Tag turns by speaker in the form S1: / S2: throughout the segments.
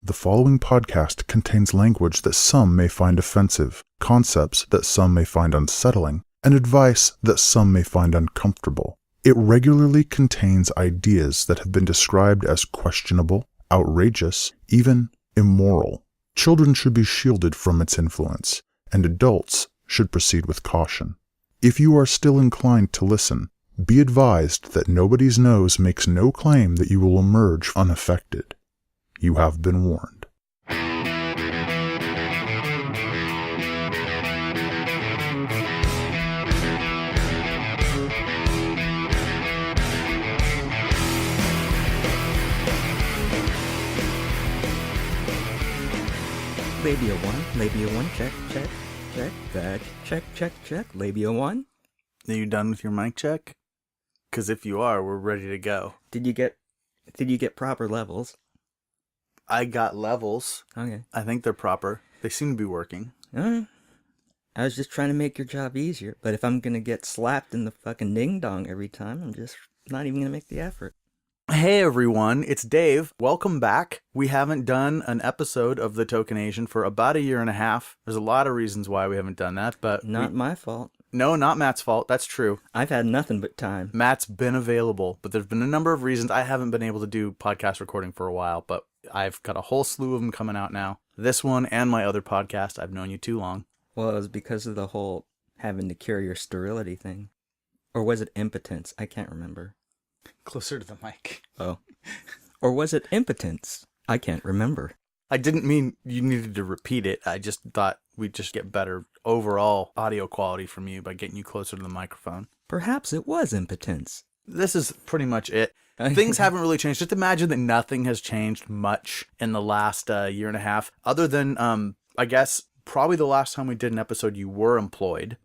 S1: The following podcast contains language that some may find offensive, concepts that some may find unsettling, and advice that some may find uncomfortable. It regularly contains ideas that have been described as questionable, outrageous, even immoral. Children should be shielded from its influence, and adults should proceed with caution. If you are still inclined to listen, be advised that nobody's nose makes no claim that you will emerge unaffected. You have been warned.
S2: Labia 1, check, Labia 1.
S3: Are you done with your mic check? Because if you are, we're ready to go.
S2: Did you get proper levels?
S3: I got levels.
S2: Okay.
S3: I think they're proper. They seem to be working.
S2: I was just trying to make your job easier, but if I'm gonna get slapped in the fucking ding-dong every time, I'm just not even gonna make the effort.
S3: Hey everyone, it's Dave. Welcome back. We haven't done an episode of the Token Asian for about a year and a half. There's a lot of reasons why we haven't done that, but...
S2: Not my fault.
S3: No, not Matt's fault. That's true.
S2: I've had nothing but time.
S3: Matt's been available, but there's been a number of reasons I haven't been able to do podcast recording for a while, but I've got a whole slew of them coming out now. This one and my other podcast, I've known you too long.
S2: Well, it was because of the whole having to cure your sterility thing. Or was it impotence? I can't remember.
S3: Closer to the mic.
S2: Oh. Or was it impotence? I can't remember.
S3: I didn't mean you needed to repeat it. I just thought we'd just get better overall audio quality from you by getting you closer to the microphone.
S2: Perhaps it was impotence.
S3: This is pretty much it. Things haven't really changed. Just imagine that nothing has changed much in the last year and a half, other than, I guess, probably the last time we did an episode, you were employed.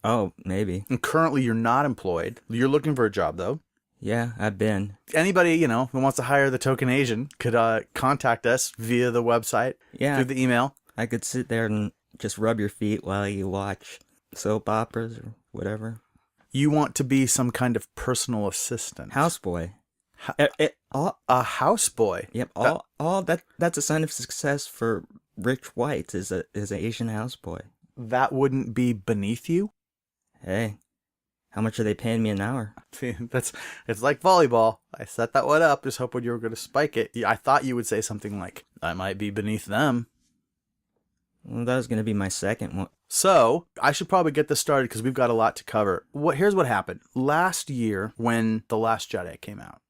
S2: Oh, maybe.
S3: And currently you're not employed. You're looking for a job, though.
S2: Yeah, I've been.
S3: Anybody, who wants to hire the Token Asian could contact us via the website, through the email.
S2: I could sit there and just rub your feet while you watch soap operas or whatever.
S3: You want to be some kind of personal assistant.
S2: Houseboy.
S3: A houseboy?
S2: Yep, that's a sign of success for rich whites is an Asian houseboy.
S3: That wouldn't be beneath you?
S2: Hey, how much are they paying me an hour?
S3: It's like volleyball. I set that one up just hoping you were going to spike it. I thought you would say something like, I might be beneath them.
S2: Well, that was going to be my second one.
S3: So, I should probably get this started because we've got a lot to cover. Here's what happened. Last year, when The Last Jedi came out,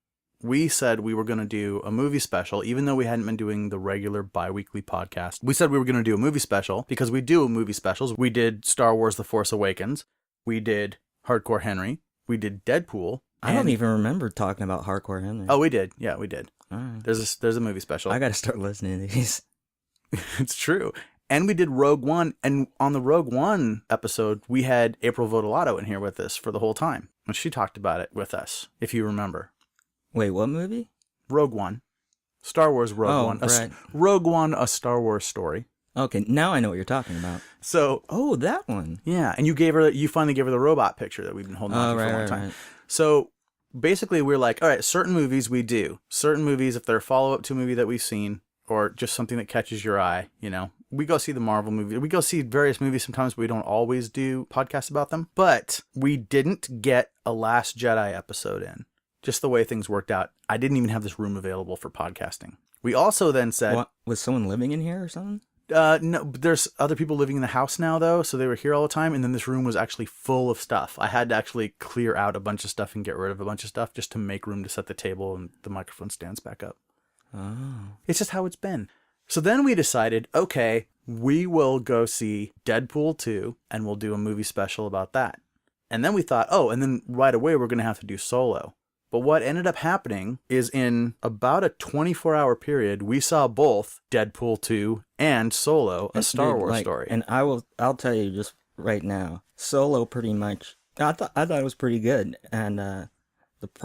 S3: we said we were going to do a movie special, even though we hadn't been doing the regular bi-weekly podcast. We said we were going to do a movie special because we do movie specials. We did Star Wars The Force Awakens. We did Hardcore Henry. We did Deadpool.
S2: I don't even remember talking about Hardcore Henry.
S3: Oh, we did. Yeah, we did.
S2: All right.
S3: There's a movie special.
S2: I got to start listening to these.
S3: It's true. And we did Rogue One. And on the Rogue One episode, we had April Vodolato in here with us for the whole time. And she talked about it with us, if you remember.
S2: Wait, what movie?
S3: Rogue One. Star Wars Rogue One.
S2: Right.
S3: Rogue One, a Star Wars story.
S2: Okay, now I know what you're talking about.
S3: So,
S2: that one.
S3: Yeah, and you finally gave her the robot picture that we've been holding on to for a long time.
S2: Right.
S3: So, basically we're like, all right, certain movies we do. Certain movies, if they're a follow-up to a movie that we've seen, or just something that catches your eye, we go see the Marvel movie. We go see various movies sometimes, but we don't always do podcasts about them. But we didn't get a Last Jedi episode in. Just the way things worked out. I didn't even have this room available for podcasting. We also then said...
S2: What, was someone living in here or something?
S3: No, there's other people living in the house now, though, so they were here all the time, and then this room was actually full of stuff. I had to actually clear out a bunch of stuff and get rid of a bunch of stuff just to make room to set the table and the microphone stands back up.
S2: Oh.
S3: It's just how it's been. So then we decided, okay, we will go see Deadpool 2, and we'll do a movie special about that. And then we thought, and then right away we're going to have to do Solo. But what ended up happening is in about a 24-hour period, we saw both Deadpool 2 and Solo, a Star Wars story.
S2: And I'll tell you just right now, Solo pretty much, I thought it was pretty good. And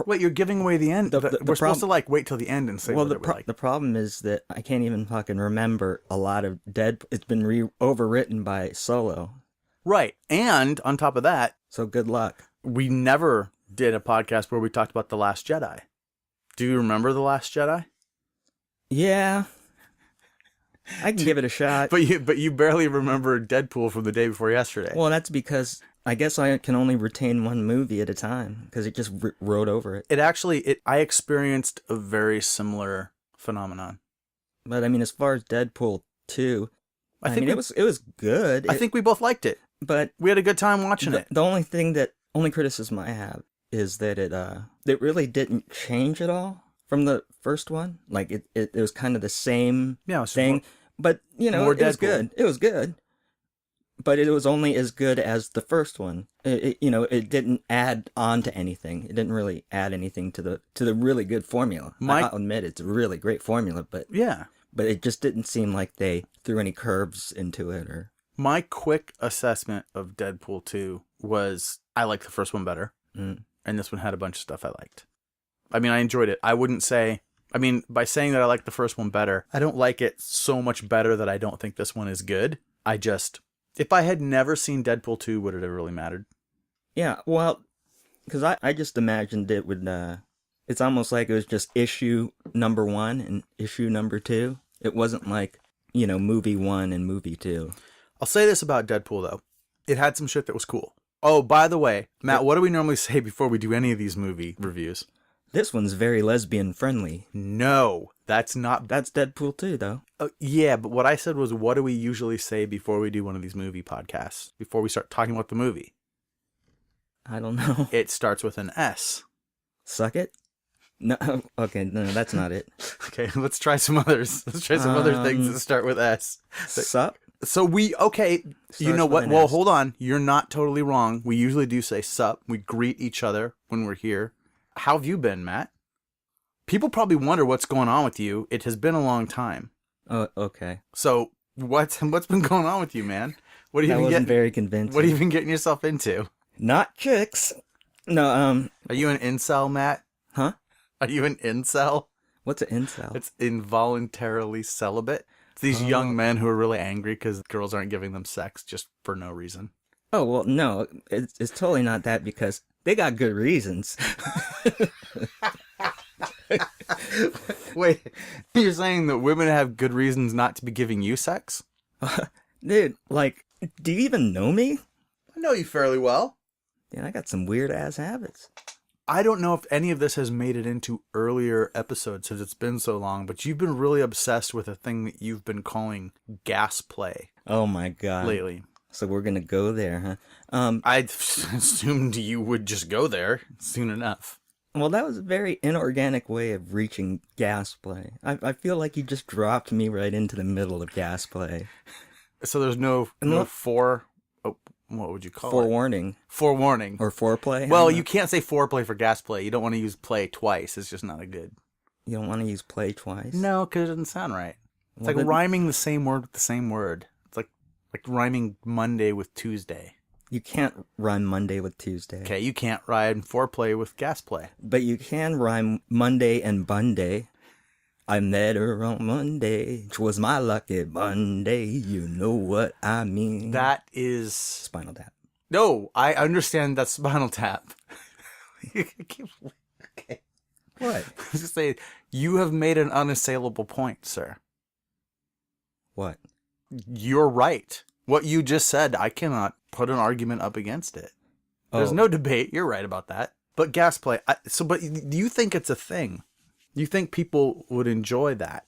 S3: wait, you're giving away the end? We're supposed to wait till the end and say what we like.
S2: The problem is that I can't even fucking remember a lot of Deadpool. It's been overwritten by Solo.
S3: Right. And on top of that,
S2: so good luck.
S3: We never did a podcast where we talked about The Last Jedi. Do you remember The Last Jedi?
S2: Yeah. I can give it a shot.
S3: But you barely remember Deadpool from the day before yesterday.
S2: Well, that's because I guess I can only retain one movie at a time because it just rode over it.
S3: I experienced a very similar phenomenon.
S2: But I mean, as far as Deadpool 2,
S3: I think
S2: it was good.
S3: I think we both liked it.
S2: But
S3: We had a good time watching it.
S2: the only criticism I have is that it really didn't change at all from the first one. Like it was kind of the same thing. But it was good. It was good. But it was only as good as the first one. It didn't add on to anything. It didn't really add anything to the really good formula. I'll admit it's a really great formula, but it just didn't seem like they threw any curves into it. Or
S3: my quick assessment of Deadpool 2 was I liked the first one better, and this one had a bunch of stuff I liked. I mean, I enjoyed it. I wouldn't say. I mean, by saying that I like the first one better, I don't like it so much better that I don't think this one is good. If I had never seen Deadpool 2, would it have really mattered?
S2: Yeah, well, because I just imagined it would, it's almost like it was just issue number 1 and issue number 2. It wasn't like, movie 1 and movie 2.
S3: I'll say this about Deadpool, though. It had some shit that was cool. Oh, by the way, Matt, what do we normally say before we do any of these movie reviews?
S2: This one's very lesbian friendly.
S3: No, that's not.
S2: That's Deadpool 2, though.
S3: Yeah, but what I said was, what do we usually say before we do one of these movie podcasts? Before we start talking about the movie?
S2: I don't know.
S3: It starts with an S.
S2: Suck it? No, okay, no, that's not it.
S3: Okay, let's try some others. Let's try some other things that start with S.
S2: Sup?
S3: So you know what? Well, hold on. You're not totally wrong. We usually do say sup. We greet each other when we're here. How have you been, Matt? People probably wonder what's going on with you. It has been a long time.
S2: Oh, okay.
S3: So what's been going on with you, man? What are you
S2: wasn't very convincing.
S3: What have you been getting yourself into?
S2: Not chicks. No,
S3: Are you an incel, Matt?
S2: Huh?
S3: Are you an incel?
S2: What's an incel?
S3: It's involuntarily celibate. It's these young men who are really angry because girls aren't giving them sex just for no reason.
S2: Oh, well, no. It's totally not that because they got good reasons.
S3: Wait, you're saying that women have good reasons not to be giving you sex?
S2: Dude, do you even know me?
S3: I know you fairly well.
S2: Yeah, I got some weird-ass habits.
S3: I don't know if any of this has made it into earlier episodes since it's been so long, but you've been really obsessed with a thing that you've been calling Gasplay.
S2: Oh my god.
S3: Lately.
S2: So we're gonna go there, huh?
S3: I assumed you would just go there soon enough.
S2: Well, that was a very inorganic way of reaching Gasplay. I feel like you just dropped me right into the middle of Gasplay.
S3: So there's no what would you call
S2: Forewarning.
S3: it? Forewarning.
S2: Or foreplay?
S3: Well, you can't say foreplay for Gasplay. You don't want to use play twice. It's just not a good.
S2: You don't want to use play twice?
S3: No, because it doesn't sound right. It's like rhyming the same word with the same word. It's like rhyming Monday with Tuesday.
S2: You can't rhyme Monday with Tuesday.
S3: Okay, you can't rhyme foreplay with Gasplay.
S2: But you can rhyme Monday and Bunday. I met her on Monday. 'Twas my lucky Monday. You know what I mean.
S3: That is...
S2: Spinal Tap.
S3: No, I understand that's Spinal Tap. Okay.
S2: What?
S3: I was just saying, you have made an unassailable point, sir.
S2: What?
S3: You're right. What you just said, I cannot put an argument up against it. There's no debate. You're right about that. But Gasplay, but do you think it's a thing? You think people would enjoy that?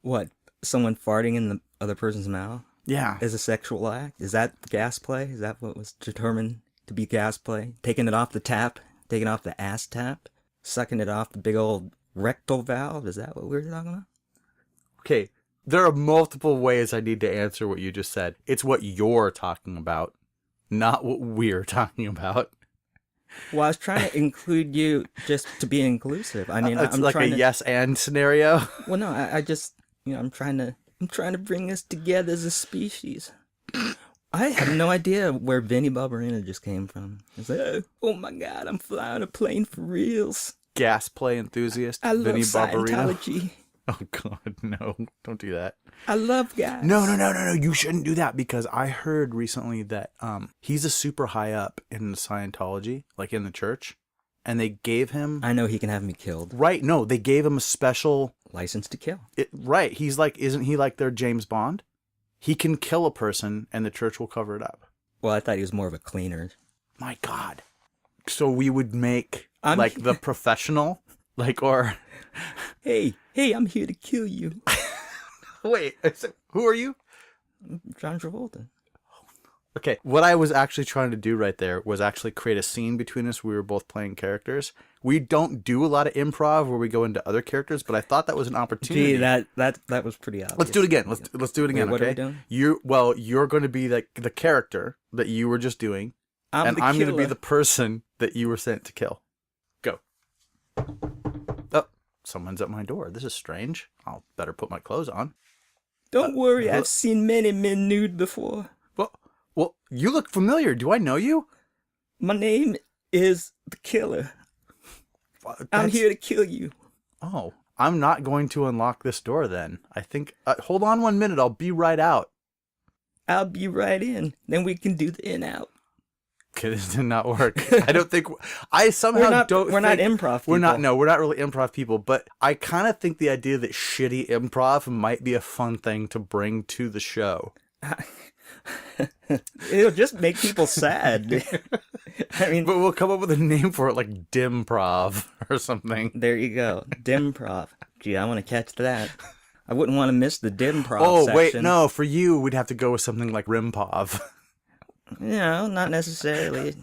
S2: What? Someone farting in the other person's mouth?
S3: Yeah.
S2: As a sexual act? Is that Gasplay? Is that what was determined to be Gasplay? Taking it off the tap? Taking it off the ass tap? Sucking it off the big old rectal valve? Is that what we were talking about?
S3: Okay. There are multiple ways I need to answer what you just said. It's what you're talking about, not what we're talking about.
S2: Well, I was trying to include you just to be inclusive. I mean,
S3: it's
S2: I'm
S3: like
S2: trying
S3: a yes and scenario.
S2: Well, no, I just, I'm trying to bring us together as a species. I have no idea where Vinnie Barbarina just came from. It's like, oh my god, I'm flying a plane for reals.
S3: Gasplay enthusiast.
S2: I love
S3: Vinnie Barbarina.
S2: Scientology.
S3: Oh god, no! Don't do that.
S2: I love guys.
S3: No! You shouldn't do that because I heard recently that he's a super high up in Scientology, like in the church, and they gave him...
S2: I know he can have me killed.
S3: Right, no, they gave him a special...
S2: License to kill.
S3: Right, he's like, isn't he like their James Bond? He can kill a person and the church will cover it up.
S2: Well, I thought he was more of a cleaner.
S3: My God. So we would make, like, the professional, like, or...
S2: Hey, I'm here to kill you.
S3: Wait, who are you?
S2: John Travolta.
S3: Okay, what I was actually trying to do right there was actually create a scene between us. We were both playing characters. We don't do a lot of improv where we go into other characters, but I thought that was an opportunity.
S2: Gee, that was pretty obvious.
S3: Let's do it again. Let's do it again.
S2: Wait, what
S3: okay?
S2: are we doing?
S3: You're going to be the character that you were just doing, and I'm going to be the person that you were sent to kill. Go. Oh, someone's at my door. This is strange. I'll better put my clothes on.
S2: Don't worry, I've seen many men nude before.
S3: Well, you look familiar. Do I know you?
S2: My name is the Killer. I'm here to kill you.
S3: Oh, I'm not going to unlock this door then. I think... hold on 1 minute. I'll be right out.
S2: I'll be right in. Then we can do the in-out.
S3: Okay, this did not work. I don't think... I somehow don't
S2: We're not improv people.
S3: We're not really improv people, but I kind of think the idea that shitty improv might be a fun thing to bring to the show.
S2: It'll just make people sad. I mean,
S3: but we'll come up with a name for it, like Dimprov or something.
S2: There you go, Dimprov. Gee, I want to catch that. I wouldn't want to miss the Dimprov.
S3: Oh
S2: section.
S3: wait, no. For you, we'd have to go with something like Rimprov.
S2: No, not necessarily.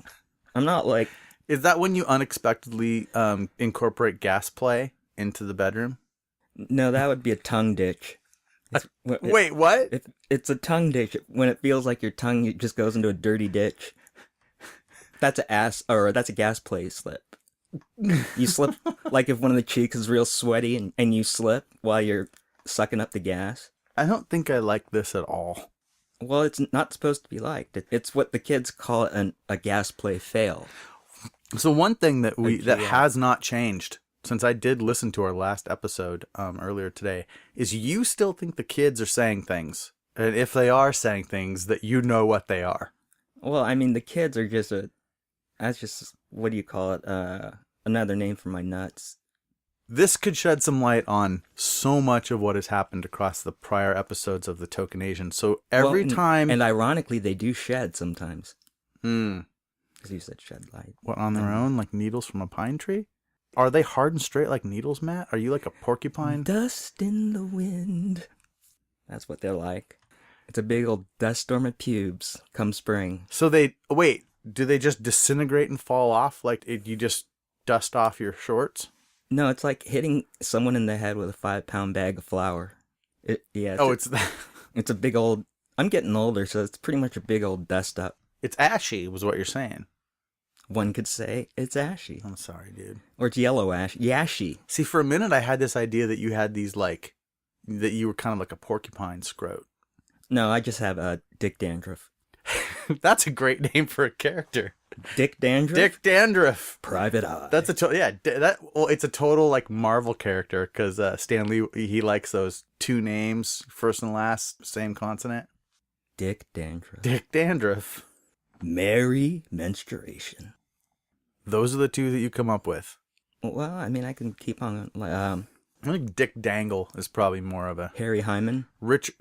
S2: I'm not like.
S3: Is that when you unexpectedly incorporate Gasplay into the bedroom?
S2: No, that would be a tongue ditch.
S3: Wait, what?
S2: It's a tongue ditch when it feels like your tongue just goes into a dirty ditch. That's that's a gas play slip. You slip like if one of the cheeks is real sweaty and you slip while you're sucking up the gas.
S3: I don't think I like this at all.
S2: Well, it's not supposed to be liked. It's what the kids call a gas play fail.
S3: So one thing that has not changed since I did listen to our last episode earlier today, is you still think the kids are saying things. And if they are saying things, that you know what they are.
S2: Well, I mean, the kids are just that's just, what do you call it? Another name for my nuts.
S3: This could shed some light on so much of what has happened across the prior episodes of the Token Asian. So every time...
S2: And ironically, they do shed sometimes.
S3: Because
S2: you said shed light.
S3: What, on their own? Like needles from a pine tree? Are they hard and straight like needles, Matt? Are you like a porcupine?
S2: Dust in the wind. That's what they're like. It's a big old dust storm of pubes come spring.
S3: So do they just disintegrate and fall off? Like you just dust off your shorts?
S2: No, it's like hitting someone in the head with a 5-pound bag of flour.
S3: It's that.
S2: It's a big old... I'm getting older, so it's pretty much a big old dust up.
S3: It's ashy, was what you're saying.
S2: One could say it's ashy.
S3: I'm sorry, dude.
S2: Or it's yellow ash. Yashy.
S3: See, for a minute I had this idea that you had these that you were kind of like a porcupine scrote.
S2: No, I just have Dick Dandruff.
S3: That's a great name for a character.
S2: Dick Dandruff?
S3: Dick Dandruff.
S2: Private Eye.
S3: That's it's a total like Marvel character because Stan Lee, he likes those two names, first and last, same consonant.
S2: Dick Dandruff.
S3: Dick Dandruff.
S2: Merry menstruation.
S3: Those are the two that you come up with.
S2: Well, I mean, I can keep on.
S3: I think Dick Dangle is probably more of a...
S2: Harry Hyman.
S3: Richard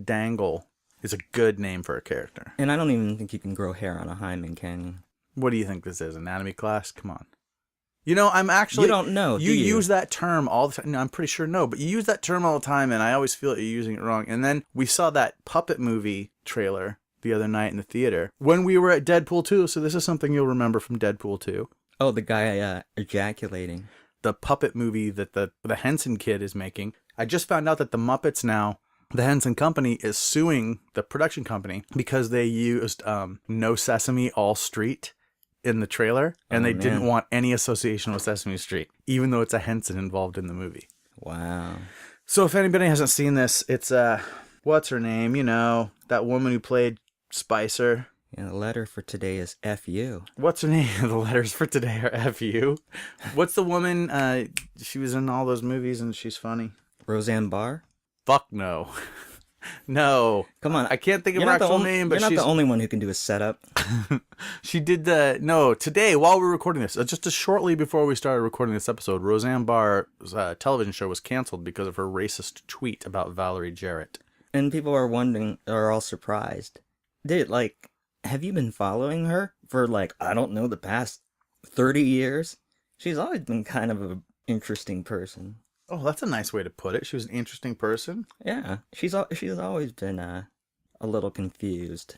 S3: Dangle is a good name for a character.
S2: And I don't even think you can grow hair on a hymen, can you?
S3: What do you think this is? Anatomy class? Come on. You know, I'm actually...
S2: You don't know,
S3: You use that term all the time. No, I'm pretty sure no, but you use that term all the time, and I always feel that you're using it wrong. And then we saw that puppet movie trailer the other night in the theater when we were at Deadpool 2, so this is something you'll remember from Deadpool 2.
S2: Oh, the guy ejaculating.
S3: The puppet movie that the Henson kid is making. I just found out that the Muppets now, the Henson Company is suing the production company because they used No Sesame All Street in the trailer, and they didn't want any association with Sesame Street, even though it's a Henson involved in the movie.
S2: Wow.
S3: So if anybody hasn't seen this, it's what's her name? You know, that woman who played Spicer.
S2: And the letter for today is F-U.
S3: What's her name? The letters for today are F-U. What's the woman? She was in all those movies and she's funny.
S2: Roseanne Barr?
S3: Fuck no. No.
S2: Come on.
S3: I can't think of her actual name, but
S2: you're not the only one who can do a setup.
S3: She did today while we were recording this, just shortly before we started recording this episode, Roseanne Barr's television show was canceled because of her racist tweet about Valerie Jarrett.
S2: And people are wondering, are all surprised. Dude, like, have you been following her for, like, I don't know, the past 30 years? She's always been kind of an interesting person.
S3: Oh, that's a nice way to put it. She was an interesting person.
S2: Yeah, she's always been a little confused.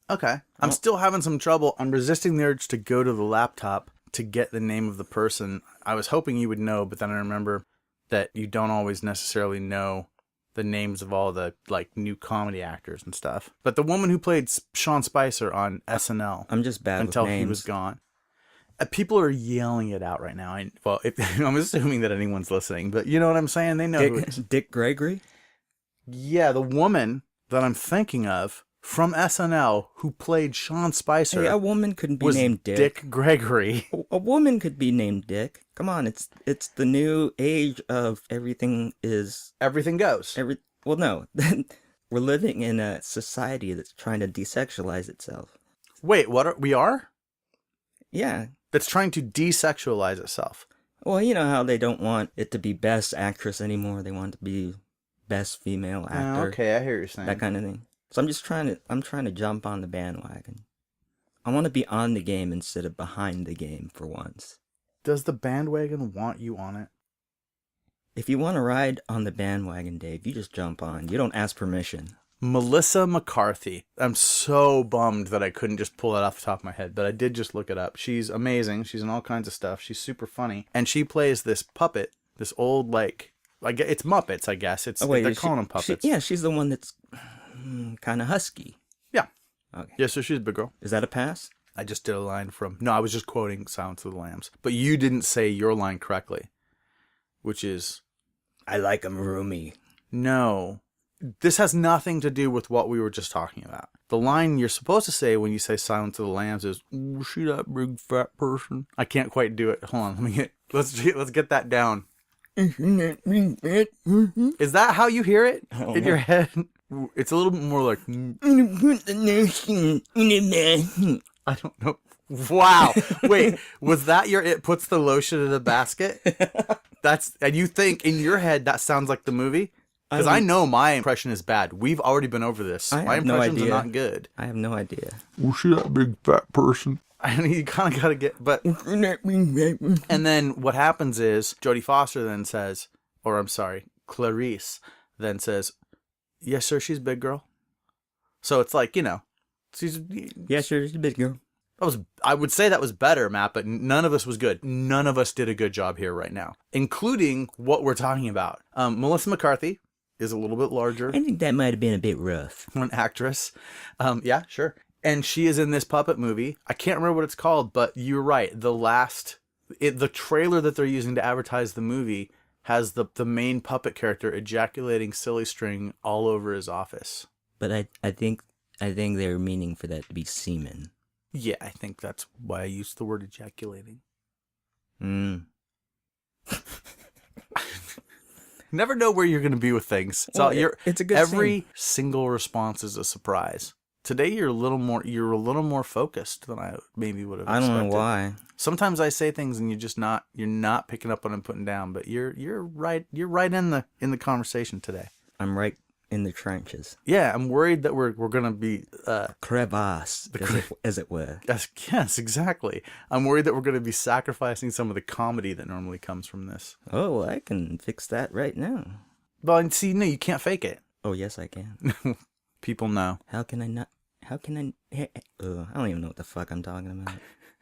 S3: Okay. I'm still having some trouble. I'm resisting the urge to go to the laptop to get the name of the person. I was hoping you would know, but then I remember that you don't always necessarily know the names of all the like new comedy actors and stuff. But the woman who played Sean Spicer on SNL,
S2: I'm just bad
S3: until
S2: with names.
S3: He was gone. People are yelling it out right now. I'm assuming that anyone's listening, but you know what I'm saying? They know who it is.
S2: Dick Gregory?
S3: Yeah, the woman that I'm thinking of from SNL who played Sean Spicer.
S2: Hey, a woman couldn't be named Dick.
S3: Dick Gregory.
S2: A woman could be named Dick. Come on, it's the new age of everything
S3: goes.
S2: Well, no. We're living in a society that's trying to desexualize itself.
S3: Wait, we are?
S2: Yeah.
S3: That's trying to desexualize itself.
S2: Well, you know how they don't want it to be best actress anymore. They want it to be best female actor.
S3: Okay, I hear what you're saying.
S2: That kind of thing. So I'm trying to jump on the bandwagon. I want to be on the game instead of behind the game for once.
S3: Does the bandwagon want you on it?
S2: If you want to ride on the bandwagon, Dave, you just jump on. You don't ask permission.
S3: Melissa McCarthy. I'm so bummed that I couldn't just pull that off the top of my head, but I did just look it up. She's amazing. She's in all kinds of stuff. She's super funny. And she plays this puppet, this old, it's Muppets, I guess. They're calling them puppets.
S2: She's the one that's kind of husky.
S3: Yeah.
S2: Okay.
S3: Yeah, so she's a big girl.
S2: Is that a pass?
S3: I just did a line no, I was just quoting Silence of the Lambs. But you didn't say your line correctly, which is...
S2: I like 'em roomy.
S3: No. This has nothing to do with what we were just talking about. The line you're supposed to say when you say Silence of the Lambs is, "Ooh, she that big fat person." I can't quite do it. Hold on, let's get that down. Is that how you hear it in your head? It's a little bit more like, I don't know. Wow. Wait, was that it puts the lotion in the basket? And you think in your head that sounds like the movie? Because I know my impression is bad. We've already been over this. My impressions are not good.
S2: I have no idea.
S1: Was she that big fat person?
S3: I mean, you kind of got to get, but... And then what happens is, Jodie Foster then says, Clarice then says, "Yes, sir, she's a big girl." So it's like, she's...
S2: Yes, sir, she's a big girl.
S3: I would say that was better, Matt, but none of us was good. None of us did a good job here right now, including what we're talking about. Melissa McCarthy is a little bit larger.
S2: I think that might have been a bit rough.
S3: An actress. Yeah, sure. And she is in this puppet movie. I can't remember what it's called, but you're right. The trailer that they're using to advertise the movie has the main puppet character ejaculating silly string all over his office.
S2: But I think they're meaning for that to be semen.
S3: Yeah, I think that's why I used the word ejaculating. Never know where you're going to be with things.
S2: It's a good
S3: Every single response is a surprise. Today you're a little more focused than I maybe would have expected.
S2: I don't know why.
S3: Sometimes I say things and you're not picking up what I'm putting down, but you're right in the conversation today.
S2: I'm right in the trenches.
S3: Yeah, I'm worried that we're going to be
S2: crevasse, as it were.
S3: Yes, exactly. I'm worried that we're going to be sacrificing some of the comedy that normally comes from this.
S2: Oh, I can fix that right now.
S3: Well, see, no, you can't fake it.
S2: Oh, yes, I can.
S3: People know.
S2: How can I not? I don't even know what the fuck I'm talking about.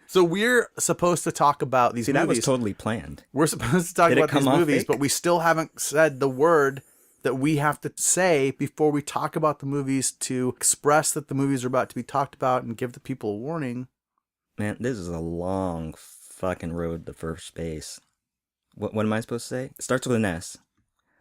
S3: So we're supposed to talk about these movies.
S2: That was totally planned.
S3: We're supposed to talk about these movies, fake? But we still haven't said the word that we have to say before we talk about the movies to express that the movies are about to be talked about and give the people a warning.
S2: Man, this is a long fucking road to first base. What am I supposed to say? It starts with an S.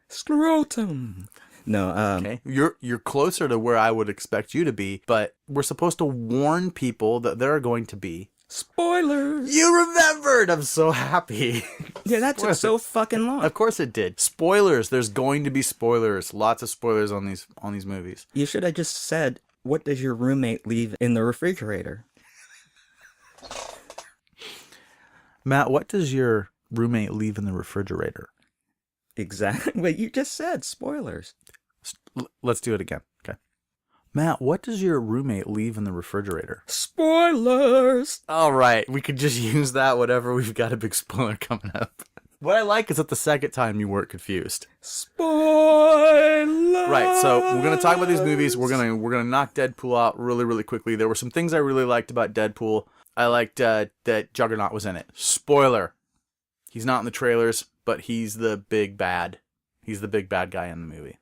S2: Scrotum. No,
S3: okay. You're closer to where I would expect you to be, but we're supposed to warn people that there are going to be
S2: Spoilers!
S3: You remembered! I'm so happy.
S2: Yeah, that took so fucking long.
S3: Of course it did. Spoilers. There's going to be spoilers. Lots of spoilers on these movies.
S2: You should have just said, what does your roommate leave in the refrigerator?
S3: Matt, what does your roommate leave in the refrigerator?
S2: Exactly. What you just said. Spoilers.
S3: Let's do it again. Okay. Matt, what does your roommate leave in the refrigerator?
S2: Spoilers!
S3: All right. We could just use that whenever we've got a big spoiler coming up. What I like is that the second time you weren't confused.
S2: Spoilers!
S3: Right, so we're going to talk about these movies. We're gonna knock Deadpool out really, really quickly. There were some things I really liked about Deadpool. I liked that Juggernaut was in it. Spoiler. He's not in the trailers, but he's the big bad. He's the big bad guy in the movie.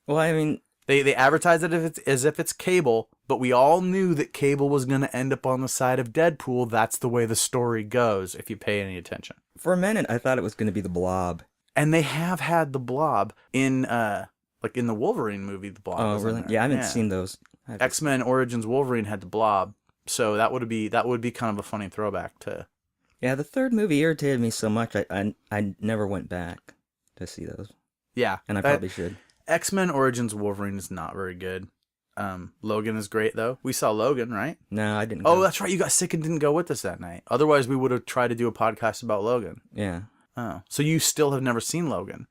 S2: Well, I mean...
S3: They advertise it as if it's Cable, but we all knew that Cable was going to end up on the side of Deadpool. That's the way the story goes, if you pay any attention.
S2: For a minute, I thought it was going to be the Blob.
S3: And they have had the Blob in, like in the Wolverine movie, the Blob.
S2: Oh, really? Yeah, I haven't seen those.
S3: X-Men Origins Wolverine had the Blob, so that would be kind of a funny throwback to...
S2: Yeah, the third movie irritated me so much, I never went back to see those.
S3: Yeah.
S2: And I probably should.
S3: X-Men Origins Wolverine is not very good. Logan is great, though. We saw Logan, right?
S2: No, I didn't
S3: go.
S2: Oh,
S3: that's right. You got sick and didn't go with us that night. Otherwise, we would have tried to do a podcast about Logan.
S2: Yeah.
S3: Oh. So you still have never seen Logan?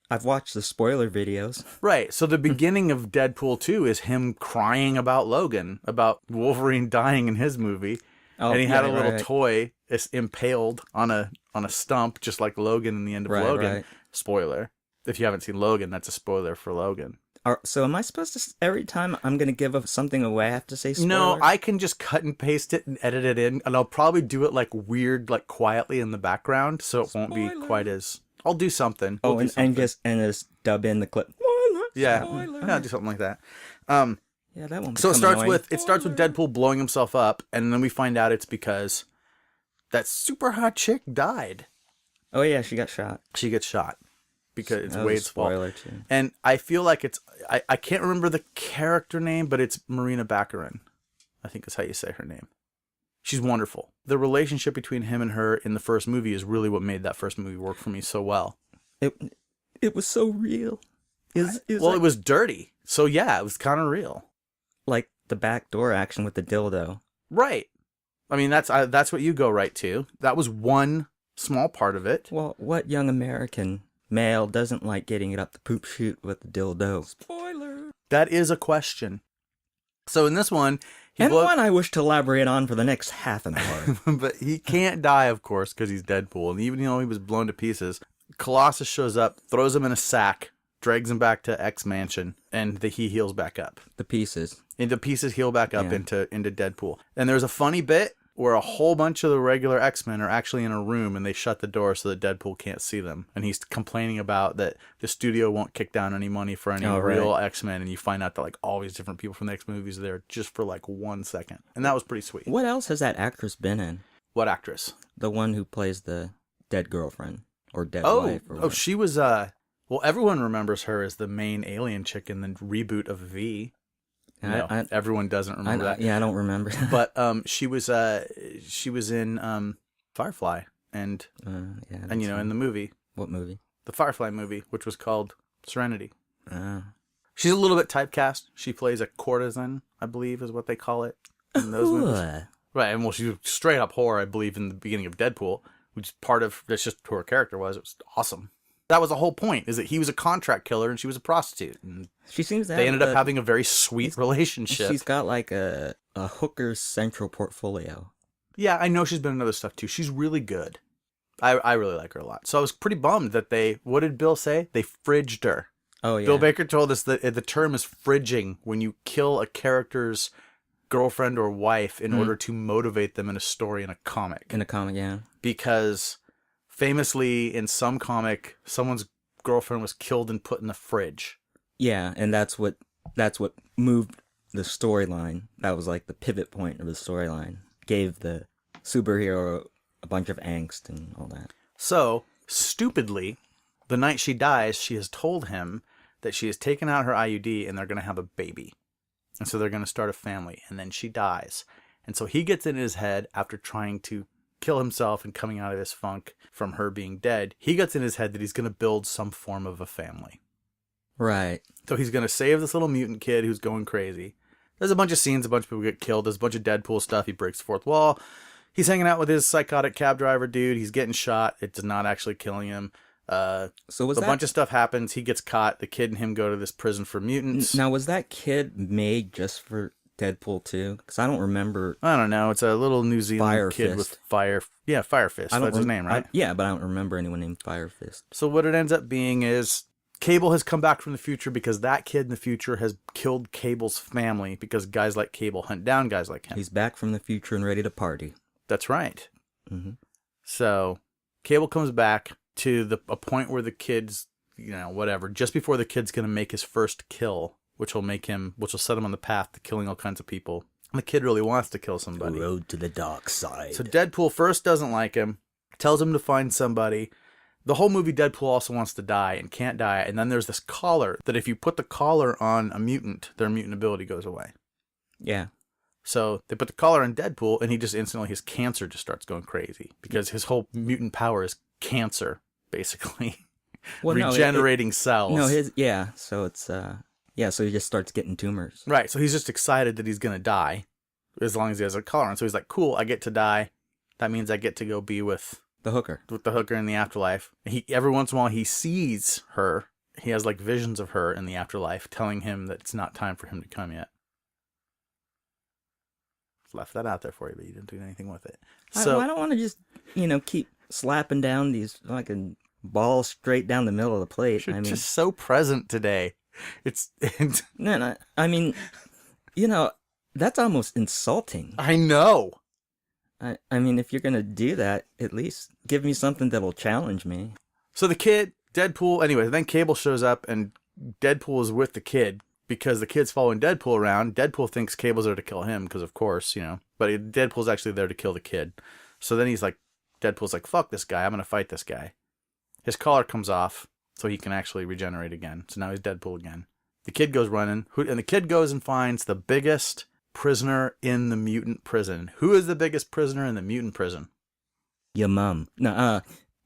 S2: I've watched the spoiler videos.
S3: Right. So the beginning of Deadpool 2 is him crying about Logan, about Wolverine dying in his movie. Oh, and he had a little toy impaled on a stump, just like Logan in the end of Logan. Right. Spoiler. If you haven't seen Logan, that's a spoiler for Logan.
S2: So am I supposed to, every time I'm going to give something away, I have to say spoiler?
S3: No, I can just cut and paste it and edit it in, and I'll probably do it like weird, like quietly in the background, so it won't be quite as... I'll do something.
S2: And just dub in the clip. Spoiler,
S3: yeah,
S2: spoiler.
S3: I'll do something like that.
S2: Yeah, that won't be
S3: So it starts with Deadpool blowing himself up, and then we find out it's because that super hot chick died.
S2: Oh yeah, she got shot.
S3: She gets shot. Because it's Wade's fault.
S2: Too.
S3: And I feel like it's... I can't remember the character name, but it's Marina Baccarin. I think is how you say her name. She's wonderful. The relationship between him and her in the first movie is really what made that first movie work for me so well.
S2: It was so real.
S3: It was dirty. So yeah, it was kind of real.
S2: Like the backdoor action with the dildo.
S3: Right. I mean, that's what you go right to. That was one small part of it.
S2: Well, what young American... male doesn't like getting it up the poop chute with the dildo.
S3: Spoiler. That is a question. So in this one...
S2: one I wish to elaborate on for the next half an hour.
S3: But he can't die, of course, because he's Deadpool. And even though he was blown to pieces, Colossus shows up, throws him in a sack, drags him back to X Mansion, and he heals back up.
S2: The pieces
S3: heal back up into Deadpool. And there's a funny bit where a whole bunch of the regular X-Men are actually in a room and they shut the door so that Deadpool can't see them. And he's complaining about that the studio won't kick down any money for any real X-Men. And you find out that like all these different people from the X movies are there just for like 1 second. And that was pretty sweet.
S2: What else has that actress been in?
S3: What actress?
S2: The one who plays the dead girlfriend or dead wife. Or
S3: she was, well, everyone remembers her as the main alien chick in the reboot of V. No, everyone doesn't remember that.
S2: Yeah, I don't remember.
S3: But she was in Firefly and in the movie.
S2: What movie?
S3: The Firefly movie, which was called Serenity. She's a little bit typecast. She plays a courtesan, I believe, is what they call it in those movies. Right, and well, she was straight up whore, I believe, in the beginning of Deadpool, which is that's just who her character was. It was awesome. That was the whole point, is that he was a contract killer and she was a prostitute. And
S2: she seems to
S3: they ended up having a very sweet relationship.
S2: She's got like a hooker's central portfolio.
S3: Yeah, I know she's been in other stuff too. She's really good. I really like her a lot. So I was pretty bummed that what did Bill say? They fridged her.
S2: Oh, yeah.
S3: Bill Baker told us that the term is fridging when you kill a character's girlfriend or wife in order to motivate them in a story in a comic.
S2: In a comic, yeah.
S3: Because... famously, in some comic, someone's girlfriend was killed and put in the fridge.
S2: Yeah, and that's what moved the storyline. That was like the pivot point of the storyline. Gave the superhero a bunch of angst and all that.
S3: So, stupidly, the night she dies, she has told him that she has taken out her IUD and they're going to have a baby. And so they're going to start a family. And then she dies. And so he gets in his head after trying to kill himself and coming out of this funk from her being dead. He gets in his head that he's going to build some form of a family.
S2: Right.
S3: So he's going to save this little mutant kid who's going crazy. There's a bunch of scenes, a bunch of people get killed. There's a bunch of Deadpool stuff. He breaks the fourth wall. He's hanging out with his psychotic cab driver dude. He's getting shot. It does not actually killing him.
S2: So was
S3: a bunch of stuff happens. He gets caught. The kid and him go to this prison for mutants.
S2: Now, was that kid made just for Deadpool too? Because I don't remember.
S3: I don't know. It's a little New Zealand
S2: Fire
S3: kid
S2: Fist.
S3: with fire. Yeah, Fire Fist. That's his name, right?
S2: Yeah, but I don't remember anyone named Fire Fist.
S3: So what it ends up being is Cable has come back from the future because that kid in the future has killed Cable's family because guys like Cable hunt down guys like him.
S2: He's back from the future and ready to party.
S3: That's right.
S2: Mm-hmm.
S3: So Cable comes back to a point where the kid's, whatever, just before the kid's going to make his first kill, which will set him on the path to killing all kinds of people. And the kid really wants to kill somebody.
S2: Road to the dark side.
S3: So Deadpool first doesn't like him, tells him to find somebody. The whole movie, Deadpool also wants to die and can't die. And then there's this collar that if you put the collar on a mutant, their mutant ability goes away.
S2: Yeah.
S3: So they put the collar on Deadpool and he just instantly, his cancer just starts going crazy because his whole mutant power is cancer, basically.
S2: Well,
S3: regenerating cells.
S2: No, so it's, so he just starts getting tumors.
S3: Right. So he's just excited that he's going to die as long as he has a collar on. So he's like, cool, I get to die. That means I get to go be with
S2: the hooker
S3: in the afterlife. Every once in a while he sees her. He has like visions of her in the afterlife telling him that it's not time for him to come yet. Left that out there for you, but you didn't do anything with it. So
S2: I don't want to just, keep slapping down these fucking balls straight down the middle of the plate.
S3: You're just so present today.
S2: No, I mean, that's almost insulting.
S3: I know.
S2: I mean, if you're going to do that, at least give me something that'll challenge me.
S3: So the kid, Deadpool, anyway, then Cable shows up and Deadpool is with the kid because the kid's following Deadpool around. Deadpool thinks Cable's there to kill him because, of course, but Deadpool's actually there to kill the kid. So then Deadpool's like, fuck this guy. I'm going to fight this guy. His collar comes off so he can actually regenerate again. So now he's Deadpool again. The kid goes running, and the kid goes and finds the biggest prisoner in the mutant prison. Who is the biggest prisoner in the mutant prison?
S2: Your mom. No,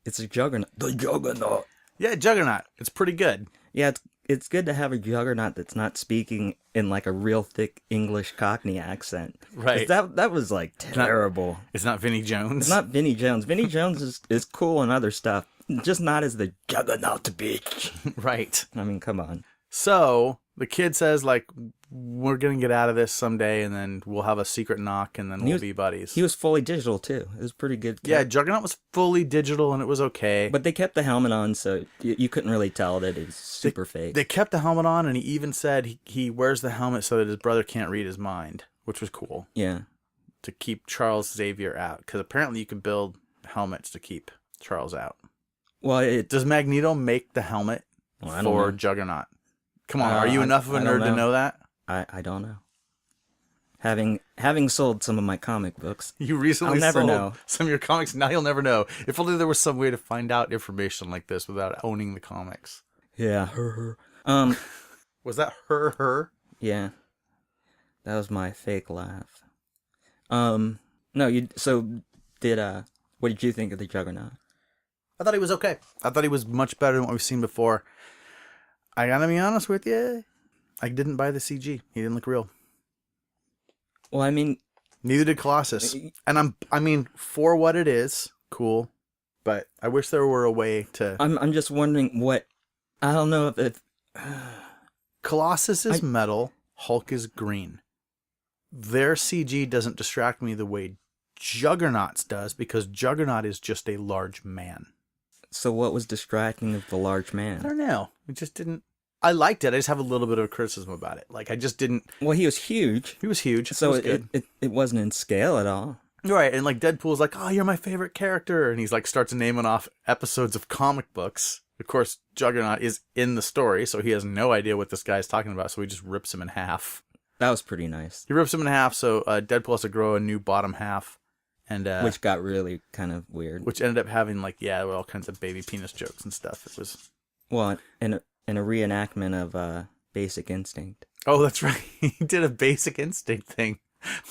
S2: it's a Juggernaut. The Juggernaut.
S3: Yeah, Juggernaut. It's pretty good.
S2: Yeah, it's good to have a Juggernaut that's not speaking in like a real thick English Cockney accent.
S3: Right.
S2: That was like terrible.
S3: It's not Vinnie Jones.
S2: It's not Vinnie Jones. Vinnie Jones is cool and other stuff. Just not as the Juggernaut bitch.
S3: Right.
S2: I mean, come on.
S3: So the kid says, we're going to get out of this someday, and then we'll have a secret knock, and then we'll be buddies.
S2: He was fully digital, too. It was pretty good.
S3: Yeah, Juggernaut was fully digital, and it was okay.
S2: But they kept the helmet on, so you couldn't really tell that it was super fake.
S3: They kept the helmet on, and he even said he wears the helmet so that his brother can't read his mind, which was cool.
S2: Yeah.
S3: To keep Charles Xavier out, because apparently you can build helmets to keep Charles out.
S2: Well,
S3: does Magneto make the helmet for Juggernaut? Come on, are you enough of a nerd to know that?
S2: I don't know. Having sold some of my comic books,
S3: you recently
S2: I'll never
S3: sold
S2: know.
S3: Some of your comics. Now you'll never know. If only there was some way to find out information like this without owning the comics.
S2: Yeah, her.
S3: Was that her?
S2: Yeah, that was my fake laugh. No, you. So did what did you think of the Juggernaut?
S3: I thought he was okay. I thought he was much better than what we've seen before. I gotta be honest with you. I didn't buy the CG. He didn't look real.
S2: Well, I mean,
S3: neither did Colossus. And I mean, for what it is, cool. But I wish there were a way to.
S2: I'm just wondering what. I don't know if
S3: Colossus is metal. Hulk is green. Their CG doesn't distract me the way Juggernaut's does because Juggernaut is just a large man.
S2: So what was distracting of the large man?
S3: I don't know. It just didn't. I liked it. I just have a little bit of criticism about it. I just didn't.
S2: Well, he was huge.
S3: He was huge.
S2: So
S3: it
S2: wasn't in scale at all.
S3: Right, and Deadpool's like, oh, you're my favorite character, and he's starts naming off episodes of comic books. Of course, Juggernaut is in the story, so he has no idea what this guy's talking about. So he just rips him in half.
S2: That was pretty nice.
S3: He rips him in half, so Deadpool has to grow a new bottom half. And
S2: which got really kind of weird.
S3: Which ended up having all kinds of baby penis jokes and stuff. It was
S2: in a reenactment of Basic Instinct.
S3: Oh, that's right. He did a Basic Instinct thing.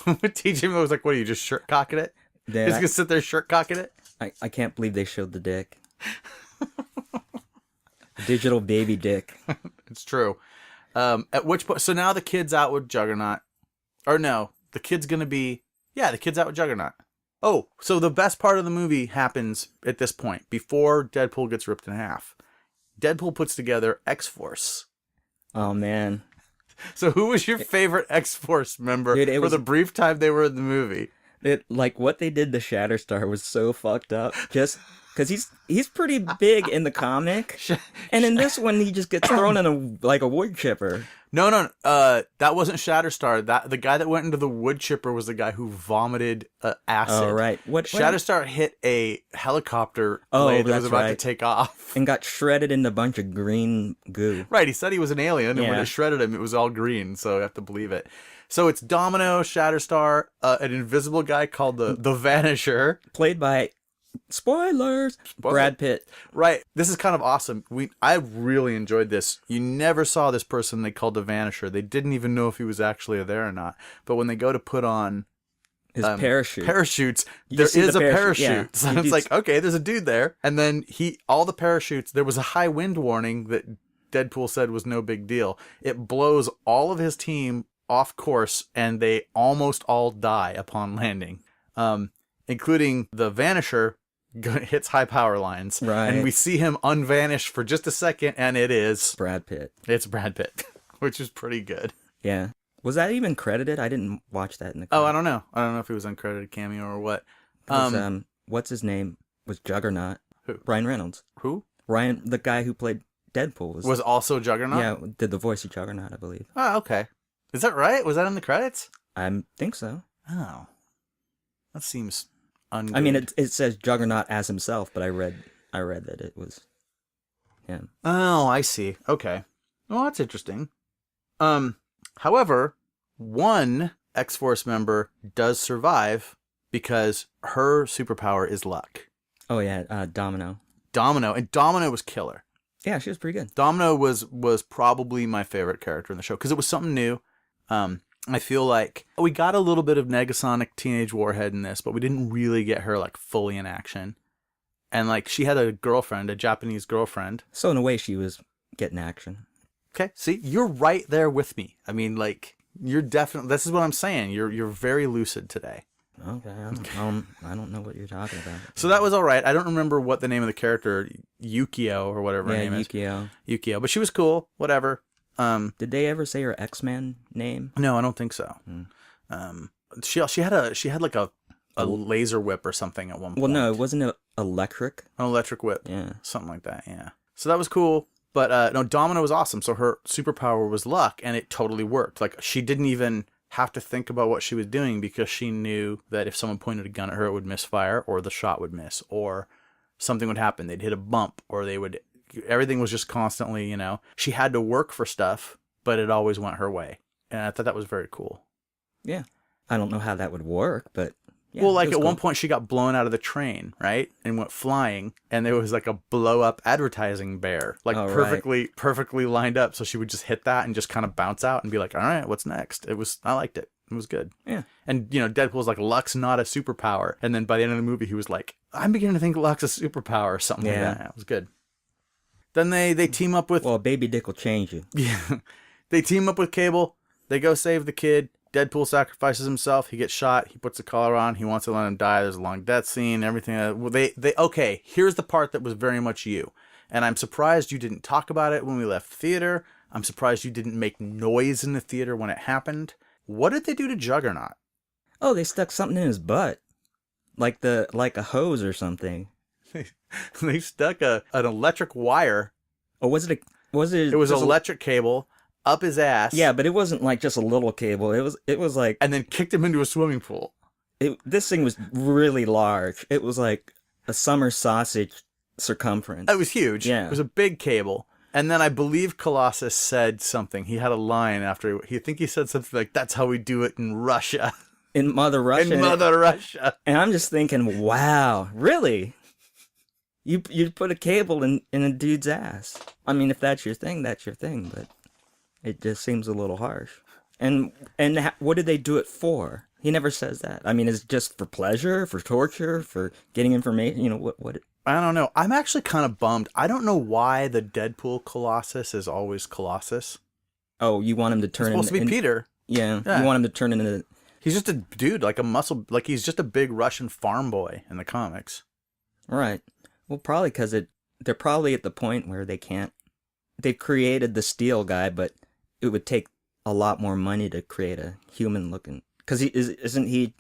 S3: TJ was like, what are you, just shirt cocking it?
S2: Yeah,
S3: He's going to sit there shirt cocking it?
S2: I can't believe they showed the dick. Digital baby dick.
S3: It's true. At which point, so now the kid's out with Juggernaut. Or no, the kid's going to be, the kid's out with Juggernaut. Oh, so the best part of the movie happens at this point, before Deadpool gets ripped in half. Deadpool puts together X-Force.
S2: Oh, man.
S3: So who was your favorite X-Force member for the brief time they were in the movie?
S2: Like, what they did to Shatterstar was so fucked up. Just because he's pretty big in the comic. And in this one, he just gets thrown in a wood chipper.
S3: No, that wasn't Shatterstar. The guy that went into the wood chipper was the guy who vomited acid.
S2: Oh, right.
S3: Shatterstar hit a helicopter blade that was about to take off.
S2: And got shredded into a bunch of green goo.
S3: Right, he said he was an alien, and when it shredded him, it was all green, so you have to believe it. So it's Domino, Shatterstar, an invisible guy called the Vanisher.
S2: Played by... Spoilers! Brad Pitt.
S3: Right. This is kind of awesome. I really enjoyed this. You never saw this person they called the Vanisher. They didn't even know if he was actually there or not. But when they go to put on
S2: his parachutes,
S3: there is a parachute.
S2: Yeah.
S3: So it's like, okay, there's a dude there. And then all the parachutes, there was a high wind warning that Deadpool said was no big deal. It blows all of his team off course, and they almost all die upon landing. Including the Vanisher hits high power lines.
S2: Right.
S3: And we see him unvanish for just a second, and it is...
S2: Brad Pitt.
S3: It's Brad Pitt, which is pretty good.
S2: Yeah. Was that even credited? I didn't watch that in the
S3: I don't know. I don't know if it was uncredited cameo or what.
S2: What's his name? Was Juggernaut.
S3: Who?
S2: Ryan Reynolds.
S3: Who?
S2: Ryan, the guy who played Deadpool.
S3: Was also Juggernaut?
S2: Yeah, did the voice of Juggernaut, I believe.
S3: Oh, okay. Is that right? Was that in the credits?
S2: I think so.
S3: Oh. That seems... ungood.
S2: I mean, it says Juggernaut as himself, but I read that it was him.
S3: Oh, I see. Okay. Well, that's interesting. However, one X-Force member does survive because her superpower is luck.
S2: Oh yeah, Domino.
S3: And Domino was killer.
S2: Yeah, she was pretty good.
S3: Domino was probably my favorite character in the show because it was something new. I feel like we got a little bit of Negasonic Teenage Warhead in this, but we didn't really get her like fully in action. And like she had a Japanese girlfriend.
S2: So in a way, she was getting action.
S3: Okay, see, you're right there with me. I mean, like you're definitely. This is what I'm saying. You're very lucid today.
S2: Okay, I don't know what you're talking about.
S3: So that was all right. I don't remember what the name of the character, Yukio or whatever her name is. Yukio, but she was cool. Whatever.
S2: Did they ever say her X-Man name?
S3: No, I don't think so. She had like a laser whip or something at one point.
S2: Well, no, it wasn't electric.
S3: An electric whip.
S2: Yeah.
S3: Something like that, yeah. So that was cool. But no, Domino was awesome. So her superpower was luck, and it totally worked. Like she didn't even have to think about what she was doing because she knew that if someone pointed a gun at her, it would misfire, or the shot would miss, or something would happen. They'd hit a bump, or everything was just constantly, she had to work for stuff, but it always went her way. And I thought that was very cool.
S2: Yeah. I don't know how that would work, but yeah.
S3: Well, like at one point she got blown out of the train, right? And went flying, and there was like a blow up advertising bear, like perfectly lined up. So she would just hit that and just kind of bounce out and be like, all right, what's next? I liked it. It was good.
S2: Yeah.
S3: And, Deadpool's like, luck's not a superpower. And then by the end of the movie, he was like, I'm beginning to think luck's a superpower or something like that. It was good. Then they team up with...
S2: Well, baby dick will change you.
S3: Yeah. They team up with Cable. They go save the kid. Deadpool sacrifices himself. He gets shot. He puts the collar on. He wants to let him die. There's a long death scene. Everything. Okay, here's the part that was very much you. And I'm surprised you didn't talk about it when we left theater. I'm surprised you didn't make noise in the theater when it happened. What did they do to Juggernaut?
S2: Oh, they stuck something in his butt. Like a hose or something.
S3: They stuck an electric wire.
S2: Or was it?
S3: It was an electric cable up his ass.
S2: Yeah, but it wasn't like just a little cable. It was like,
S3: and then kicked him into a swimming pool.
S2: This thing was really large. It was like a summer sausage circumference.
S3: It was huge.
S2: Yeah,
S3: it was a big cable. And then I believe Colossus said something. He had a line after. He said something like, "That's how we do it in Russia."
S2: In Mother Russia.
S3: In Mother Russia.
S2: And I'm just thinking, wow, really? You put a cable in a dude's ass. I mean, if that's your thing, that's your thing. But it just seems a little harsh. And what did they do it for? He never says that. I mean, is it just for pleasure, for torture, for getting information? You know, what?
S3: I don't know. I'm actually kind of bummed. I don't know why the Deadpool Colossus is always Colossus.
S2: Oh, you want him to turn
S3: into... It's supposed to be Peter.
S2: Yeah, you want him to turn into...
S3: He's just a dude, like a muscle... Like, he's just a big Russian farm boy in the comics.
S2: Right. Well, probably because they're probably at the point where they can't... They've created the steel guy, but it would take a lot more money to create a human-looking... Because isn't he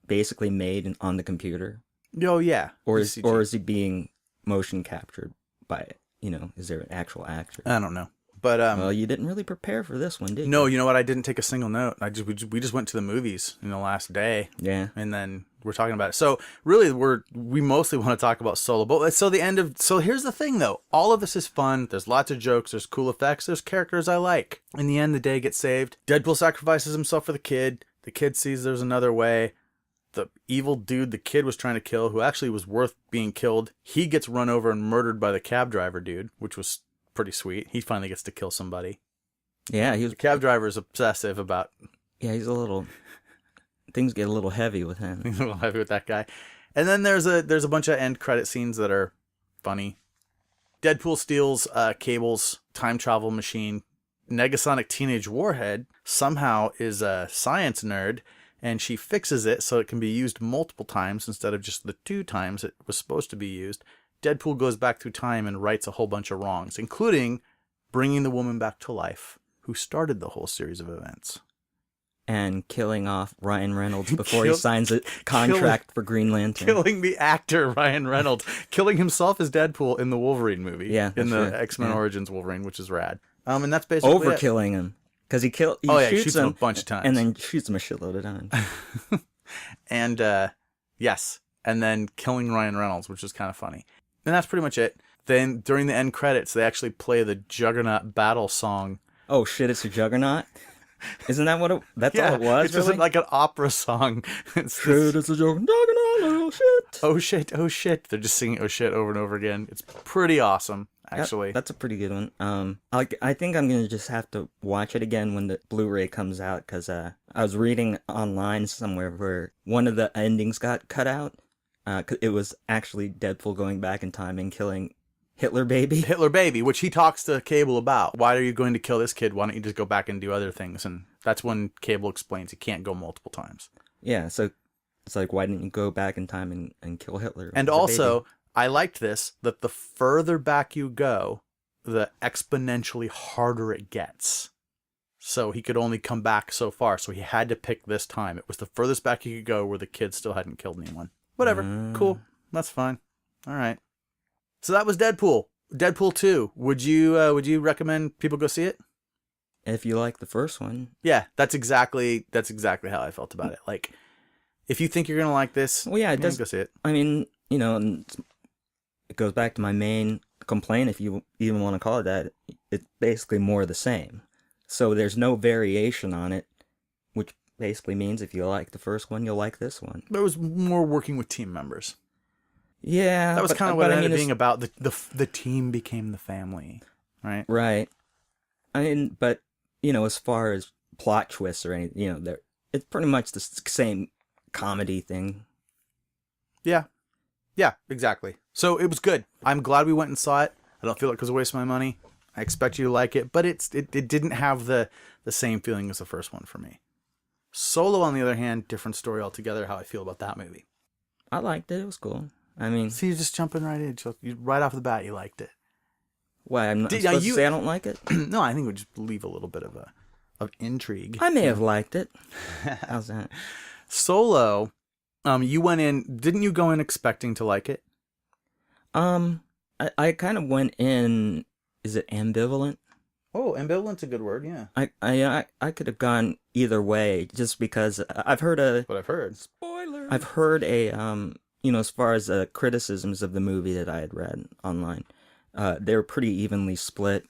S2: basically made on the computer?
S3: Oh, yeah.
S2: Or is he being motion captured by it? You know, is there an actual actor?
S3: I don't know. But
S2: well, you didn't really prepare for this one, did you?
S3: No, you know what? I didn't take a single note. We just went to the movies in the last day.
S2: Yeah.
S3: And then we're talking about it. So really, we mostly want to talk about Solo. But so here's the thing, though. All of this is fun. There's lots of jokes. There's cool effects. There's characters I like. In the end, the day gets saved. Deadpool sacrifices himself for the kid. The kid sees there's another way. The evil dude the kid was trying to kill, who actually was worth being killed, he gets run over and murdered by the cab driver dude, which was pretty sweet. He finally gets to kill somebody.
S2: Yeah,
S3: the cab driver is obsessive about...
S2: Yeah, he's a little... Things get a little heavy with him.
S3: He's a little heavy with that guy. And then there's a bunch of end credit scenes that are funny. Deadpool steals Cable's time travel machine. Negasonic Teenage Warhead somehow is a science nerd, and she fixes it so it can be used multiple times instead of just the 2 times it was supposed to be used. Deadpool goes back through time and rights a whole bunch of wrongs, including bringing the woman back to life who started the whole series of events.
S2: And killing off Ryan Reynolds before he signs a contract for Green Lantern.
S3: Killing the actor Ryan Reynolds. Killing himself as Deadpool in the Wolverine movie.
S2: Yeah.
S3: In the X-Men Origins Wolverine, which is rad. And that's basically
S2: overkilling him. Because he shoots him
S3: a bunch of times.
S2: And then shoots him a shitload of times.
S3: And, yes. And then killing Ryan Reynolds, which is kind of funny. And that's pretty much it. Then, during the end credits, they actually play the Juggernaut battle song.
S2: Oh, shit, it's a Juggernaut? Isn't that what that's all it was,
S3: it's
S2: really?
S3: Just like an opera song.
S2: Shit, it's a Juggernaut, oh shit.
S3: Oh shit, oh shit. They're just singing oh shit over and over again. It's pretty awesome, actually.
S2: That's a pretty good one. I think I'm going to just have to watch it again when the Blu-ray comes out, because I was reading online somewhere where one of the endings got cut out. It was actually Deadpool going back in time and killing Hitler Baby.
S3: Hitler Baby, which he talks to Cable about. Why are you going to kill this kid? Why don't you just go back and do other things? And that's when Cable explains he can't go multiple times.
S2: Yeah, so it's like, why didn't you go back in time and kill Hitler?
S3: And also, I liked this, that the further back you go, the exponentially harder it gets. So he could only come back so far, so he had to pick this time. It was the furthest back he could go where the kid still hadn't killed anyone. Whatever. Cool. That's fine. All right. So that was Deadpool. Deadpool 2. Would you recommend people go see it?
S2: If you like the first one.
S3: Yeah, that's exactly how I felt about it. Like, if you think you're going to like this,
S2: well, yeah, it does.
S3: Go see it.
S2: I mean, you know, it goes back to my main complaint, if you even want to call it that. It's basically more of the same. So there's no variation on it, which basically means if you like the first one, you'll like this one.
S3: But it was more working with team members.
S2: Yeah,
S3: that was kind of what it ended up being about. The team became the family, right?
S2: Right. I mean, but you know, as far as plot twists or anything, you know, it's pretty much the same comedy thing.
S3: Yeah, exactly. So it was good. I'm glad we went and saw it. I don't feel like it was a waste of my money. I expect you to like it, but it didn't have the same feeling as the first one for me. Solo, on the other hand, different story altogether. How I feel about that movie.
S2: I liked it. It was cool. I mean,
S3: see, you're just jumping right in. Right off the bat, you liked it.
S2: Why? I'm supposed to say I don't like it?
S3: No, I think we just leave a little bit of intrigue.
S2: I may have liked it. How's that?
S3: Solo, you went in. Didn't you go in expecting to like it?
S2: I kind of went in. Is it ambivalent?
S3: Oh, ambivalent's a good word. Yeah.
S2: I could have gone either way, just because I've heard
S3: What I've heard.
S2: Spoiler. I've heard you know, as far as criticisms of the movie that I had read online, they were pretty evenly split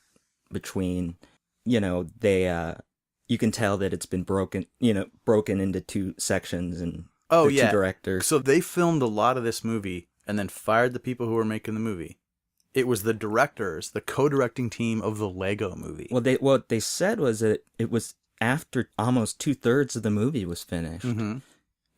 S2: between, you know, you can tell that it's been broken into 2 sections and two directors.
S3: So they filmed a lot of this movie and then fired the people who were making the movie. It was the directors, the co-directing team of the Lego movie.
S2: Well, what they said was that it was after almost 2/3 of the movie was finished.
S3: Mm-hmm.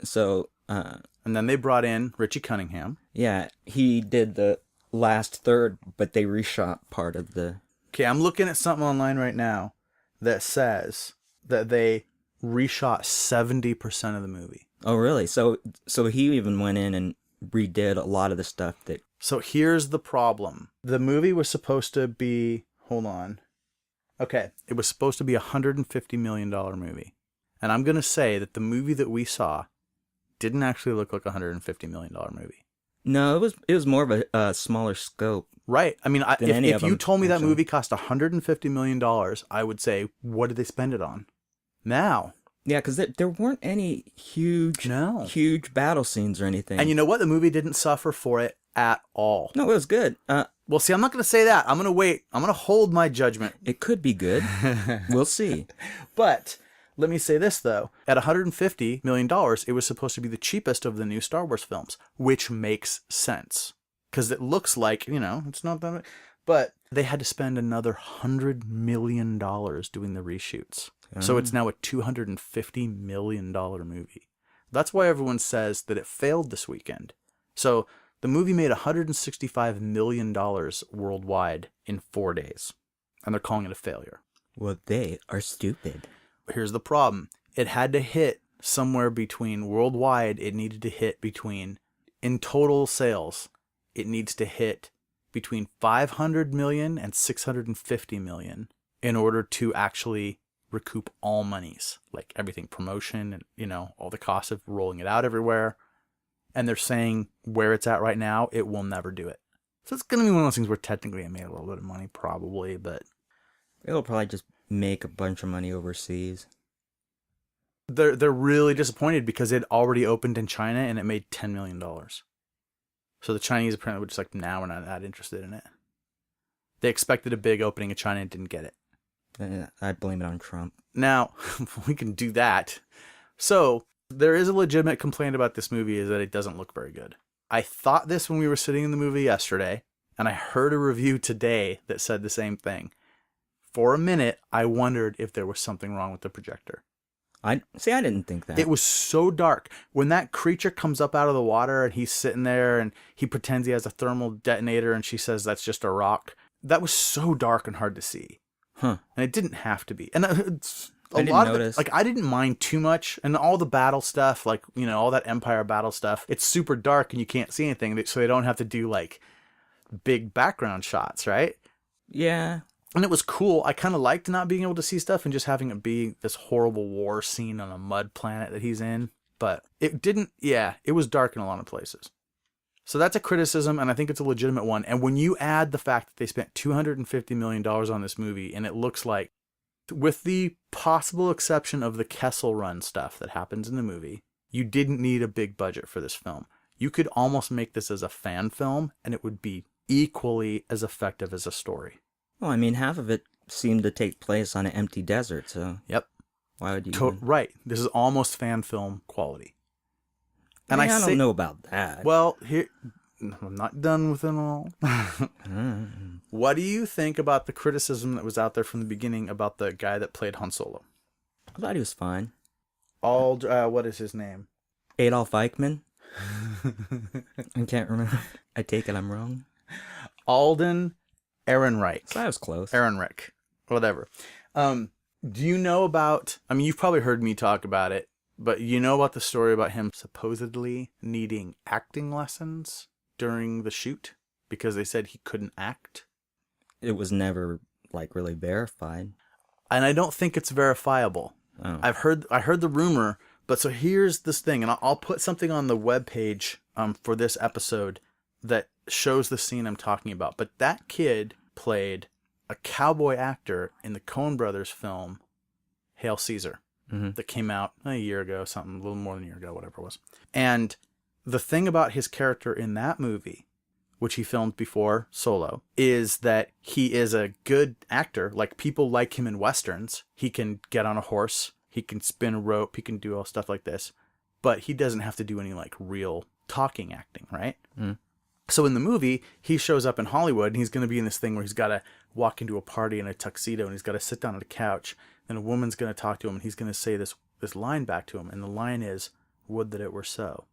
S2: So,
S3: and then they brought in Richie Cunningham.
S2: Yeah, he did the last third, but they reshot part of the...
S3: Okay, I'm looking at something online right now that says that they reshot 70% of the movie.
S2: Oh, really? So he even went in and redid a lot of the stuff that...
S3: So here's the problem. The movie was supposed to be... Hold on. Okay, it was supposed to be a $150 million movie. And I'm going to say that the movie that we saw didn't actually look like a $150 million movie.
S2: No, it was more of a smaller scope.
S3: Right. I mean, if you told me that
S2: actually.
S3: movie cost $150 million, I would say, what did they spend it on? Now...
S2: Yeah, because there weren't any huge battle scenes or anything.
S3: And you know what? The movie didn't suffer for it at all.
S2: No, it was good.
S3: Well, see, I'm not going to say that. I'm going to wait. I'm going to hold my judgment.
S2: It could be good. We'll see.
S3: But let me say this, though. At $150 million, it was supposed to be the cheapest of the new Star Wars films, which makes sense. Because it looks like, it's not that much. But they had to spend another $100 million doing the reshoots. So it's now a $250 million movie. That's why everyone says that it failed this weekend. So the movie made $165 million worldwide in 4 days. And they're calling it a failure.
S2: Well, they are stupid.
S3: Here's the problem. It had to hit somewhere between worldwide. It needed to hit between, in total sales, it needs to hit between 500 million and 650 million in order to actually recoup all monies, like everything, promotion and, all the costs of rolling it out everywhere. And they're saying where it's at right now, it will never do it. So it's going to be one of those things where technically it made a little bit of money, probably, but...
S2: It'll probably just make a bunch of money overseas.
S3: They're really disappointed because it already opened in China and it made $10 million. So the Chinese apparently were just like, nah, we're not that interested in it. They expected a big opening in China and didn't get it.
S2: I blame it on Trump.
S3: Now, we can do that. So, there is a legitimate complaint about this movie is that it doesn't look very good. I thought this when we were sitting in the movie yesterday, and I heard a review today that said the same thing. For a minute, I wondered if there was something wrong with the projector.
S2: I didn't think that.
S3: It was so dark. When that creature comes up out of the water and he's sitting there and he pretends he has a thermal detonator and she says that's just a rock, that was so dark and hard to see.
S2: Huh.
S3: And it didn't have to be. And it's
S2: I didn't notice.
S3: I didn't mind too much. And all the battle stuff, all that Empire battle stuff, it's super dark and you can't see anything. So they don't have to do big background shots, right?
S2: Yeah.
S3: And it was cool. I kind of liked not being able to see stuff and just having it be this horrible war scene on a mud planet that he's in. But it didn't, it was dark in a lot of places. So that's a criticism, and I think it's a legitimate one. And when you add the fact that they spent $250 million on this movie, and it looks like, with the possible exception of the Kessel Run stuff that happens in the movie, you didn't need a big budget for this film. You could almost make this as a fan film, and it would be equally as effective as a story.
S2: Well, I mean, half of it seemed to take place on an empty desert, so...
S3: Yep.
S2: Why would you...
S3: Right. This is almost fan film quality.
S2: And I don't know about that.
S3: Well, here... I'm not done with it all. What do you think about the criticism that was out there from the beginning about the guy that played Han Solo?
S2: I thought he was fine.
S3: What is his name?
S2: Adolf Eichmann? I can't remember. I take it I'm wrong.
S3: Alden Ehrenreich.
S2: So that was close.
S3: Ehrenreich. Whatever. Do you know about... I mean, you've probably heard me talk about it, but you know about the story about him supposedly needing acting lessons during the shoot because they said he couldn't act?
S2: It was never, really verified.
S3: And I don't think it's verifiable.
S2: Oh.
S3: I heard the rumor, but so here's this thing, and I'll put something on the webpage for this episode that shows the scene I'm talking about. But that kid played a cowboy actor in the Coen Brothers film Hail Caesar that came out a year ago, a little more than a year ago, whatever it was. And the thing about his character in that movie, which he filmed before Solo, is that he is a good actor. Like, people like him in Westerns. He can get on a horse. He can spin a rope. He can do all stuff like this. But he doesn't have to do any, real talking acting, right?
S2: Mm.
S3: So in the movie, he shows up in Hollywood, and he's going to be in this thing where he's got to walk into a party in a tuxedo, and he's got to sit down on a couch, and a woman's going to talk to him, and he's going to say this line back to him, and the line is, "Would that it were so."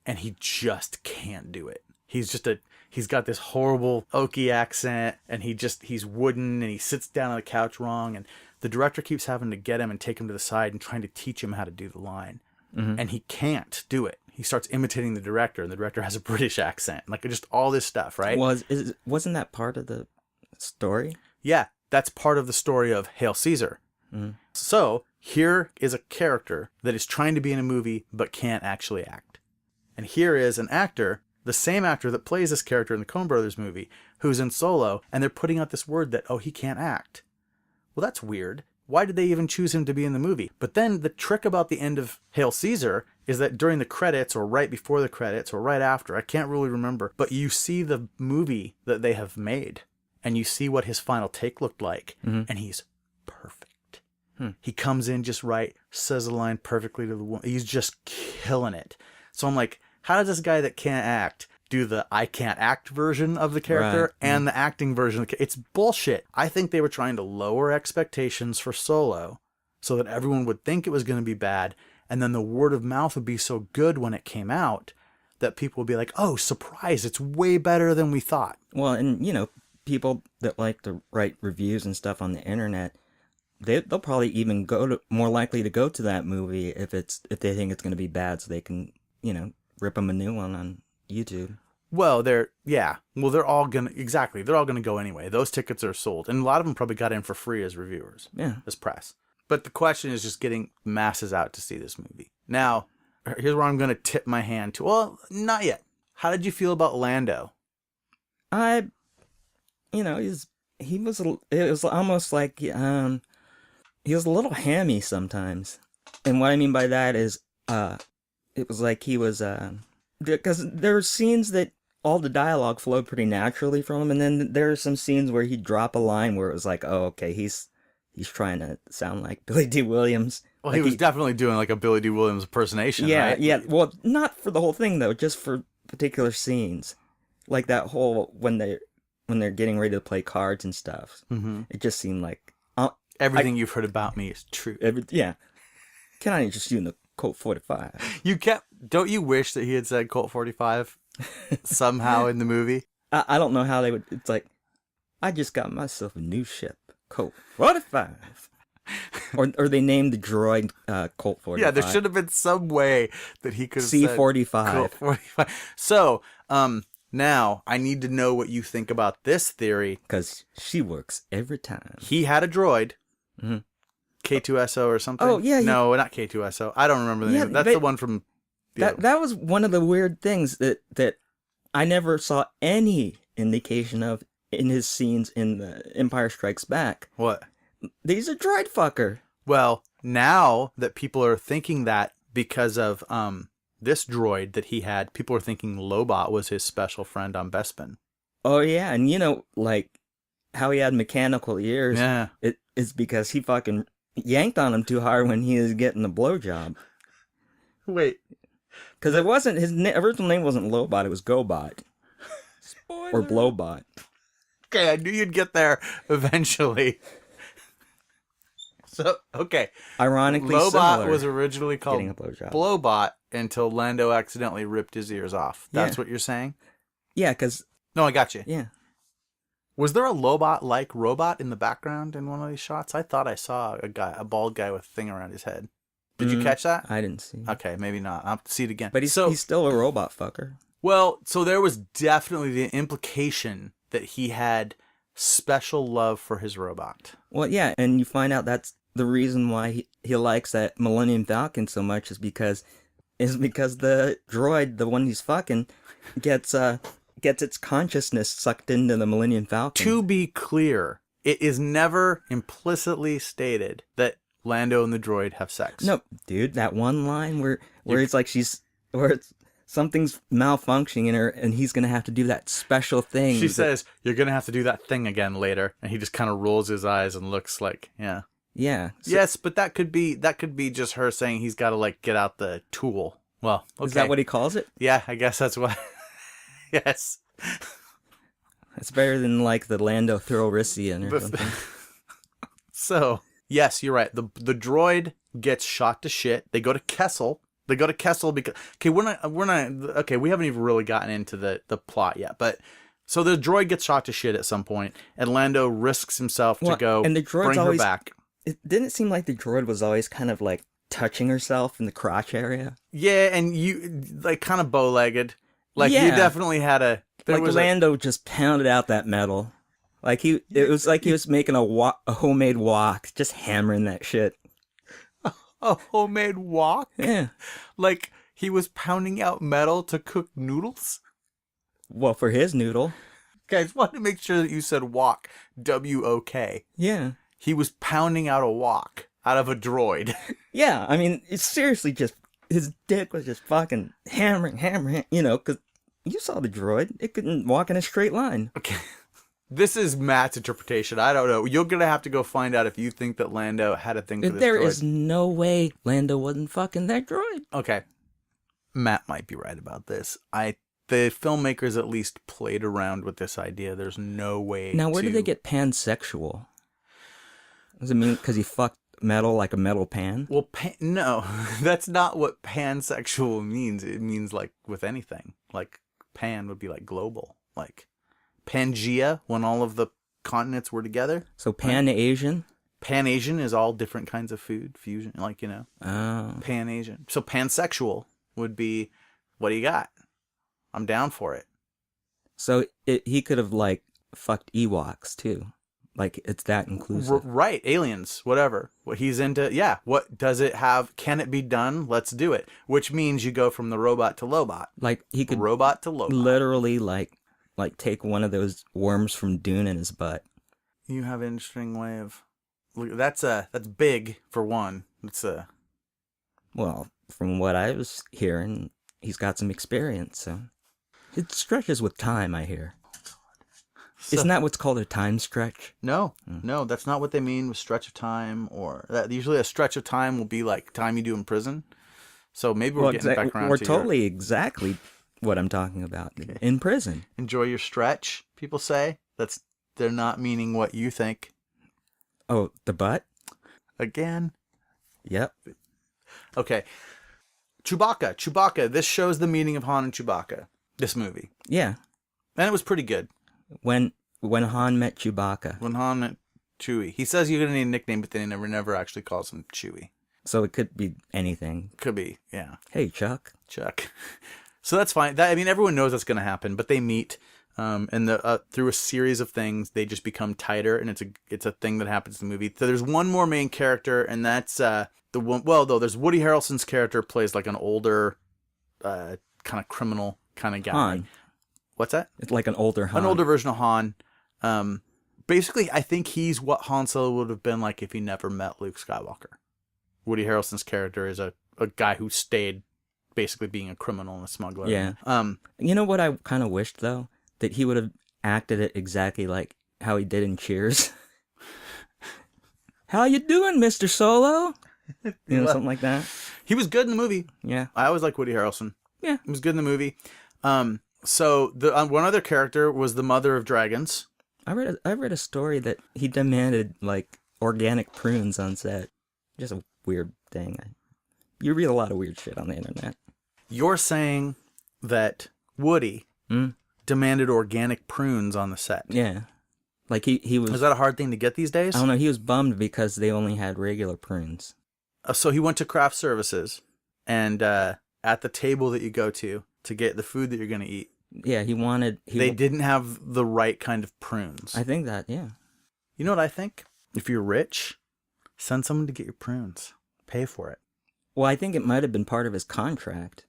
S3: And he just can't do it. He's got this horrible Okie accent, and he's wooden, and he sits down on the couch wrong, and the director keeps having to get him and take him to the side and trying to teach him how to do the line. And he can't do it. He starts imitating the director, and the director has a British accent. Like, just all this stuff, right?
S2: Wasn't that part of the story?
S3: Yeah, that's part of the story of Hail Caesar. So, here is a character that is trying to be in a movie but can't actually act. And here is an actor, the same actor that plays this character in the Coen Brothers movie, who's in Solo, and they're putting out this word that, oh, he can't act. Well, that's weird. Why did they even choose him to be in the movie? But then the trick about the end of Hail Caesar is that during the credits, or right before the credits, or right after, I can't really remember, but you see the movie that they have made, and you see what his final take looked like, and he's perfect. He comes in just right, says a line perfectly to the woman. He's just killing it. So I'm like, how does this guy that can't act do the I can't act version of the character and the acting version? It's bullshit. I think they were trying to lower expectations for Solo so that everyone would think it was going to be bad, and then the word of mouth would be so good when it came out that people would be like, oh, surprise, it's way better than we thought.
S2: Well, and, you know, people that like to write reviews and stuff on the internet, they'll probably even more likely to go to that movie if they think it's going to be bad, so they can, you know, rip them a new one on YouTube.
S3: Well, they're all gonna go anyway. Those tickets are sold, and a lot of them probably got in for free as reviewers, as press. But the question is just getting masses out to see this movie. Now, here's where I'm gonna tip my hand to. Well, not yet. How did you feel about Lando?
S2: It was almost like he was a little hammy sometimes, and what I mean by that is it was like he was because there were scenes that all the dialogue flowed pretty naturally from him, and then there are some scenes where he'd drop a line where it was like, oh, okay, he's trying to sound like Billy D. Williams.
S3: Well,
S2: like
S3: he was definitely doing like a Billy D. Williams impersonation, right?
S2: Yeah. Well, not for the whole thing though, just for particular scenes, like that whole when they're getting ready to play cards and stuff. It just seemed like
S3: everything you've heard about me is true.
S2: Can I interest you in the Colt 45?
S3: Don't you wish that he had said Colt 45 somehow in the movie?
S2: I don't know how they would. It's like, I just got myself a new ship, Colt 45. or they named the droid Colt 45.
S3: Yeah, there should have been some way that he could have said
S2: C-45.
S3: Colt 45. So, now I need to know what you think about this theory.
S2: Because she works every time.
S3: He had a droid. K2SO or something.
S2: Oh, yeah.
S3: No, not K2SO. I don't remember the name. That's the one from...
S2: That was one of the weird things that I never saw any indication of in his scenes in the Empire Strikes Back.
S3: What?
S2: He's a droid fucker.
S3: Well, now that people are thinking that because of this droid that he had, people are thinking Lobot was his special friend on Bespin.
S2: Oh, yeah. And, you know, like how he had mechanical ears.
S3: Yeah.
S2: It's because he fucking yanked on him too hard when he was getting the blowjob.
S3: Wait.
S2: Because it wasn't, his original name wasn't Lobot, it was Gobot.
S3: Spoiler.
S2: Or Blowbot.
S3: Okay, I knew you'd get there eventually. So, okay.
S2: Ironically,
S3: Lobot was originally called
S2: getting a blowjob.
S3: Blowbot until Lando accidentally ripped his ears off. That's what you're saying?
S2: Yeah, because...
S3: No, I got you.
S2: Yeah.
S3: Was there a Lobot-like robot in the background in one of these shots? I thought I saw a bald guy with a thing around his head. Did you catch that?
S2: I didn't see.
S3: Okay, maybe not. I'll have to see it again.
S2: But he's still a robot fucker.
S3: Well, so there was definitely the implication that he had special love for his robot.
S2: Well, yeah, and you find out that's the reason why he likes that Millennium Falcon so much is because the droid, the one he's fucking, gets its consciousness sucked into the Millennium Falcon.
S3: To be clear, it is never implicitly stated that Lando and the droid have sex.
S2: No, dude, that one line where it's like something's malfunctioning in her and he's going to have to do that special thing.
S3: She says, you're going to have to do that thing again later. And he just kind of rolls his eyes and looks like, yeah.
S2: Yeah. So,
S3: yes, but that could be just her saying he's got to like get out the tool. Well, okay.
S2: Is that what he calls it?
S3: Yeah, I guess that's what. Yes. It's
S2: better than like the Lando Thorisian or something.
S3: So, Yes, you're right. The droid gets shot to shit. They go to Kessel. Because we haven't even really gotten into the plot yet, but so the droid gets shot to shit at some point, and Lando risks himself to go
S2: and the droid's
S3: bring her back.
S2: It didn't seem like the droid was always kind of like touching herself in the crotch area.
S3: Yeah, and you like kind of bow-legged. Like you definitely had a
S2: Lando just pounded out that metal. Like it was like he was making a homemade wok, just hammering that shit.
S3: A homemade wok?
S2: Yeah.
S3: Like he was pounding out metal to cook noodles?
S2: Well, for his noodle.
S3: Guys, wanted to make sure that you said wok. W-O-K.
S2: Yeah.
S3: He was pounding out a wok out of a droid.
S2: Yeah, I mean, it's seriously just, his dick was just fucking hammering, because you saw the droid. It couldn't walk in a straight line.
S3: Okay. This is Matt's interpretation. I don't know. You're going to have to go find out if you think that Lando had a thing for this
S2: There
S3: droid.
S2: is no way Lando wasn't fucking that droid.
S3: Okay. Matt might be right about this. The filmmakers at least played around with this idea. There's no way
S2: Now, where did they get pansexual? Does it mean because he fucked metal like a metal pan?
S3: Well, no. That's not what pansexual means. It means like with anything. Like pan would be like global. Like Pangea, when all of the continents were together.
S2: So Pan-Asian?
S3: Pan-Asian is all different kinds of food. Fusion, like,
S2: Oh.
S3: Pan-Asian. So pansexual would be, what do you got? I'm down for it.
S2: So he could have, like, fucked Ewoks, too. Like, it's that inclusive.
S3: Right. Aliens, whatever. What he's into, yeah. What does it have? Can it be done? Let's do it. Which means you go from the robot to lobot.
S2: Like, he could
S3: robot to lobot.
S2: Literally, like take one of those worms from Dune in his butt.
S3: You have an interesting way of... Look, that's big, for one.
S2: Well, from what I was hearing, he's got some experience, so... It stretches with time, I hear. So, isn't that what's called a time stretch?
S3: No, no, that's not what they mean with stretch of time, or that. Usually a stretch of time will be like time you do in prison. So maybe we're getting back around to
S2: exactly what I'm talking about. Okay. In prison.
S3: Enjoy your stretch, people say. They're not meaning what you think.
S2: Oh, the butt?
S3: Again?
S2: Yep.
S3: Okay. Chewbacca. This shows the meaning of Han and Chewbacca. This movie.
S2: Yeah.
S3: And it was pretty good.
S2: When Han met Chewbacca.
S3: When Han met Chewie. He says you're going to need a nickname, but then he never actually calls him Chewie.
S2: So it could be anything.
S3: Could be, yeah.
S2: Hey, Chuck.
S3: So that's fine. Everyone knows that's going to happen, but they meet, and through a series of things, they just become tighter, and it's a thing that happens in the movie. So there's one more main character, and that's the one. Well, though, there's Woody Harrelson's character plays like an older, kind of criminal kind of guy.
S2: Han.
S3: What's that?
S2: It's like an older Han.
S3: An older version of Han. Basically, I think he's what Han Solo would have been like if he never met Luke Skywalker. Woody Harrelson's character is a guy who stayed basically being a criminal and a smuggler.
S2: Yeah. You know what I kind of wished, though? That he would have acted it exactly like how he did in Cheers. How you doing, Mr. Solo? Something like that.
S3: He was good in the movie.
S2: Yeah.
S3: I always like Woody Harrelson.
S2: Yeah.
S3: He was good in the movie. So the one other character was the mother of dragons.
S2: I read a story that he demanded like organic prunes on set. Just a weird thing. You read a lot of weird shit on the internet.
S3: You're saying that Woody demanded organic prunes on the set.
S2: Yeah. Like he was...
S3: Is that a hard thing to get these days?
S2: I don't know. He was bummed because they only had regular prunes.
S3: So he went to craft services and at the table that you go to get the food that you're going to eat.
S2: Yeah, they
S3: didn't have the right kind of prunes.
S2: I think that, yeah.
S3: You know what I think? If you're rich, send someone to get your prunes. Pay for it.
S2: Well, I think it might have been part of his contract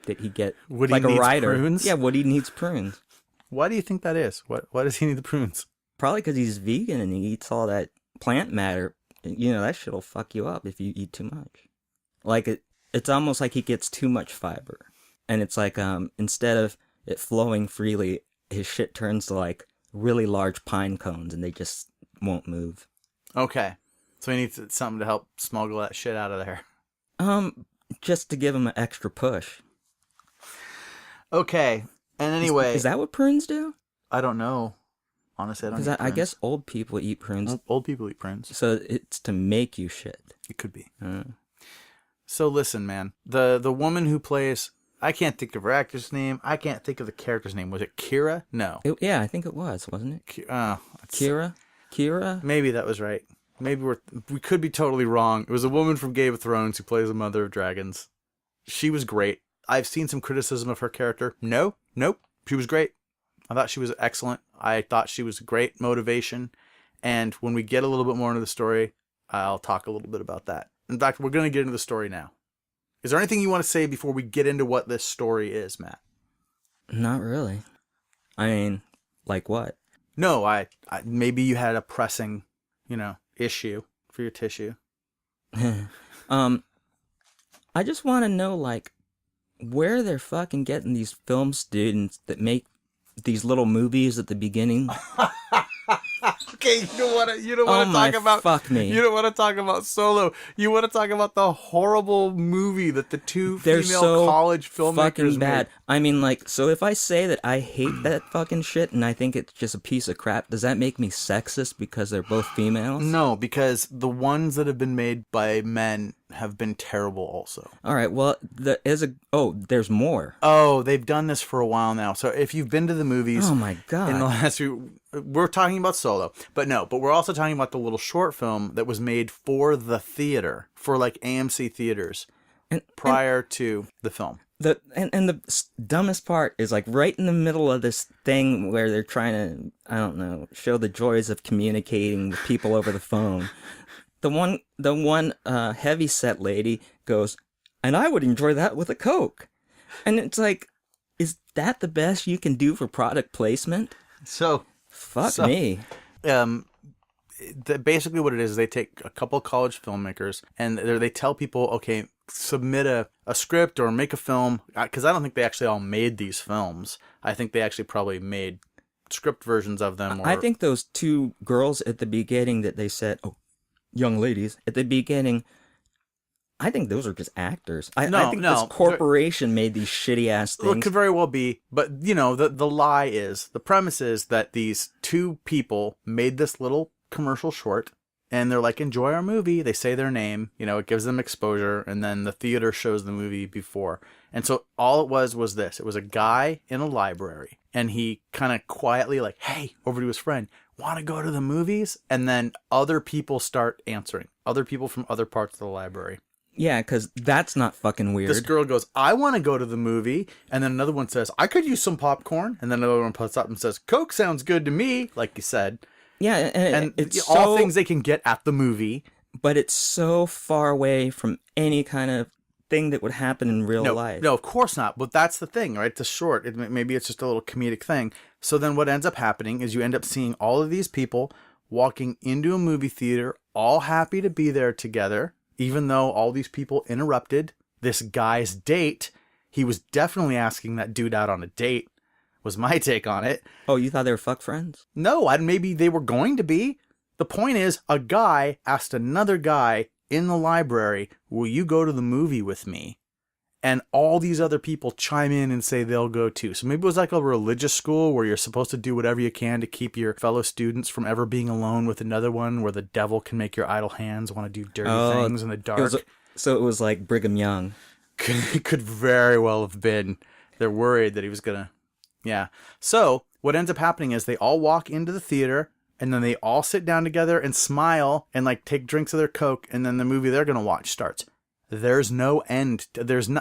S2: that he get
S3: Woody
S2: like
S3: needs
S2: a writer.
S3: Prunes?
S2: Yeah, Woody needs prunes.
S3: Why do you think that is? Why does he need the prunes?
S2: Probably because he's vegan and he eats all that plant matter. That shit'll fuck you up if you eat too much. Like it's almost like he gets too much fiber. And it's like instead of it flowing freely, his shit turns to like really large pine cones and they just won't move. Okay.
S3: So he needs something to help smuggle that shit out of there.
S2: Just to give him an extra push.
S3: Okay. And anyway...
S2: Is that what prunes do?
S3: I don't know. Honestly, I don't eat
S2: Because I
S3: prunes.
S2: guess old people eat prunes.
S3: Old people eat prunes.
S2: So it's to make you shit.
S3: It could be. So listen, man. The woman who plays, I can't think of her actress name. I can't think of the character's name. Was it Kira? No.
S2: Yeah, I think it was, wasn't it? Kira?
S3: Maybe that was right. Maybe we could be totally wrong. It was a woman from Game of Thrones who plays the Mother of Dragons. She was great. I've seen some criticism of her character. Nope. She was great. I thought she was excellent. I thought she was great motivation. And when we get a little bit more into the story, I'll talk a little bit about that. In fact, we're going to get into the story now. Is there anything you want to say before we get into what this story is, Matt?
S2: Not really. I mean, like what?
S3: No, I maybe you had a pressing, issue for your tissue.
S2: I just want to know, like, where they're fucking getting these film students that make these little movies at the beginning.
S3: Okay, you don't want to talk about.
S2: Fuck me.
S3: You don't want to talk about Solo. You want to talk about the horrible movie that the two
S2: They're
S3: female
S2: so
S3: college filmmakers
S2: fucking bad.
S3: made.
S2: I mean, like, so if I say that I hate that fucking shit and I think it's just a piece of crap, does that make me sexist because they're both females?
S3: No, because the ones that have been made by men have been terrible also.
S2: All right, well, there's more.
S3: Oh, they've done this for a while now. So if you've been to the movies,
S2: Oh my god.
S3: in the last we're talking about Solo, but we're also talking about the little short film that was made for the theater, for like AMC theaters prior to the film.
S2: The dumbest part is, like, right in the middle of this thing where they're trying to, I don't know, show the joys of communicating with people over the phone. The one heavy set lady goes, and I would enjoy that with a Coke. And it's like, is that the best you can do for product placement? Fuck me.
S3: Basically what it is, they take a couple of college filmmakers and they tell people, okay, submit a script or make a film, because I don't think they actually all made these films. I think they actually probably made script versions of them.
S2: I think those two girls at the beginning that they said, young ladies, at the beginning, I think those are just actors. I think this corporation made these shitty ass things.
S3: Well, it could very well be, but the premise is that these two people made this little commercial short, and they're like, enjoy our movie. They say their name, it gives them exposure, and then the theater shows the movie before. And so all it was this. It was a guy in a library, and he kind of quietly, like, hey, over to his friend, want to go to the movies? And then other people start answering. Other people from other parts of the library.
S2: Yeah, because that's not fucking weird.
S3: This girl goes, I want to go to the movie. And then another one says, I could use some popcorn. And then another one puts up and says, Coke sounds good to me, like you said.
S2: Yeah,
S3: and
S2: it's
S3: all things they can get at the movie.
S2: But it's so far away from any kind of thing that would happen in real life.
S3: No, of course not. But that's the thing, right? The short, maybe it's just a little comedic thing. So then what ends up happening is you end up seeing all of these people walking into a movie theater, all happy to be there together, even though all these people interrupted this guy's date. He was definitely asking that dude out on a date, was my take on it.
S2: Oh, you thought they were fuck friends?
S3: No, maybe they were going to be. The point is, a guy asked another guy in the library, will you go to the movie with me? And all these other people chime in and say they'll go too. So maybe it was like a religious school where you're supposed to do whatever you can to keep your fellow students from ever being alone with another one, where the devil can make your idle hands want to do dirty things in the dark.
S2: So it was like Brigham Young.
S3: Could very well have been. They're worried that he was going to... Yeah. So what ends up happening is they all walk into the theater, and then they all sit down together and smile and like take drinks of their Coke, and then the movie they're going to watch starts. There's no end.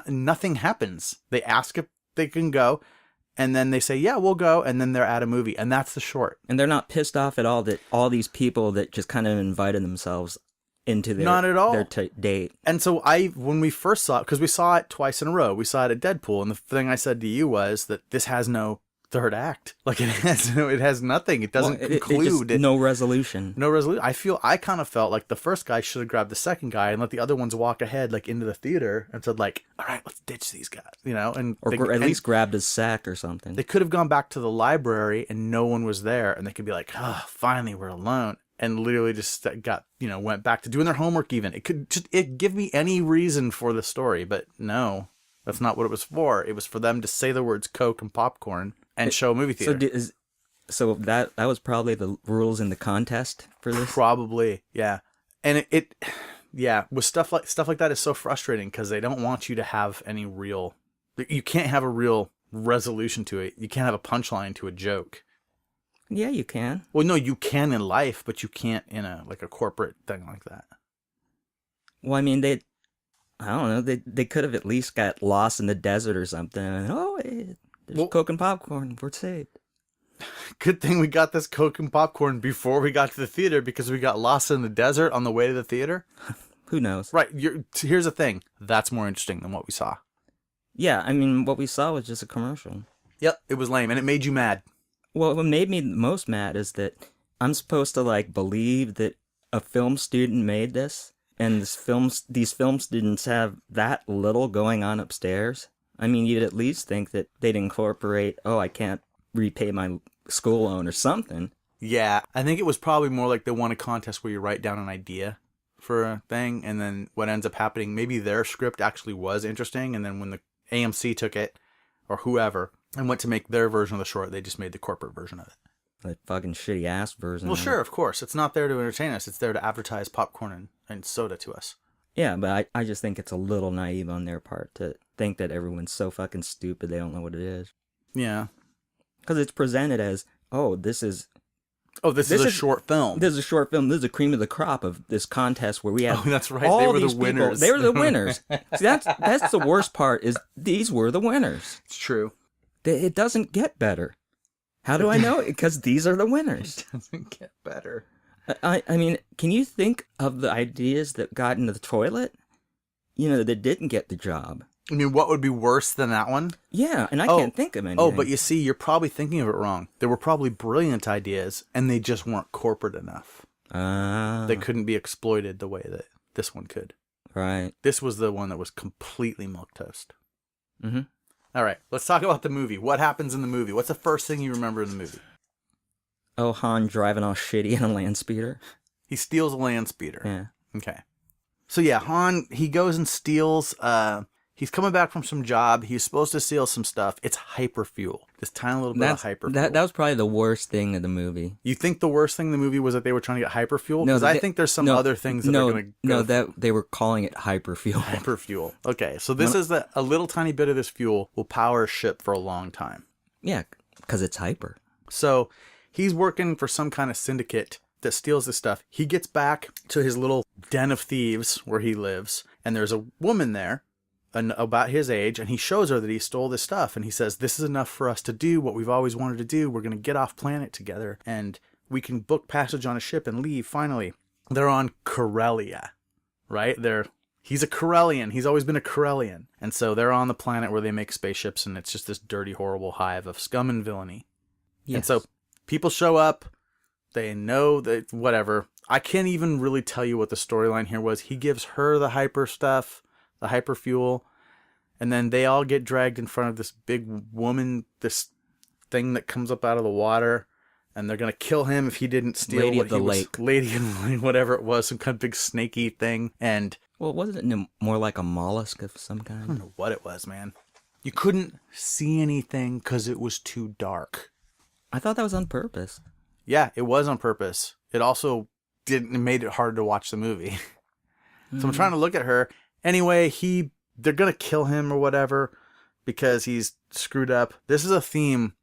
S3: Nothing happens. They ask if they can go, and then they say, yeah, we'll go, and then they're at a movie, and that's the short.
S2: And they're not pissed off at all that all these people that just kind of invited themselves into their,
S3: not at all.
S2: Their date.
S3: And so when we first saw it, because we saw it twice in a row, we saw it at Deadpool, and the thing I said to you was that this has no third act. Like it has nothing. It doesn't conclude.
S2: No resolution.
S3: No resolution. I kind of felt like the first guy should have grabbed the second guy and let the other ones walk ahead, like into the theater, and said like, all right, let's ditch these guys,
S2: or at least grabbed his sack or something.
S3: They could have gone back to the library and no one was there, and they could be like, oh, finally we're alone. And literally just went back to doing their homework even. It give me any reason for the story, but no, that's not what it was for. It was for them to say the words Coke and popcorn and show a movie theater.
S2: So So that was probably the rules in the contest for this?
S3: Probably, yeah. And yeah, with stuff like that is so frustrating because they don't want you to have any real... You can't have a real resolution to it. You can't have a punchline to a joke.
S2: Yeah, you can.
S3: Well, no, you can in life, but you can't in a corporate thing like that.
S2: Well, I mean, I don't know, they could have at least got lost in the desert or something. And, hey, there's Coke and popcorn. We're saved.
S3: Good thing we got this Coke and popcorn before we got to the theater because we got lost in the desert on the way to the theater.
S2: Who knows?
S3: Right. Here's the thing. That's more interesting than what we saw.
S2: Yeah, I mean, what we saw was just a commercial.
S3: Yep, it was lame, and it made you mad.
S2: Well, what made me most mad is that I'm supposed to, believe that a film student made this, and these film students have that little going on upstairs. I mean, you'd at least think that they'd incorporate, I can't repay my school loan or something.
S3: Yeah, I think it was probably more like they won a contest where you write down an idea for a thing, and then what ends up happening, maybe their script actually was interesting, and then when the AMC took it, or whoever, and went to make their version of the short, they just made the corporate version of it.
S2: That fucking shitty ass version.
S3: Well, sure, of course. It's not there to entertain us. It's there to advertise popcorn and soda to us.
S2: Yeah, but I just think it's a little naive on their part to think that everyone's so fucking stupid they don't know what it is.
S3: Yeah.
S2: Because it's presented as, this is
S3: a short film.
S2: This is a short film. This is the cream of the crop of this contest where we have.
S3: Oh, that's right. They were the winners.
S2: They were the winners. See, that's the worst part. Is these were the winners.
S3: It's true.
S2: It doesn't get better. How do I know? Because these are the winners.
S3: It doesn't get better.
S2: I mean, can you think of the ideas that got into the toilet? That didn't get the job.
S3: I mean, what would be worse than that one?
S2: Yeah, and I can't think of anything.
S3: Oh, but you see, you're probably thinking of it wrong. There were probably brilliant ideas, and they just weren't corporate enough. They couldn't be exploited the way that this one could.
S2: Right.
S3: This was the one that was completely milquetoast.
S2: Mm-hmm.
S3: All right, let's talk about the movie. What happens in the movie? What's the first thing you remember in the movie?
S2: Oh, Han driving all shitty in a land speeder.
S3: He steals a land speeder.
S2: Yeah.
S3: Okay. So yeah, Han, he goes and steals, he's coming back from some job. He's supposed to steal some stuff. It's hyperfuel. This tiny little bit of hyperfuel.
S2: That was probably the worst thing of the movie.
S3: You think the worst thing in the movie was that they were trying to get hyperfuel? Because I think there's some other things that are going to go...
S2: No, that they were calling it hyperfuel.
S3: Hyperfuel. Okay, so this is a little tiny bit of this fuel will power a ship for a long time.
S2: Yeah, because it's hyper.
S3: So he's working for some kind of syndicate that steals this stuff. He gets back to his little den of thieves where he lives, and there's a woman there about his age, and he shows her that he stole this stuff, and he says, this is enough for us to do what we've always wanted to do. We're going to get off planet together, and we can book passage on a ship and leave, finally. They're on Corellia, right? He's a Corellian. He's always been a Corellian. And so they're on the planet where they make spaceships, and it's just this dirty, horrible hive of scum and villainy. Yes. And so people show up. They know that whatever. I can't even really tell you what the storyline here was. He gives her the hyper stuff, the hyper fuel, and then they all get dragged in front of this big woman, this thing that comes up out of the water, and they're gonna kill him if he didn't steal
S2: Lady
S3: what
S2: of the
S3: he
S2: Lake.
S3: was. Lady of the Lake, whatever it was, some kind of big snaky thing. And
S2: well, wasn't it more like a mollusk of some kind?
S3: I don't know what it was, man. You couldn't see anything because it was too dark.
S2: I thought that was on purpose.
S3: Yeah, it was on purpose. It also made it hard to watch the movie. So I'm trying to look at her. Anyway, they're gonna kill him or whatever because he's screwed up. This is a theme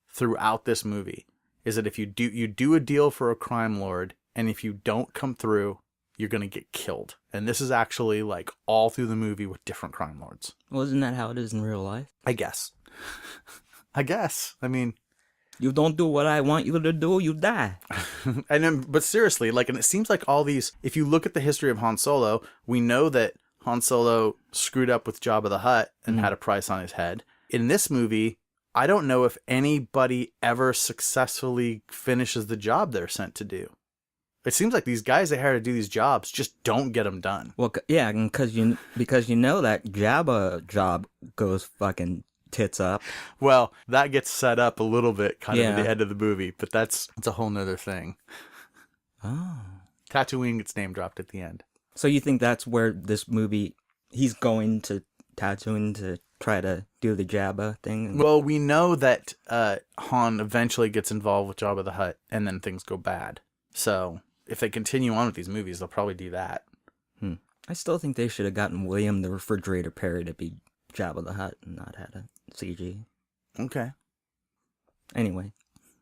S3: throughout this movie: is that if you do a deal for a crime lord, and if you don't come through, you're gonna get killed. And this is actually like all through the movie with different crime lords.
S2: Well, isn't that how it is in real life?
S3: I guess. I mean,
S2: you don't do what I want you to do, you die.
S3: But seriously, and it seems like all these, if you look at the history of Han Solo, we know that Han Solo screwed up with Jabba the Hutt and had a price on his head. In this movie, I don't know if anybody ever successfully finishes the job they're sent to do. It seems like these guys they hire to do these jobs just don't get them done.
S2: Well, yeah, because you know that Jabba job goes fucking tits up.
S3: Well, that gets set up a little bit kind of at the end of the movie, but that's a whole nother thing.
S2: Oh.
S3: Tatooine gets name dropped at the end.
S2: So you think that's where this movie, he's going to Tatooine to try to do the Jabba thing.
S3: Well, we know that Han eventually gets involved with Jabba the Hutt, and then things go bad. So if they continue on with these movies, they'll probably do that.
S2: I still think they should have gotten William the Refrigerator Perry to be Jabba the Hutt and not had a CG.
S3: Okay.
S2: Anyway,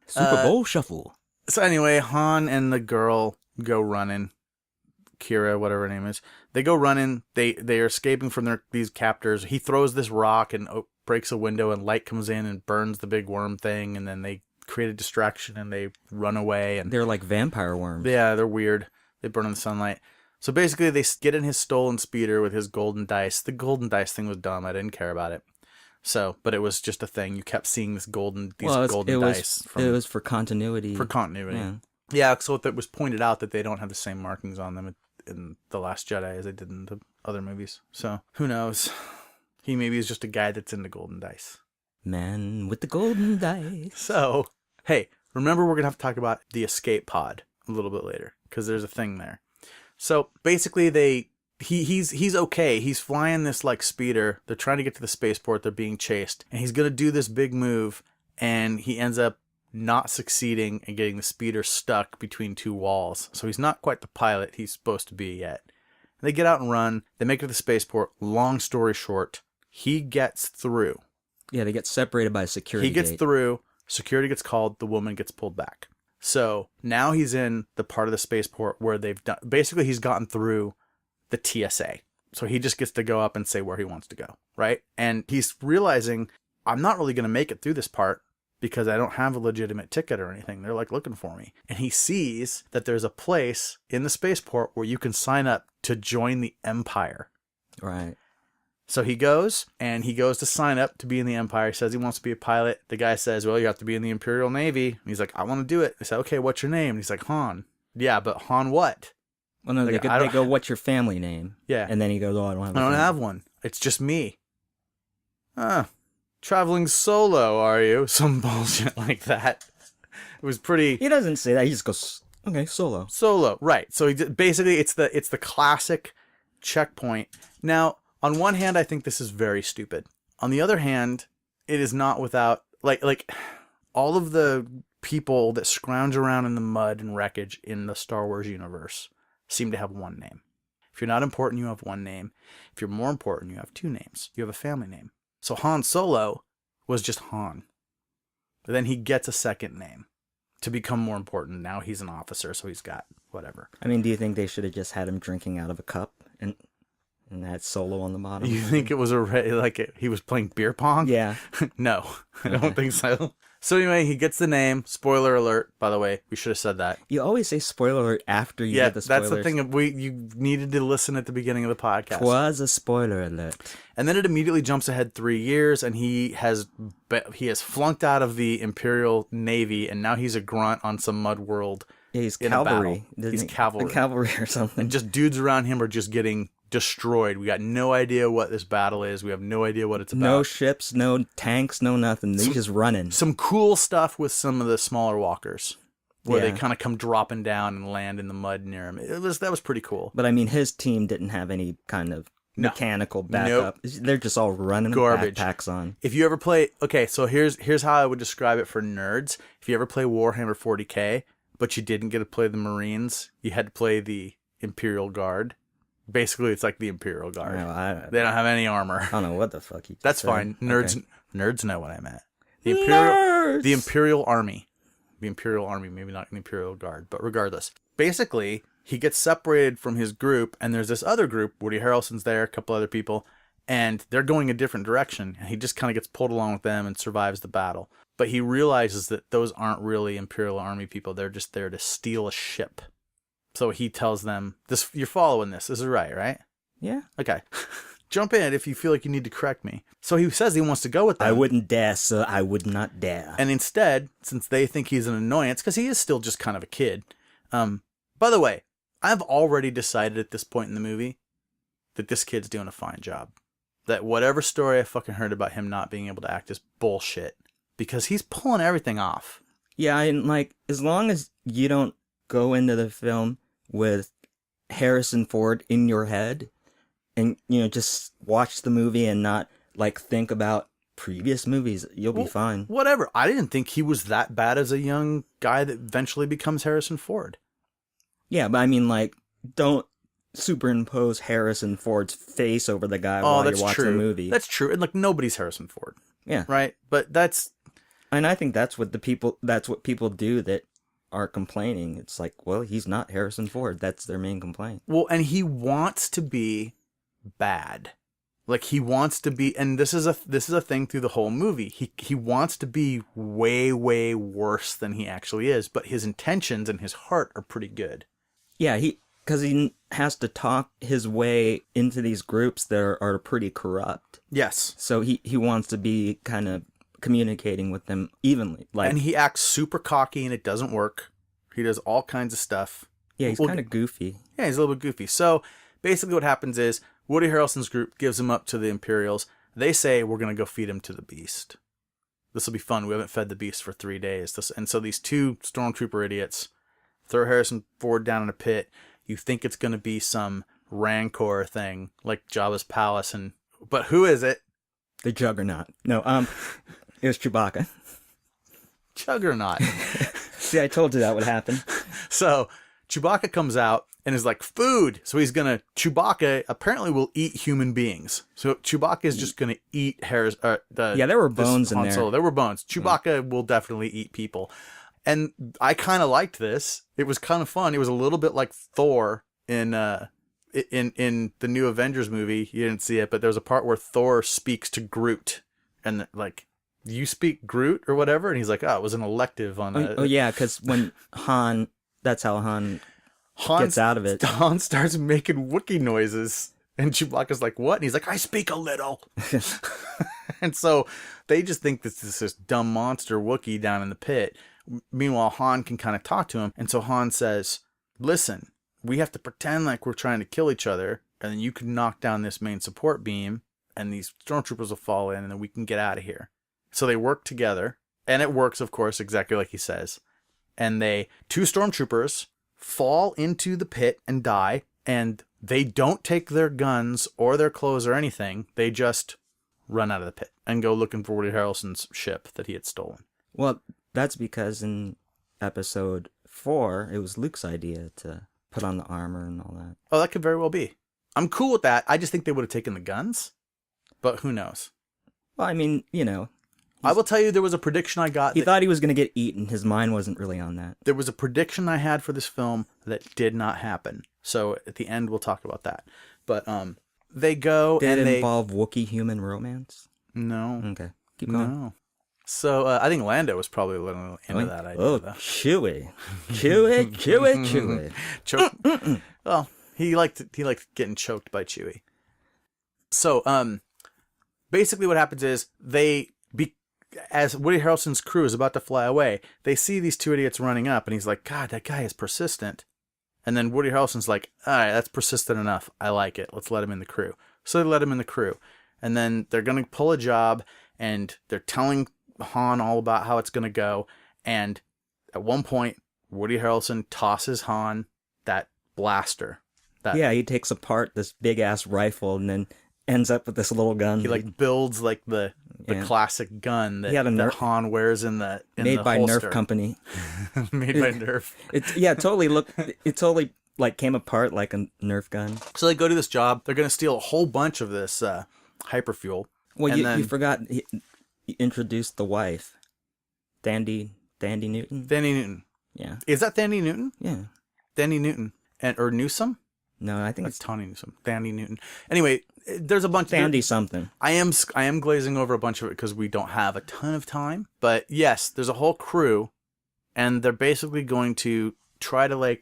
S2: Super Bowl Shuffle.
S3: So anyway, Han and the girl go running. Kira, whatever her name is. They go running. They are escaping from these captors. He throws this rock and breaks a window, and light comes in and burns the big worm thing, and then they create a distraction and they run away. And
S2: they're like vampire worms.
S3: Yeah, they're weird. They burn in the sunlight. So basically, they get in his stolen speeder with his golden dice. The golden dice thing was dumb. I didn't care about it. So, but it was just a thing. You kept seeing this golden dice.
S2: It was for continuity.
S3: For continuity.
S2: Yeah.
S3: Yeah, so it was pointed out that they don't have the same markings on them in The Last Jedi as they did in the other movies. So, who knows? He maybe is just a guy that's into golden dice.
S2: Man with the golden dice.
S3: So, hey, remember we're going to have to talk about the escape pod a little bit later, because there's a thing there. So, basically, he's okay. He's flying this, like, speeder. They're trying to get to the spaceport. They're being chased. And he's going to do this big move, and he ends up not succeeding and getting the speeder stuck between two walls. So he's not quite the pilot he's supposed to be yet. They get out and run. They make it to the spaceport. Long story short, he gets through.
S2: Yeah, they get separated by a security
S3: He gets
S2: gate.
S3: through. Security gets called. The woman gets pulled back. So now he's in the part of the spaceport where they've done... Basically, he's gotten through the TSA. So he just gets to go up and say where he wants to go, right? And he's realizing, I'm not really going to make it through this part because I don't have a legitimate ticket or anything. They're like looking for me. And he sees that there's a place in the spaceport where you can sign up to join the Empire.
S2: Right.
S3: So he goes to sign up to be in the Empire. He says he wants to be a pilot. The guy says, well, you have to be in the Imperial Navy. And he's like, I want to do it. They say, okay, what's your name? And he's like, Han. Yeah, but Han what?
S2: Well, no,
S3: like,
S2: they go, what's your family name?
S3: Yeah.
S2: And then he goes, oh, I don't have a
S3: I don't
S2: family.
S3: have one. It's just me. Traveling solo, are you? Some bullshit like that. It was pretty...
S2: He doesn't say that. He just goes, okay, solo.
S3: Solo, right. So basically it's the classic checkpoint. Now, on one hand, I think this is very stupid. On the other hand, it is not without... Like all of the people that scrounge around in the mud and wreckage in the Star Wars universe seem to have one name. If you're not important, you have one name. If you're more important, you have two names. You have a family name. So Han Solo was just Han. But then he gets a second name to become more important. Now he's an officer, so he's got whatever.
S2: I mean, do you think they should have just had him drinking out of a cup and had Solo on the bottom?
S3: You think it was he was playing beer pong?
S2: Yeah.
S3: No, I don't think so. So anyway, he gets the name. Spoiler alert, by the way. We should have said that.
S2: You always say spoiler alert after you get the spoilers.
S3: That's the thing. You needed to listen at the beginning of the podcast.
S2: Twas a spoiler alert.
S3: And then it immediately jumps ahead 3 years, and he has flunked out of the Imperial Navy, and now he's a grunt on some mud world.
S2: Yeah, he's cavalry.
S3: He's cavalry.
S2: The cavalry or something.
S3: And just dudes around him are just getting destroyed. We got no idea what this battle is. We have no idea what it's about.
S2: No ships, no tanks, no nothing. They're just running.
S3: Some cool stuff with some of the smaller walkers, where they
S2: Yeah.
S3: kind of come dropping down and land in the mud near him. That was pretty cool.
S2: But I mean, his team didn't have any kind of mechanical backup.
S3: Nope.
S2: They're just all running
S3: Garbage.
S2: with backpacks on.
S3: If you ever play, okay, so here's how I would describe it for nerds. If you ever play Warhammer 40K, but you didn't get to play the Marines, you had to play the Imperial Guard. Basically, it's like the Imperial Guard.
S2: No,
S3: They don't have any armor.
S2: I don't know what the fuck you.
S3: That's
S2: said.
S3: fine. Nerds,
S2: Okay.
S3: nerds know what I meant.
S2: Nerds!
S3: The Imperial Army. The Imperial Army, maybe not the Imperial Guard, but regardless. Basically, he gets separated from his group, and there's this other group. Woody Harrelson's there, a couple other people, and they're going a different direction. And he just kind of gets pulled along with them and survives the battle. But he realizes that those aren't really Imperial Army people. They're just there to steal a ship. So he tells them, "This, you're following this. This is right?
S2: Yeah.
S3: Okay. Jump in if you feel like you need to correct me." So he says he wants to go with them.
S2: I wouldn't dare, sir. I would not dare.
S3: And instead, since they think he's an annoyance, because he is still just kind of a kid. By the way, I've already decided at this point in the movie that this kid's doing a fine job. That whatever story I fucking heard about him not being able to act is bullshit. Because he's pulling everything off.
S2: Yeah, and like, as long as you don't go into the film with Harrison Ford in your head and, just watch the movie and not like think about previous movies, you'll be fine.
S3: Whatever. I didn't think he was that bad as a young guy that eventually becomes Harrison Ford.
S2: Yeah, but I mean, like, don't superimpose Harrison Ford's face over the guy while you're watching the movie.
S3: That's true. And like, nobody's Harrison Ford.
S2: Yeah.
S3: Right? But
S2: and I think that's what people do that are complaining. It's like, well, he's not Harrison Ford. That's their main complaint.
S3: Well, and he wants to be bad. Like, he wants to be, and this is a thing through the whole movie. He wants to be way, way worse than he actually is, but his intentions and his heart are pretty good.
S2: Yeah, because he has to talk his way into these groups that are pretty corrupt.
S3: Yes.
S2: So he wants to be kind of communicating with them evenly.
S3: And he acts super cocky and it doesn't work. He does all kinds of stuff.
S2: Yeah, he's kind of goofy.
S3: Yeah, he's a little bit goofy. So basically what happens is Woody Harrelson's group gives him up to the Imperials. They say, we're going to go feed him to the beast. This will be fun. We haven't fed the beast for 3 days. And so these two stormtrooper idiots throw Harrison Ford down in a pit. You think it's going to be some Rancor thing, like Jabba's palace, but who is it?
S2: The Juggernaut. No, it was Chewbacca.
S3: Juggernaut.
S2: See, I told you that would happen.
S3: So Chewbacca comes out and is like, food. So Chewbacca apparently will eat human beings. So Chewbacca is just going to eat
S2: there were bones in there.
S3: Solo. There were bones. Chewbacca will definitely eat people. And I kind of liked this. It was kind of fun. It was a little bit like Thor in the new Avengers movie. You didn't see it, but there's a part where Thor speaks to Groot, and like, you speak Groot or whatever, and he's like, oh, it was an elective on.
S2: Yeah, because when that's how Han gets out of it.
S3: Han starts making Wookiee noises, and Chewbacca's like, what? And he's like, I speak a little. And so they just think this is this dumb monster Wookiee down in the pit. Meanwhile, Han can kind of talk to him. And so Han says, listen, we have to pretend like we're trying to kill each other. And then you can knock down this main support beam. And these stormtroopers will fall in. And then we can get out of here. So they work together. And it works, of course, exactly like he says. And two stormtroopers fall into the pit and die. And they don't take their guns or their clothes or anything. They just run out of the pit and go looking for Woody Harrelson's ship that he had stolen.
S2: Well, that's because in episode 4, it was Luke's idea to put on the armor and all that.
S3: Oh, that could very well be. I'm cool with that. I just think they would have taken the guns, but who knows?
S2: Well, I mean,
S3: I will tell you, there was a prediction I got.
S2: He thought he was going to get eaten. His mind wasn't really on that.
S3: There was a prediction I had for this film that did not happen. So at the end, we'll talk about that. But they go
S2: Did
S3: and
S2: it involve Wookiee-human romance?
S3: No.
S2: Okay, keep going.
S3: No. So I think Lando was probably a little into that idea.
S2: Oh,
S3: though.
S2: Chewie.
S3: Well, he liked getting choked by Chewie. So basically what happens is as Woody Harrelson's crew is about to fly away, they see these two idiots running up, and he's like, God, that guy is persistent. And then Woody Harrelson's like, all right, that's persistent enough. I like it. Let's let him in the crew. So they let him in the crew. And then they're going to pull a job, and they're telling Han all about how it's going to go. And at one point, Woody Harrelson tosses Han that blaster.
S2: He takes apart this big-ass rifle and then ends up with this little gun.
S3: He builds the classic gun that Han wears in the
S2: made by
S3: holster.
S2: Nerf company.
S3: Made by Nerf.
S2: It totally came apart like a Nerf gun.
S3: So they go to this job. They're going to steal a whole bunch of this hyperfuel.
S2: Well, you forgot he introduced the wife, Thandie Newton.
S3: Thandie Newton.
S2: Yeah.
S3: Is that Thandie Newton?
S2: Yeah.
S3: Thandie Newton or Newsom?
S2: No, I think
S3: it's Tawny Newsom. Thandie Newton. Anyway, there's a bunch.
S2: Thandie something.
S3: I am glazing over a bunch of it because we don't have a ton of time. But yes, there's a whole crew, and they're basically going to try to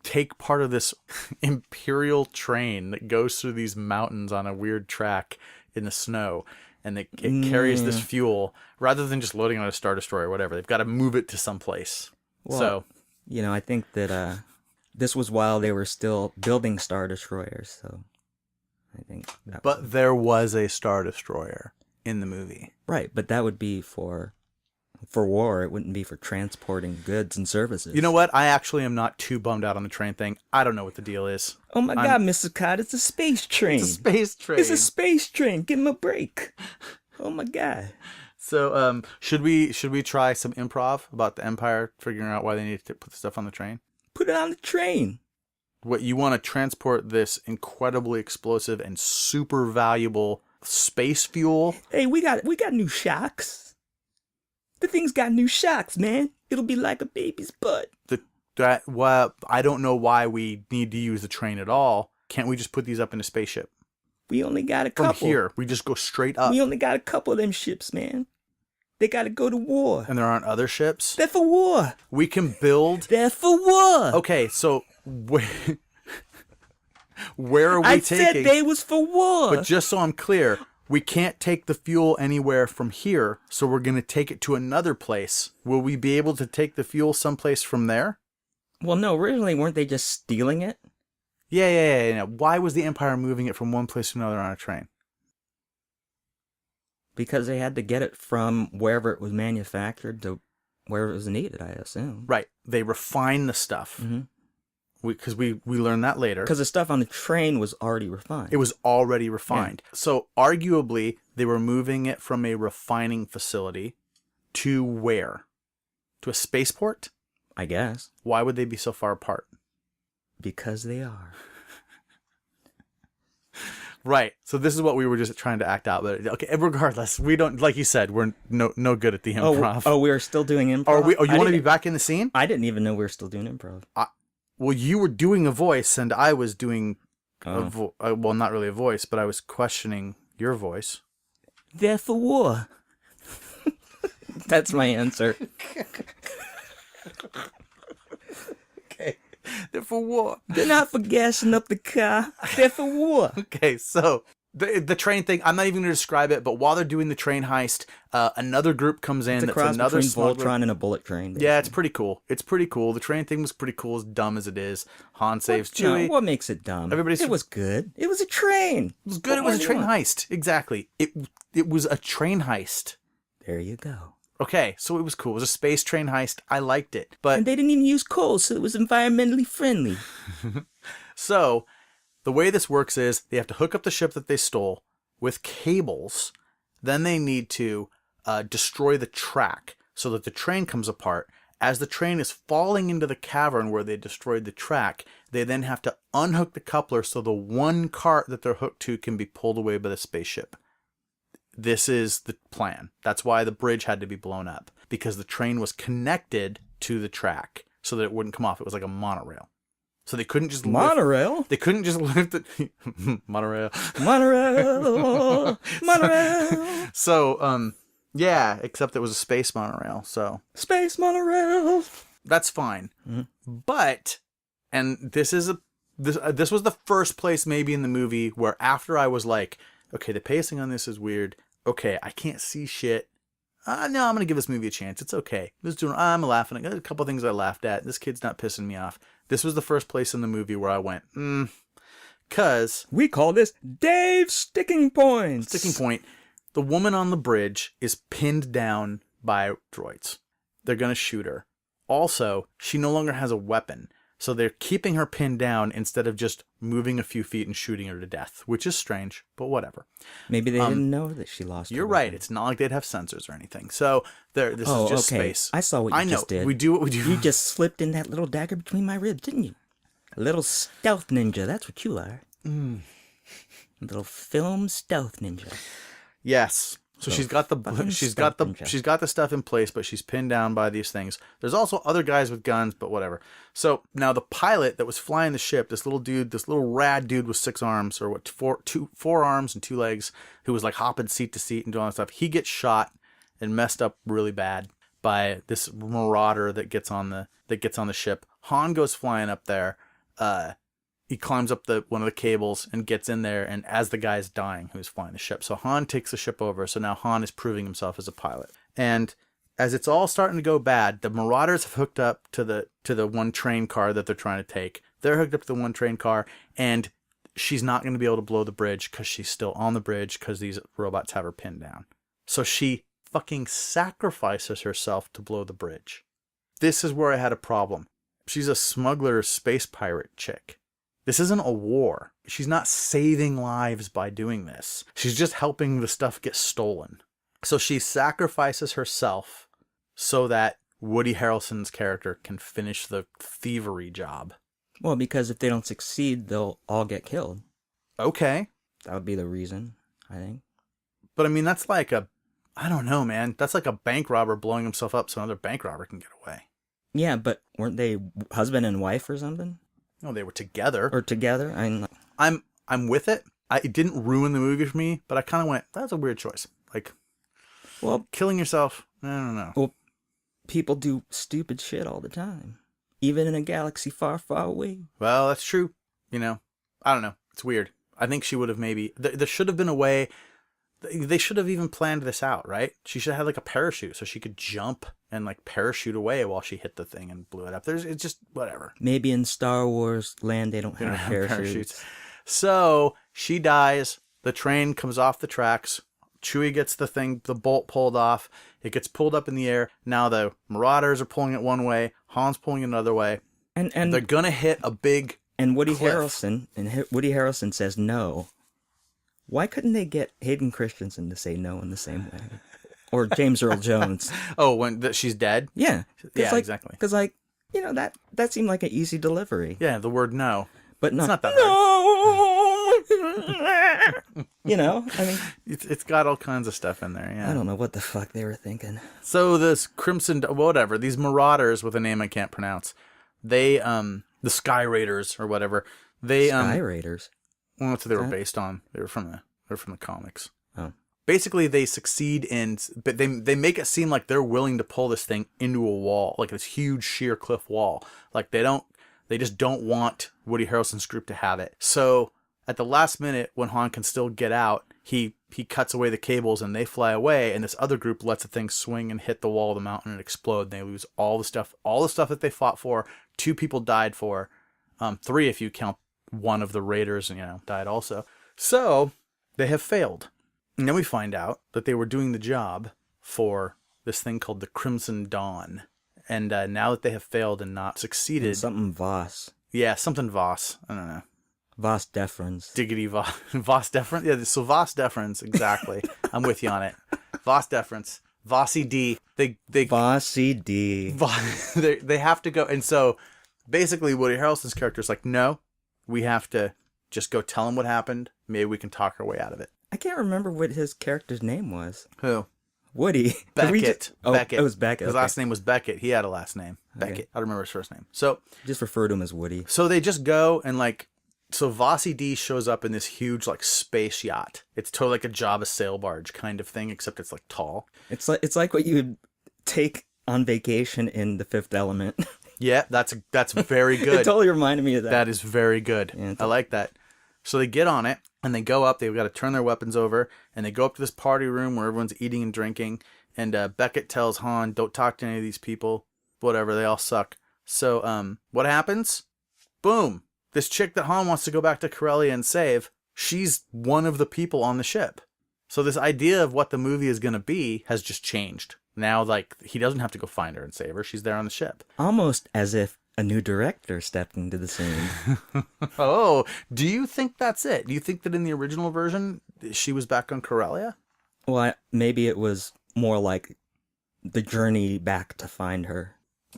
S3: take part of this Imperial train that goes through these mountains on a weird track in the snow. And it carries this fuel rather than just loading on a Star Destroyer or whatever. They've got to move it to someplace.
S2: Well, I think that this was while they were still building Star Destroyers. So I think.
S3: But there was a Star Destroyer in the movie.
S2: Right, but that would be for For war, it wouldn't be for transporting goods and services.
S3: You know what? I actually am not too bummed out on the train thing. I don't know what the deal is.
S2: Oh my God, Mr. Cott, it's a space train.
S3: It's a space train.
S2: It's a space train. Give him a break. Oh my God.
S3: So, should we try some improv about the Empire figuring out why they need to put the stuff on the train?
S2: Put it on the train.
S3: What, you want to transport this incredibly explosive and super valuable space fuel?
S2: Hey, we got new shocks. The thing's got new shocks, man. It'll be like a baby's butt.
S3: Well, I don't know why we need to use the train at all. Can't we just put these up in a spaceship?
S2: We only got a couple.
S3: From here, we just go straight up.
S2: We only got a couple of them ships, man. They gotta go to war.
S3: And there aren't other ships?
S2: They're for war.
S3: We can build...
S2: They're for war.
S3: Okay, so where are we taking...
S2: I said they was for war.
S3: But just so I'm clear, we can't take the fuel anywhere from here, so we're going to take it to another place. Will we be able to take the fuel someplace from there?
S2: Well, no, originally weren't they just stealing it?
S3: Yeah. Why was the Empire moving it from one place to another on a train?
S2: Because they had to get it from wherever it was manufactured to wherever it was needed, I assume.
S3: Right. They refine the stuff.
S2: Mm-hmm.
S3: Because we learned that later.
S2: Because the stuff on the train was already refined.
S3: It was already refined.
S2: Yeah.
S3: So arguably, they were moving it from a refining facility to where? To a spaceport?
S2: I guess.
S3: Why would they be so far apart?
S2: Because they are.
S3: Right. So this is what we were just trying to act out. But okay, regardless, we don't, like you said, we're no good at the improv.
S2: Oh, we are still doing improv?
S3: Are we? Oh, you want to be back in the scene?
S2: I didn't even know we were still doing improv.
S3: Well, you were doing a voice, and I was doing well, not really a voice, but I was questioning your voice.
S2: They're for war. That's my answer.
S3: Okay. They're for war.
S2: They're not for gassing up the car. They're for war.
S3: Okay, so the train thing, I'm not even going to describe it, but while they're doing the train heist, another group comes in.
S2: It's a cross
S3: another
S2: between
S3: smuggler.
S2: Voltron and a bullet train. Basically.
S3: Yeah, it's pretty cool. It's pretty cool. The train thing was pretty cool, as dumb as it is. Han saves Chewie.
S2: No, what makes it dumb? It was good. It was a train.
S3: It was good. It was a train heist. Exactly. It was a train heist.
S2: There you go.
S3: Okay, so it was cool. It was a space train heist. I liked it. But
S2: and they didn't even use coal, so it was environmentally friendly.
S3: So, the way this works is they have to hook up the ship that they stole with cables. Then they need to destroy the track so that the train comes apart. As the train is falling into the cavern where they destroyed the track, they then have to unhook the coupler so the one cart that they're hooked to can be pulled away by the spaceship. This is the plan. That's why the bridge had to be blown up, because the train was connected to the track so that it wouldn't come off. It was like a monorail. So they couldn't just
S2: monorail.
S3: They couldn't just lift it. Monorail.
S2: Monorail. Monorail.
S3: So yeah, except it was a space monorail. So
S2: space monorail.
S3: That's fine. Mm-hmm. But this was the first place maybe in the movie where after I was like, okay, the pacing on this is weird. Okay, I can't see shit. No, I'm going to give this movie a chance. It's okay. I'm laughing. I got a couple things I laughed at. This kid's not pissing me off. This was the first place in the movie where I went, because...
S2: We call this Dave's Sticking Point.
S3: Sticking point. The woman on the bridge is pinned down by droids. They're going to shoot her. Also, she no longer has a weapon. So they're keeping her pinned down instead of just moving a few feet and shooting her to death, which is strange, but whatever.
S2: Maybe they didn't know that she lost her
S3: You're right. It's not like they'd have sensors or anything. So this is just space.
S2: I saw what you just did.
S3: We do what we do.
S2: You just slipped in that little dagger between my ribs, didn't you? A little stealth ninja. That's what you are. A little film stealth ninja.
S3: Yes. So she's got the stuff in place, but she's pinned down by these things. There's also other guys with guns, but whatever. So now the pilot that was flying the ship, this little rad dude with 6 arms, or what, 4 arms and 2 legs, who was like hopping seat to seat and doing all that stuff. He gets shot and messed up really bad by this marauder that gets on the ship. Han goes flying up there. He climbs up one of the cables and gets in there, and as the guy's dying who's flying the ship. So Han takes the ship over, so now Han is proving himself as a pilot. And as it's all starting to go bad, the Marauders have hooked up to the one train car that they're trying to take. They're hooked up to the one train car, and she's not going to be able to blow the bridge because she's still on the bridge because these robots have her pinned down. So she fucking sacrifices herself to blow the bridge. This is where I had a problem. She's a smuggler space pirate chick. This isn't a war. She's not saving lives by doing this. She's just helping the stuff get stolen. So she sacrifices herself so that Woody Harrelson's character can finish the thievery job.
S2: Well, because if they don't succeed, they'll all get killed.
S3: Okay.
S2: That would be the reason, I think.
S3: But I mean, that's like I don't know, man. That's like a bank robber blowing himself up so another bank robber can get away.
S2: Yeah, but weren't they husband and wife or something?
S3: No, they were together.
S2: Or together?
S3: I'm with it. It didn't ruin the movie for me, but I kind of went, that's a weird choice. Like, well, killing yourself, I don't know.
S2: Well, people do stupid shit all the time. Even in a galaxy far, far away.
S3: Well, that's true. You know, I don't know. It's weird. I think she would have maybe... There should have been a way... They should have even planned this out, right? She should have had like a parachute so she could jump and like parachute away while she hit the thing and blew it up. It's just whatever.
S2: Maybe in Star Wars land they don't have parachutes.
S3: So she dies. The train comes off the tracks. Chewie gets the bolt pulled off. It gets pulled up in the air. Now the Marauders are pulling it one way. Han's pulling it another way. And they're gonna hit a big
S2: Woody
S3: cliff.
S2: Harrelson says no. Why couldn't they get Hayden Christensen to say no in the same way? Or James Earl Jones?
S3: Oh, when she's dead?
S2: Yeah.
S3: Yeah, exactly.
S2: Because, that seemed like an easy delivery.
S3: Yeah, the word no.
S2: But no.
S3: It's not that
S2: hard. I mean...
S3: It's got all kinds of stuff in there, yeah.
S2: I don't know what the fuck they were thinking.
S3: So this these Marauders with a name I can't pronounce, they, the Sky Raiders or whatever, they...
S2: Sky Raiders?
S3: Well, that's what they were based on. They were from the comics.
S2: Oh.
S3: Basically, they succeed but they make it seem like they're willing to pull this thing into a wall, like this huge sheer cliff wall. Like they just don't want Woody Harrelson's group to have it. So at the last minute, when Han can still get out, he cuts away the cables and they fly away. And this other group lets the thing swing and hit the wall of the mountain and explode. And they lose all the stuff that they fought for. 2 people died for, 3 if you count. One of the raiders, died also. So they have failed. And then we find out that they were doing the job for this thing called the Crimson Dawn. And now that they have failed and not succeeded...
S2: And something Voss.
S3: Yeah, something Voss. I don't know.
S2: Voss deferens.
S3: Diggity Voss. Voss deferens? Yeah, so Voss deferens, exactly. I'm with you on it. Voss deferens. Vossi D.
S2: Vossi D.
S3: They have to go. And so basically Woody Harrelson's character is like, no. We have to just go tell him what happened. Maybe we can talk our way out of it.
S2: I can't remember what his character's name was.
S3: Who?
S2: Woody.
S3: Beckett.
S2: Beckett. It was Beckett.
S3: His last name was Beckett. He had a last name. Okay. Beckett. I don't remember his first name. So
S2: just refer to him as Woody.
S3: So they just go and so Vossi D shows up in this huge space yacht. It's totally like a Java sail barge kind of thing, except it's tall.
S2: It's like what you would take on vacation in The Fifth Element.
S3: Yeah, that's very good.
S2: It totally reminded me of that.
S3: That is very good. Yeah, I like that. So they get on it, and they go up. They've got to turn their weapons over, and they go up to this party room where everyone's eating and drinking. And Beckett tells Han, don't talk to any of these people. Whatever, they all suck. So what happens? Boom. This chick that Han wants to go back to Corellia and save, she's one of the people on the ship. So this idea of what the movie is going to be has just changed. Now, he doesn't have to go find her and save her. She's there on the ship.
S2: Almost as if a new director stepped into the scene.
S3: Oh, do you think that's it? Do you think that in the original version, she was back on Corellia?
S2: Well, maybe it was more like the journey back to find her.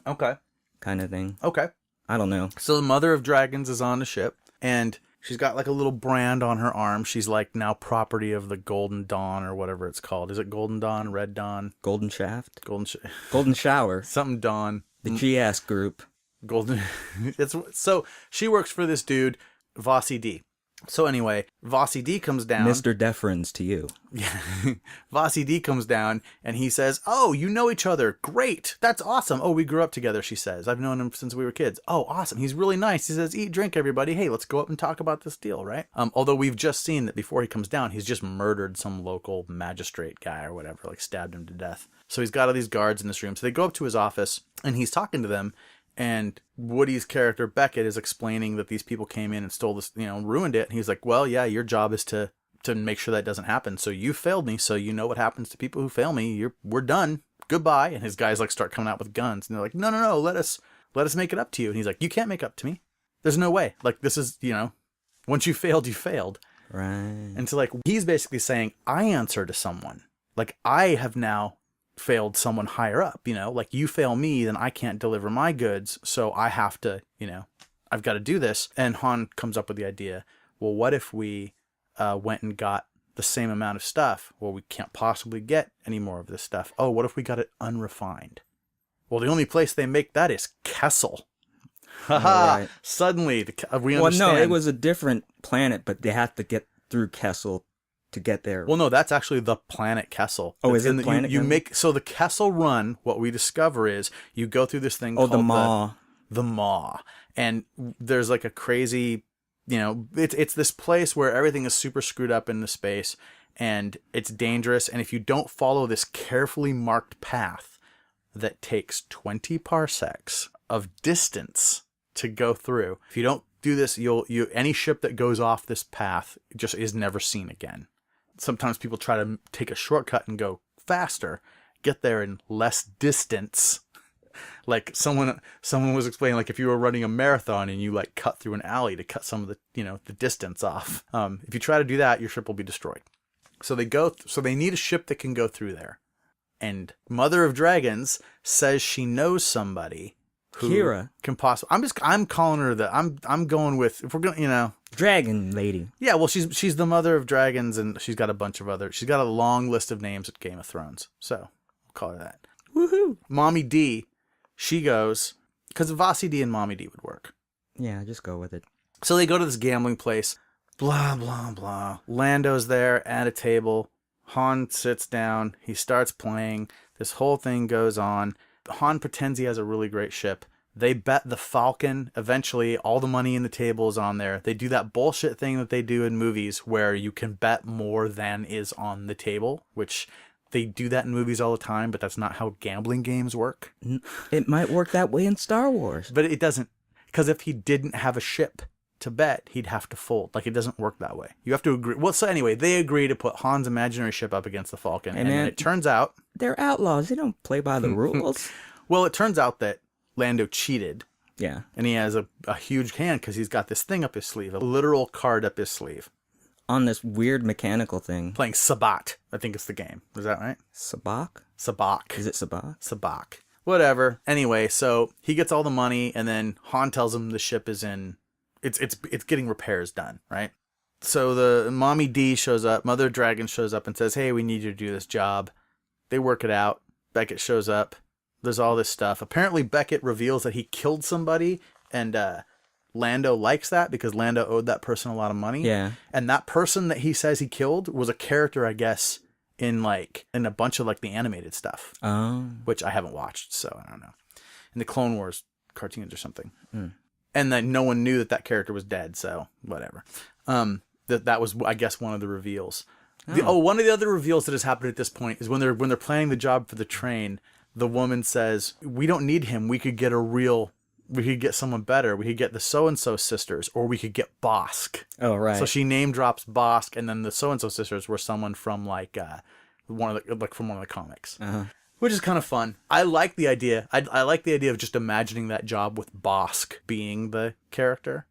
S3: Okay.
S2: Kind of thing.
S3: Okay.
S2: I don't know.
S3: So the Mother of Dragons is on the ship, and she's got a little brand on her arm. She's now property of the Golden Dawn or whatever it's called. Is it Golden Dawn, Red Dawn?
S2: Golden Shaft?
S3: Golden
S2: Shower.
S3: Something Dawn.
S2: The GS group.
S3: Golden. So she works for this dude, Vossi D. So anyway, Vossi D comes down.
S2: Mr. Deferens to you.
S3: Yeah. Vossi D comes down and he says, oh, you know each other. Great. That's awesome. Oh, we grew up together, she says. I've known him since we were kids. Oh, awesome. He's really nice. He says, eat, drink, everybody. Hey, let's go up and talk about this deal, right? Although we've just seen that before he comes down, he's just murdered some local magistrate guy or whatever, stabbed him to death. So he's got all these guards in this room. So they go up to his office and he's talking to them. And Woody's character, Beckett, is explaining that these people came in and stole this, ruined it. And he's like, well, yeah, your job is to to make sure that doesn't happen. So you failed me, so you know what happens to people who fail me. We're done. Goodbye. And his guys like start coming out with guns, and they're like, no, let us make it up to you. And he's like, you can't make up to me. There's no way. Like, this is, once you failed, you failed.
S2: Right.
S3: And so like, he's basically saying, I answer to someone. Like, I have now failed someone higher up, like you fail me, then I can't deliver my goods. So I have to, I've got to do this. And Han comes up with the idea, well, what if we went and got the same amount of stuff? Well, we can't possibly get any more of this stuff. Oh, what if we got it unrefined? Well, the only place they make that is Kessel. Haha! Right. Suddenly, we understand.
S2: Well, no, it was a different planet, but they had to get through Kessel to get there.
S3: Well, no, that's actually the planet Kessel.
S2: Oh, is it the planet?
S3: You make so the Kessel run. What we discover is you go through this thing called
S2: the Maw.
S3: The Maw, and there's like a crazy, it's this place where everything is super screwed up in the space, and it's dangerous. And if you don't follow this carefully marked path that takes 20 parsecs of distance to go through, if you don't do this, any ship that goes off this path just is never seen again. Sometimes people try to take a shortcut and go faster, get there in less distance. Like someone was explaining, like if you were running a marathon and you like cut through an alley to cut some of the, the distance off. If you try to do that, your ship will be destroyed. So they need a ship that can go through there. And Mother of Dragons says she knows somebody who
S2: Kira
S3: can possibly. I'm calling her I'm going with, if we're going,
S2: Dragon Lady.
S3: Yeah, well, she's the Mother of Dragons, and she's got a bunch of other. She's got a long list of names at Game of Thrones, so we'll call her that.
S2: Woohoo!
S3: Mommy D, she goes because Vasi D and Mommy D would work.
S2: Yeah, just go with it.
S3: So they go to this gambling place. Blah blah blah. Lando's there at a table. Han sits down. He starts playing. This whole thing goes on. Han pretends he has a really great ship. They bet the Falcon. Eventually, all the money in the table is on there. They do that bullshit thing that they do in movies where you can bet more than is on the table, which they do that in movies all the time, but that's not how gambling games work.
S2: It might work that way in Star Wars.
S3: But it doesn't. Because if he didn't have a ship to bet, he'd have to fold. Like, it doesn't work that way. You have to agree. Well, so anyway, they agree to put Han's imaginary ship up against the Falcon. And then it turns out...
S2: They're outlaws. They don't play by the rules.
S3: Well, it turns out that Lando cheated.
S2: Yeah.
S3: And he has a huge hand because he's got this thing up his sleeve, a literal card up his sleeve.
S2: On this weird mechanical thing.
S3: Playing Sabat, I think it's the game. Is that right?
S2: Sabak?
S3: Sabak.
S2: Is it Sabak?
S3: Sabak. Whatever. Anyway, so he gets all the money, and then Han tells him the ship is in... It's getting repairs done, right? So the Mommy D shows up, Mother Dragon shows up and says, hey, we need you to do this job. They work it out. Beckett shows up. There's all this stuff. Apparently Beckett reveals that he killed somebody, and Lando likes that because Lando owed that person a lot of money.
S2: Yeah. And
S3: that person that he says he killed was a character, I guess, in a bunch of like the animated stuff.
S2: Oh.
S3: Which I haven't watched, so I don't know. In the Clone Wars cartoons or something.
S2: Mm.
S3: And then no one knew that character was dead, so whatever. That was, I guess, one of the reveals. One of the other reveals that has happened at this point is when they're planning the job for the train, the woman says, we don't need him. We could get someone better. We could get the so-and-so sisters, or we could get Bosk.
S2: Oh, right.
S3: So she name drops Bosk, and then the so-and-so sisters were someone from one of the comics.
S2: Uh-huh.
S3: Which is kind of fun. I like the idea. I like the idea of just imagining that job with Bosk being the character.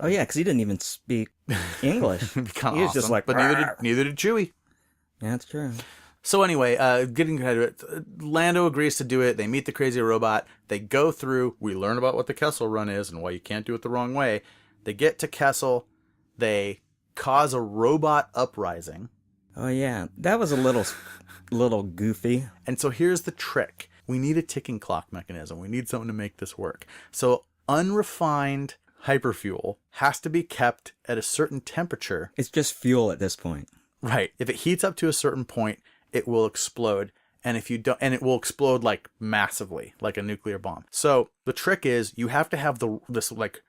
S2: Oh yeah, because he didn't even speak English.
S3: He
S2: was awesome. Just like,
S3: but neither did Chewie.
S2: Yeah, that's true.
S3: So anyway, getting ahead of it, Lando agrees to do it. They meet the crazy robot. They go through. We learn about what the Kessel Run is and why you can't do it the wrong way. They get to Kessel. They cause a robot uprising.
S2: Oh yeah, that was a little goofy.
S3: And so here's the trick. We need a ticking clock mechanism. We need something to make this work. So unrefined hyperfuel has to be kept at a certain temperature.
S2: It's just fuel at this point.
S3: Right. If it heats up to a certain point, it will explode. And if you don't, and it will explode like massively, like a nuclear bomb. So the trick is you have to have this like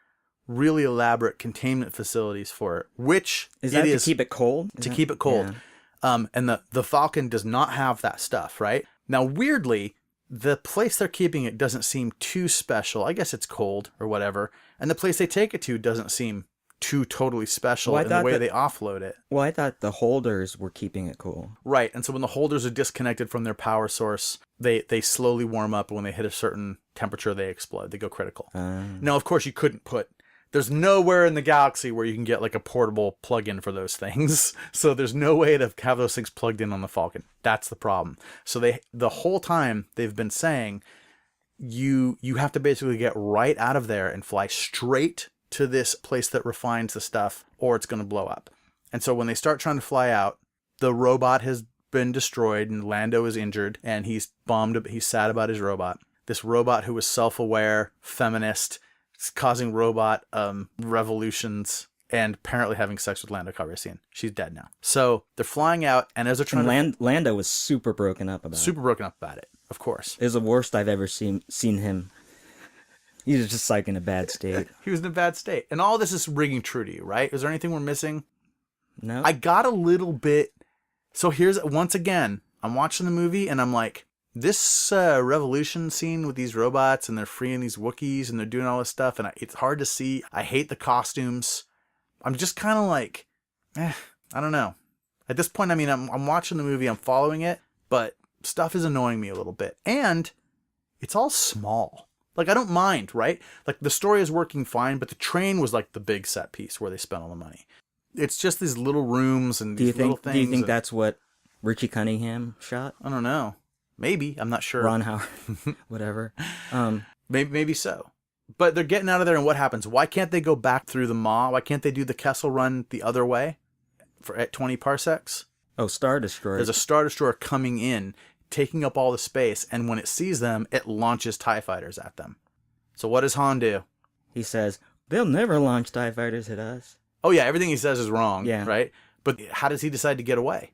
S3: really elaborate containment facilities for it, which
S2: is that to keep it cold?
S3: To keep it cold. Yeah. And the Falcon does not have that stuff, right? Now, weirdly, the place they're keeping it doesn't seem too special. I guess it's cold or whatever. And the place they take it to doesn't seem too totally special in the way they offload it.
S2: Well, I thought the holders were keeping it cool.
S3: Right, and so when the holders are disconnected from their power source, they slowly warm up, and when they hit a certain temperature, they explode. They go critical. Now, of course, you couldn't put... There's nowhere in the galaxy where you can get like a portable plug-in for those things. So there's no way to have those things plugged in on the Falcon. That's the problem. So the whole time they've been saying, you have to basically get right out of there and fly straight to this place that refines the stuff, or it's going to blow up. And so when they start trying to fly out, the robot has been destroyed and Lando is injured and he's bummed. He's sad about his robot. This robot who was self-aware, feminist, causing robot revolutions, and apparently having sex with Lando Calrissian. She's dead now. So they're flying out, and as they're trying
S2: Lando was super broken up about
S3: it. Of course.
S2: It was the worst I've ever seen him. He was just like in a bad state.
S3: He was in a bad state. And all this is ringing true to you, right? Is there anything we're missing?
S2: No.
S3: I got a little bit... So here's, once again, I'm watching the movie, and I'm like, this revolution scene with these robots and they're freeing these Wookiees and they're doing all this stuff and it's hard to see. I hate the costumes. I'm just kind of like, I don't know. At this point, I mean, I'm watching the movie, I'm following it, but stuff is annoying me a little bit. And it's all small. Like, I don't mind, right? Like, the story is working fine, but the train was like the big set piece where they spent all the money. It's just these little rooms and these little things.
S2: Do you think that's what Richie Cunningham shot?
S3: I don't know. Maybe. I'm not sure.
S2: Ron Howard. Whatever.
S3: Maybe so. But they're getting out of there, and what happens? Why can't they go back through the Maw? Why can't they do the Kessel Run the other way at 20 parsecs?
S2: Oh, Star Destroyer.
S3: There's a Star Destroyer coming in, taking up all the space, and when it sees them, it launches TIE fighters at them. So what does Han do?
S2: He says, they'll never launch TIE fighters at us.
S3: Oh, yeah, everything he says is wrong,
S2: yeah.
S3: Right? But how does he decide to get away?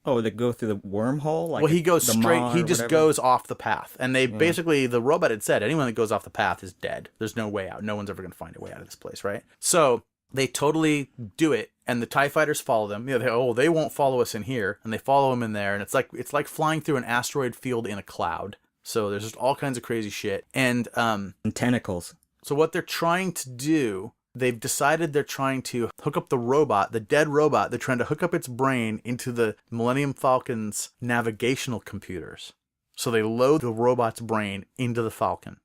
S2: Oh, they go through the wormhole?
S3: Like, well, he goes straight. He just goes off the path. And they basically, the robot had said, anyone that goes off the path is dead. There's no way out. No one's ever going to find a way out of this place, right? So they totally do it. And the TIE fighters follow them. You know, they won't follow us in here. And they follow him in there. And it's like flying through an asteroid field in a cloud. So there's just all kinds of crazy shit. And
S2: tentacles.
S3: So what they're trying to do... They've decided they're trying to hook up the robot, the dead robot. They're trying to hook up its brain into the Millennium Falcon's navigational computers. So they load the robot's brain into the Falcon,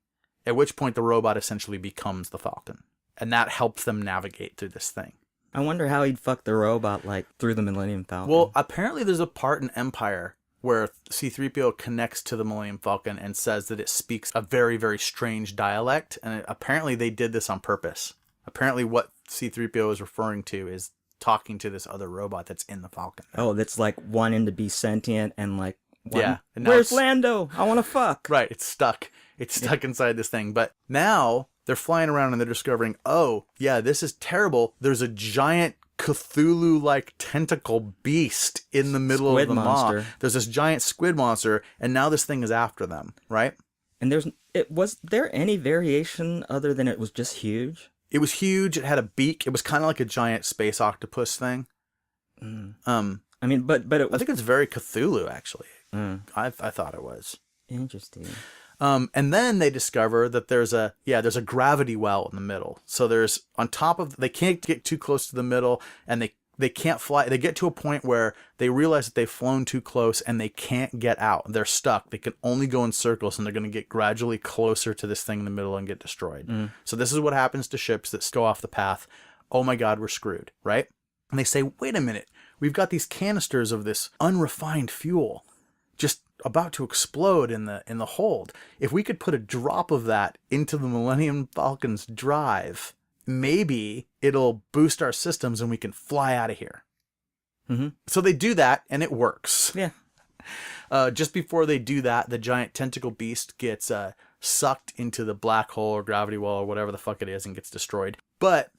S3: at which point the robot essentially becomes the Falcon. And that helps them navigate through this thing.
S2: I wonder how he'd fuck the robot, like, through the Millennium Falcon.
S3: Well, apparently there's a part in Empire where C-3PO connects to the Millennium Falcon and says that it speaks a very, very strange dialect. And apparently they did this on purpose. Apparently what C-3PO is referring to is talking to this other robot that's in the Falcon.
S2: Oh, that's like wanting to be sentient and like,
S3: yeah.
S2: And where's Lando? I want to fuck.
S3: Right, it's stuck. It's stuck inside this thing. But now they're flying around and they're discovering, oh, yeah, this is terrible. There's a giant Cthulhu-like tentacle beast in the middle of the Maw. There's this giant squid monster, and now this thing is after them, right?
S2: And was there any variation other than it was just huge?
S3: It was huge. It had a beak. It was kind of like a giant space octopus thing.
S2: I mean, but it was...
S3: I think it's very Cthulhu, actually. I thought it was.
S2: Interesting.
S3: And then they discover that there's a gravity well in the middle. So there's on top of... They can't get too close to the middle, and they can't fly. They get to a point where they realize that they've flown too close and they can't get out. They're stuck. They can only go in circles, and they're going to get gradually closer to this thing in the middle and get destroyed. So this is what happens to ships that go off the path. Oh my God, we're screwed, right? And they say, wait a minute. We've got these canisters of this unrefined fuel just about to explode in the hold. If we could put a drop of that into the Millennium Falcon's drive... maybe it'll boost our systems and we can fly out of here. So they do that, and it works.
S2: Yeah.
S3: Just before they do that, the giant tentacle beast gets sucked into the black hole or gravity well or whatever the fuck it is and gets destroyed. But...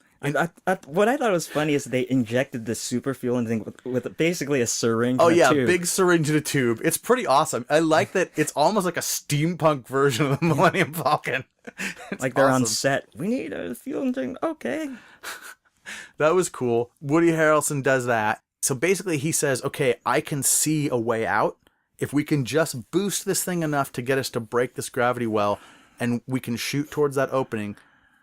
S2: what I thought was funny is they injected the super fuel and thing with basically a syringe.
S3: Oh,
S2: and
S3: yeah,
S2: a tube.
S3: big syringe in a tube. It's pretty awesome. I like that it's almost like a steampunk version of the Millennium Falcon.
S2: Like they're on set. We need a fuel thing. Okay.
S3: That was cool. Woody Harrelson does that. So basically he says, okay, I can see a way out. If we can just boost this thing enough to get us to break this gravity well, and we can shoot towards that opening,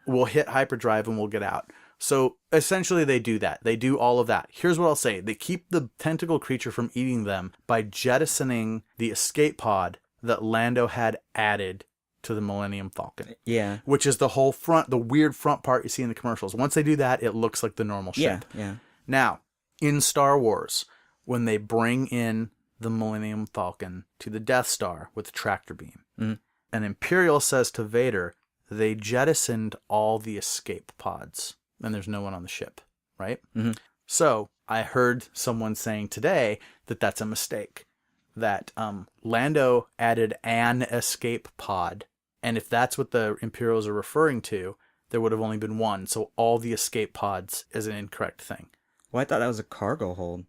S3: we'll hit hyperdrive and we'll get out. So essentially they do that. They do all of that. Here's what I'll say. They keep the tentacle creature from eating them by jettisoning the escape pod that Lando had added to the Millennium Falcon.
S2: Yeah.
S3: Which is the whole front, the weird front part you see in the commercials. Once they do that, it looks like the normal ship.
S2: Yeah.
S3: Now, in Star Wars, when they bring in the Millennium Falcon to the Death Star with the tractor beam, and Imperial says to Vader, they jettisoned all the escape pods, and there's no one on the ship, right? So I heard someone saying today that that's a mistake, that Lando added an escape pod, and if that's what the Imperials are referring to, there would have only been one, so all the escape pods is an incorrect thing.
S2: Well, I thought that was a cargo hold.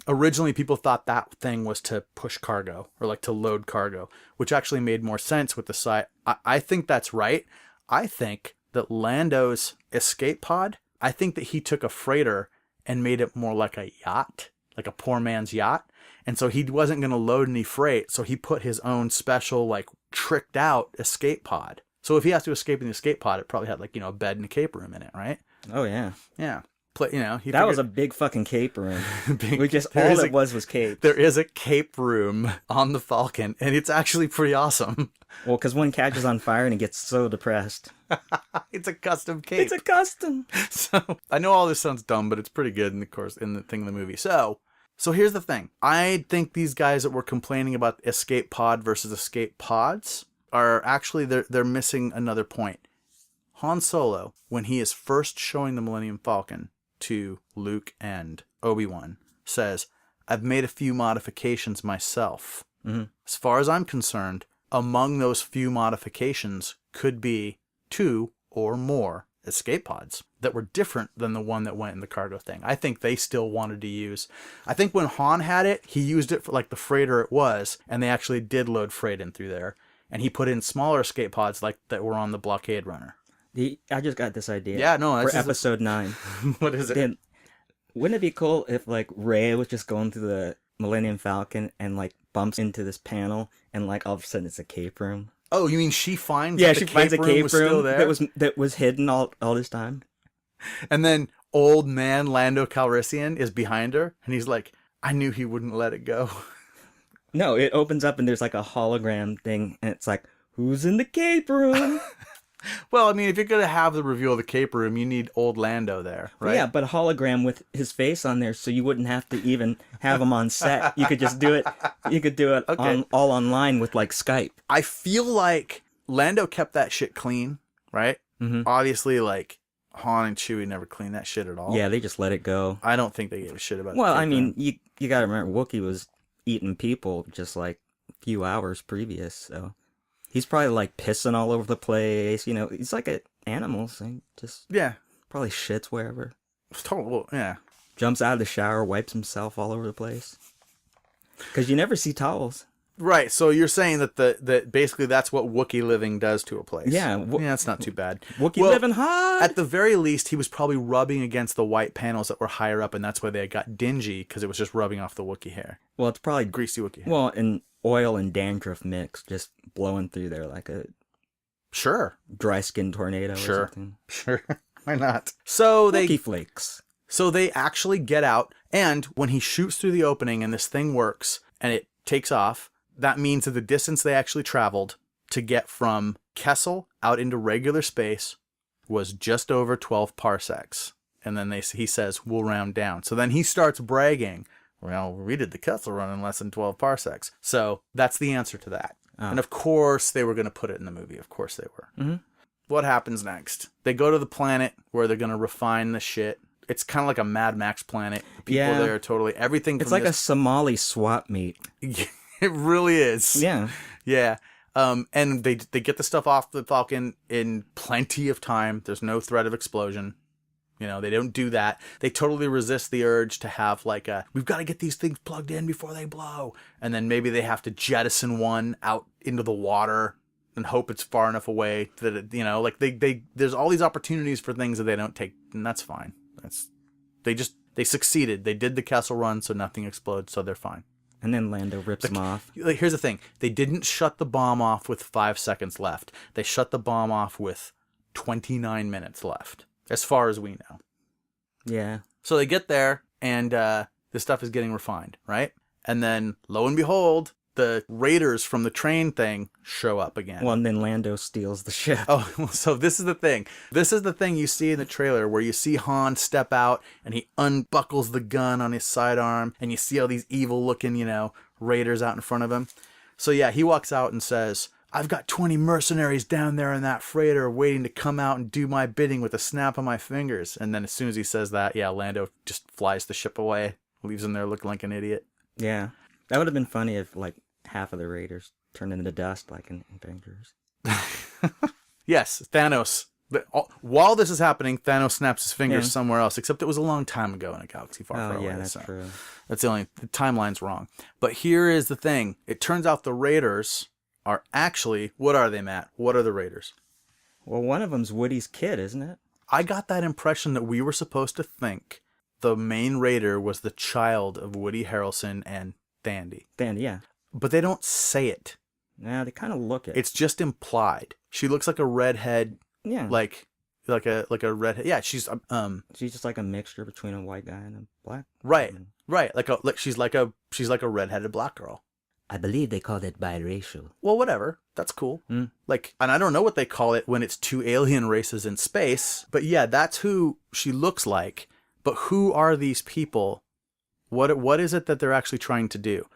S3: Originally, people thought that thing was to push cargo or like to load cargo, which actually made more sense with the side. I think that's right. I think that Lando's escape pod, I think that he took a freighter and made it more like a yacht, like a poor man's yacht. And so he wasn't going to load any freight. So he put his own special, like tricked out escape pod. So if he has to escape in the escape pod, it probably had like, a bed and a cape room in it, right?
S2: Oh, yeah.
S3: Yeah.
S2: That was a big fucking cape room. All it was cape.
S3: There is a cape room on the Falcon, and it's actually pretty awesome.
S2: Well, because one catches on fire and he gets so depressed.
S3: It's a custom cape.
S2: It's a custom.
S3: So I know all this sounds dumb, but it's pretty good in the movie. So here's the thing. I think these guys that were complaining about escape pod versus escape pods are actually they're missing another point. Han Solo, when he is first showing the Millennium Falcon to Luke and Obi-Wan, says, I've made a few modifications myself. As far as I'm concerned, among those few modifications could be 2 or more escape pods that were different than the one that went in the cargo thing. I think they still wanted to use... I think when Han had it, he used it for like the freighter it was, and they actually did load freight in through there. And he put in smaller escape pods like that were on the blockade runner.
S2: I just got this idea.
S3: Yeah, no,
S2: for episode 9.
S3: What is it?
S2: Then, wouldn't it be cool if like Rey was just going through the Millennium Falcon and like bumps into this panel and like all of a sudden it's a cape room?
S3: Oh, you mean she finds?
S2: Yeah, she finds a cape room
S3: still there?
S2: that was hidden all this time.
S3: And then old man Lando Calrissian is behind her, and he's like, "I knew he wouldn't let it go."
S2: No, it opens up and there's like a hologram thing, and it's like, "Who's in the cape room?"
S3: Well, I mean, if you're going to have the reveal of the cape room, you need old Lando there, right?
S2: Yeah, but a hologram with his face on there, so you wouldn't have to even have him on set. You could just do it. You could do it all online with like Skype.
S3: I feel like Lando kept that shit clean, right? Obviously, like Han and Chewie never cleaned that shit at all.
S2: Yeah, they just let it go.
S3: I don't think they gave a shit about it.
S2: Well, I mean, you got to remember, Wookiee was eating people just like a few hours previous, so... He's probably like pissing all over the place. He's like an animal, so just probably shits wherever.
S3: Total, yeah.
S2: Jumps out of the shower, wipes himself all over the place. Because you never see towels.
S3: Right. So you're saying that basically that's what Wookiee living does to a place.
S2: Yeah.
S3: That's not too bad.
S2: Wookiee living hot.
S3: At the very least, he was probably rubbing against the white panels that were higher up, and that's why they got dingy, because it was just rubbing off the Wookiee hair.
S2: Well, it's probably
S3: greasy Wookiee hair.
S2: Well, and oil and dandruff mix just blowing through there like a dry skin tornado or something.
S3: Sure. Why not? So
S2: Wookiee flakes.
S3: So they actually get out, and when he shoots through the opening and this thing works and it takes off, that means that the distance they actually traveled to get from Kessel out into regular space was just over 12 parsecs. And then he says, we'll round down. So then he starts bragging, well, we did the Kessel run in less than 12 parsecs. So that's the answer to that. Oh. And of course they were going to put it in the movie. Of course they were. What happens next? They go to the planet where they're going to refine the shit. It's kind of like a Mad Max planet. People there are totally everything.
S2: It's like a Somali swap meet.
S3: It really is.
S2: Yeah.
S3: Yeah. And they get the stuff off the Falcon in plenty of time. There's no threat of explosion. They don't do that. They totally resist the urge to have we've got to get these things plugged in before they blow. And then maybe they have to jettison one out into the water and hope it's far enough away that it, there's all these opportunities for things that they don't take, and that's fine. They succeeded. They did the Kessel run, so nothing explodes, so they're fine.
S2: And then Lando rips him off.
S3: Here's the thing. They didn't shut the bomb off with 5 seconds left. They shut the bomb off with 29 minutes left. as far as we know.
S2: Yeah.
S3: So they get there, and this stuff is getting refined, right? And then, lo and behold, the raiders from the train thing show up again.
S2: Well, and then Lando steals the ship.
S3: Oh, so this is the thing. This is the thing you see in the trailer where you see Han step out and he unbuckles the gun on his sidearm, and you see all these evil-looking, raiders out in front of him. So yeah, he walks out and says, I've got 20 mercenaries down there in that freighter waiting to come out and do my bidding with a snap of my fingers. And then as soon as he says that, yeah, Lando just flies the ship away, leaves him there looking like an idiot.
S2: Yeah. That would have been funny if, like, half of the raiders turned into dust, like in Avengers.
S3: Yes, Thanos. While this is happening, Thanos snaps his fingers somewhere else, except it was a long time ago in a galaxy far, far away.
S2: Yeah, that's true.
S3: That's the timeline's wrong. But here is the thing. It turns out the raiders are actually, what are they, Matt? What are the raiders?
S2: Well, one of them's Woody's kid, isn't it?
S3: I got that impression that we were supposed to think the main raider was the child of Woody Harrelson and Thandi.
S2: Thandi, yeah.
S3: But they don't say it.
S2: Yeah, they kind of look it.
S3: It's just implied. She looks like a redhead.
S2: Yeah.
S3: Like a redhead. Yeah, she's
S2: just like a mixture between a white guy and a black.
S3: Right.
S2: woman.
S3: Right. She's like a redheaded black girl.
S2: I believe they call it biracial.
S3: Well, whatever. That's cool. And I don't know what they call it when it's two alien races in space, but yeah, that's who she looks like. But who are these people? What is it that they're actually trying to do?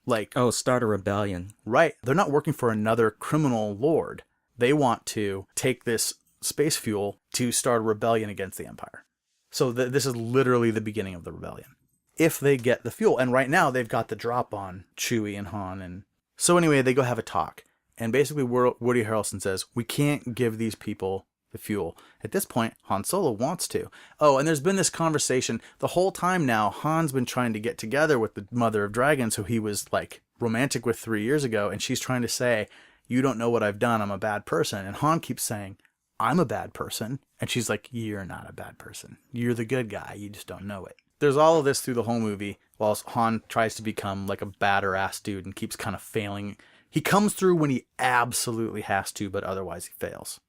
S3: Like,
S2: start a rebellion.
S3: Right. They're not working for another criminal lord. They want to take this space fuel to start a rebellion against the Empire. So this is literally the beginning of the rebellion. If they get the fuel. And right now they've got the drop on Chewie and Han. And so anyway, they go have a talk. And basically Woody Harrelson says, we can't give these people the fuel. At this point, Han Solo wants to. Oh, and there's been this conversation the whole time now. Han's been trying to get together with the Mother of Dragons, who he was like romantic with 3 years ago. And she's trying to say, you don't know what I've done. I'm a bad person. And Han keeps saying, I'm a bad person. And she's like, you're not a bad person. You're the good guy. You just don't know it. There's all of this through the whole movie while Han tries to become like a badder ass dude and keeps kind of failing. He comes through when he absolutely has to, but otherwise he fails.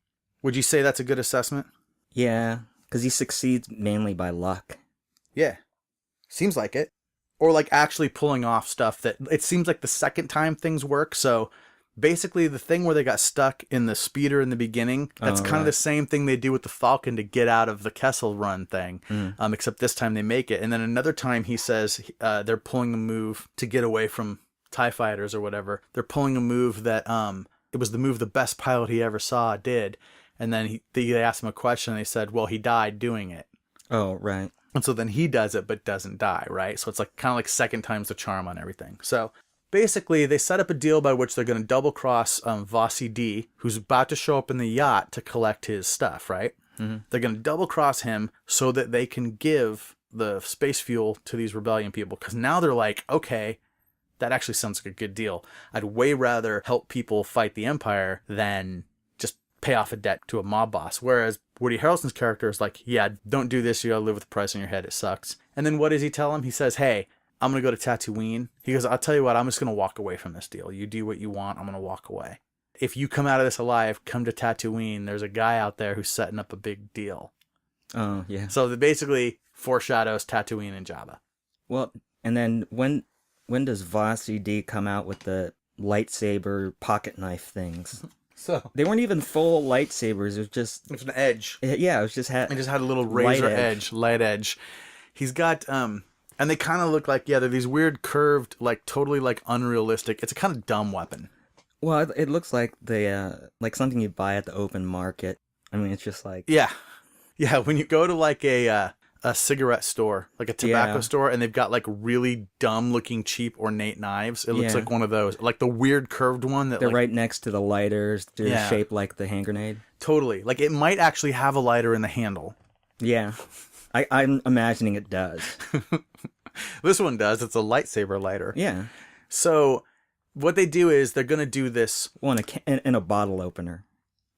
S3: Would you say that's a good assessment?
S2: Yeah, because he succeeds mainly by luck.
S3: Yeah. Seems like it. Or like actually pulling off stuff that it seems like the second time things work. So basically the thing where they got stuck in the speeder in the beginning, that's kind of the same thing they do with the Falcon to get out of the Kessel Run thing. Except this time they make it. And then another time he says they're pulling a move to get away from TIE fighters or whatever. They're pulling a move that it was the move the best pilot he ever saw did. And then they asked him a question and they said, well, he died doing it.
S2: Oh, right.
S3: And so then he does it but doesn't die, right? So it's like kind of like second time's the charm on everything. So basically, they set up a deal by which they're going to double-cross Vasi D, who's about to show up in the yacht to collect his stuff, right? Mm-hmm. They're going to double-cross him so that they can give the space fuel to these rebellion people. Because now they're like, okay, that actually sounds like a good deal. I'd way rather help people fight the Empire than just pay off a debt to a mob boss. Whereas Woody Harrelson's character is like, yeah, don't do this. You got to live with the price on your head. It sucks. And then what does he tell him? He says, hey, I'm going to go to Tatooine. He goes, I'll tell you what, I'm just going to walk away from this deal. You do what you want. I'm going to walk away. If you come out of this alive, come to Tatooine. There's a guy out there who's setting up a big deal.
S2: Oh, yeah.
S3: So that basically foreshadows Tatooine and Jabba.
S2: Well, and then when does Vasi D come out with the lightsaber pocket knife things?
S3: So
S2: they weren't even full lightsabers. It was just...
S3: It's an edge.
S2: It just had...
S3: It just had a little razor edge, light edge. He's got... And they kind of look like, they're these weird curved, like totally like unrealistic. It's a kind of dumb weapon.
S2: Well, it looks like like something you buy at the open market. I mean, it's just like...
S3: Yeah. When you go to like a cigarette store, like a tobacco store, and they've got like really dumb looking cheap ornate knives. It looks like one of those, like the weird curved one that
S2: they're right next to the lighters. They're shaped like the hand grenade.
S3: Totally. Like it might actually have a lighter in the handle.
S2: Yeah. I'm imagining it does.
S3: This one does. It's a lightsaber lighter.
S2: Yeah.
S3: So what they do is they're going to do this.
S2: Well, in a bottle opener.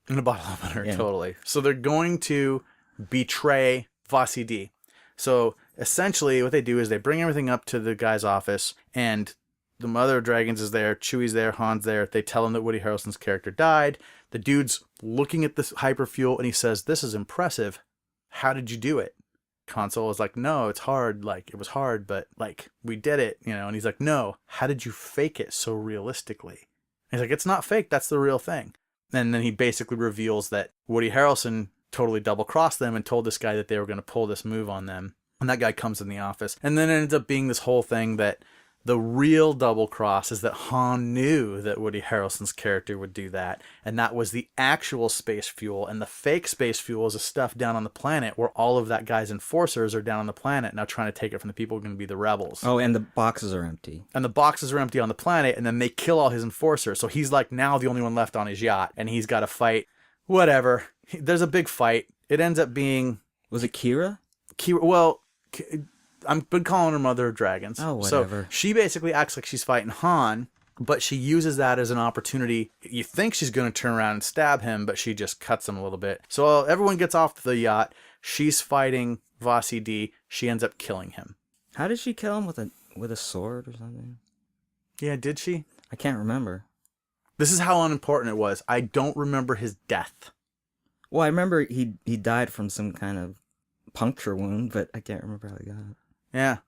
S3: In a bottle opener, totally. So they're going to betray Vasi D. So essentially what they do is they bring everything up to the guy's office, and the Mother of Dragons is there, Chewie's there, Han's there. They tell him that Woody Harrelson's character died. The dude's looking at this hyperfuel and he says, this is impressive, how did you do it? Han Solo was like, no, it's hard. Like, it was hard, but like, we did it, you know? And he's like, no, how did you fake it so realistically? And he's like, it's not fake. That's the real thing. And then he basically reveals that Woody Harrelson totally double-crossed them and told this guy that they were going to pull this move on them. And that guy comes in the office. And then it ends up being this whole thing that the real double cross is that Han knew that Woody Harrelson's character would do that. And that was the actual space fuel. And the fake space fuel is the stuff down on the planet where all of that guy's enforcers are down on the planet now trying to take it from the people who are going to be the rebels.
S2: Oh, and the boxes are empty.
S3: And the boxes are empty on the planet, and then they kill all his enforcers. So he's like now the only one left on his yacht, and he's got to fight. Whatever. There's a big fight. It ends up being...
S2: Was it Kira?
S3: Kira, well... I've been calling her Mother of Dragons.
S2: Oh, whatever.
S3: So she basically acts like she's fighting Han, but she uses that as an opportunity. You think she's going to turn around and stab him, but she just cuts him a little bit. So everyone gets off the yacht. She's fighting Vasi D. She ends up killing him.
S2: How did she kill him? With a sword or something?
S3: Yeah, did she?
S2: I can't remember.
S3: This is how unimportant it was. I don't remember his death.
S2: Well, I remember he died from some kind of puncture wound, but I can't remember how he got it.
S3: Yeah.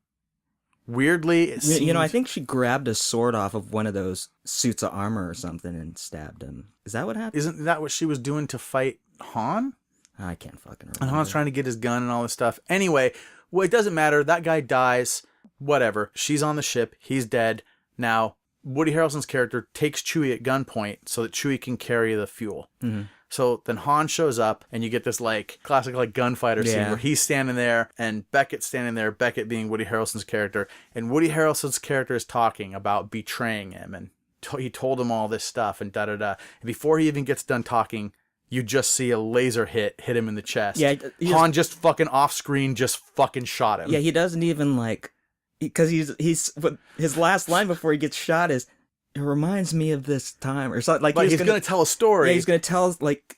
S3: Weirdly, it seemed...
S2: You know, I think she grabbed a sword off of one of those suits of armor or something and stabbed him. Is that what happened?
S3: Isn't that what she was doing to fight Han?
S2: I can't fucking remember.
S3: And Han's trying to get his gun and all this stuff. Anyway, well, it doesn't matter. That guy dies. Whatever. She's on the ship. He's dead. Now, Woody Harrelson's character takes Chewie at gunpoint so that Chewie can carry the fuel. Mm-hmm. So then Han shows up, and you get this like classic like gunfighter scene where he's standing there, and Beckett's standing there. Beckett being Woody Harrelson's character, and Woody Harrelson's character is talking about betraying him, and he told him all this stuff, and da da da. And before he even gets done talking, you just see a laser hit him in the chest. Yeah, Han just fucking off screen just fucking shot him.
S2: Yeah, he doesn't even like, because he's his last line before he gets shot is, it reminds me of this time or something. Like
S3: he's going to tell a story.
S2: Yeah, he's going to tell like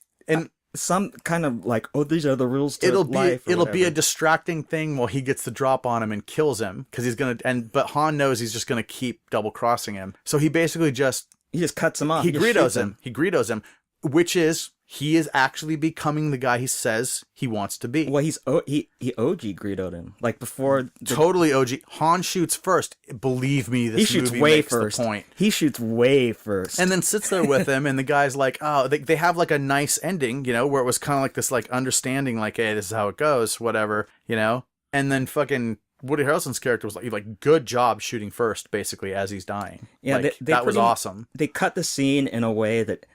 S2: some kind of like, oh, these are the rules to life.
S3: It'll be a distracting thing while he gets the drop on him and kills him because he's going to. But Han knows he's just going to keep double crossing him. So he basically he just cuts him off. He Greedos him. He Greedos him, which is. He is actually becoming the guy he says he wants to be.
S2: Well, he OG Greedoed him like before.
S3: Totally OG. Han shoots first. Believe me, this
S2: he shoots
S3: movie
S2: way
S3: makes
S2: first.
S3: The point.
S2: He shoots way first,
S3: and then sits there with him. And the guy's like, "Oh, they have like a nice ending, you know, where it was kind of like this like understanding, like, hey, this is how it goes, whatever, you know." And then fucking Woody Harrelson's character was like, "Good job shooting first, basically as he's dying."
S2: Yeah,
S3: like, that was awesome.
S2: They cut the scene in a way that.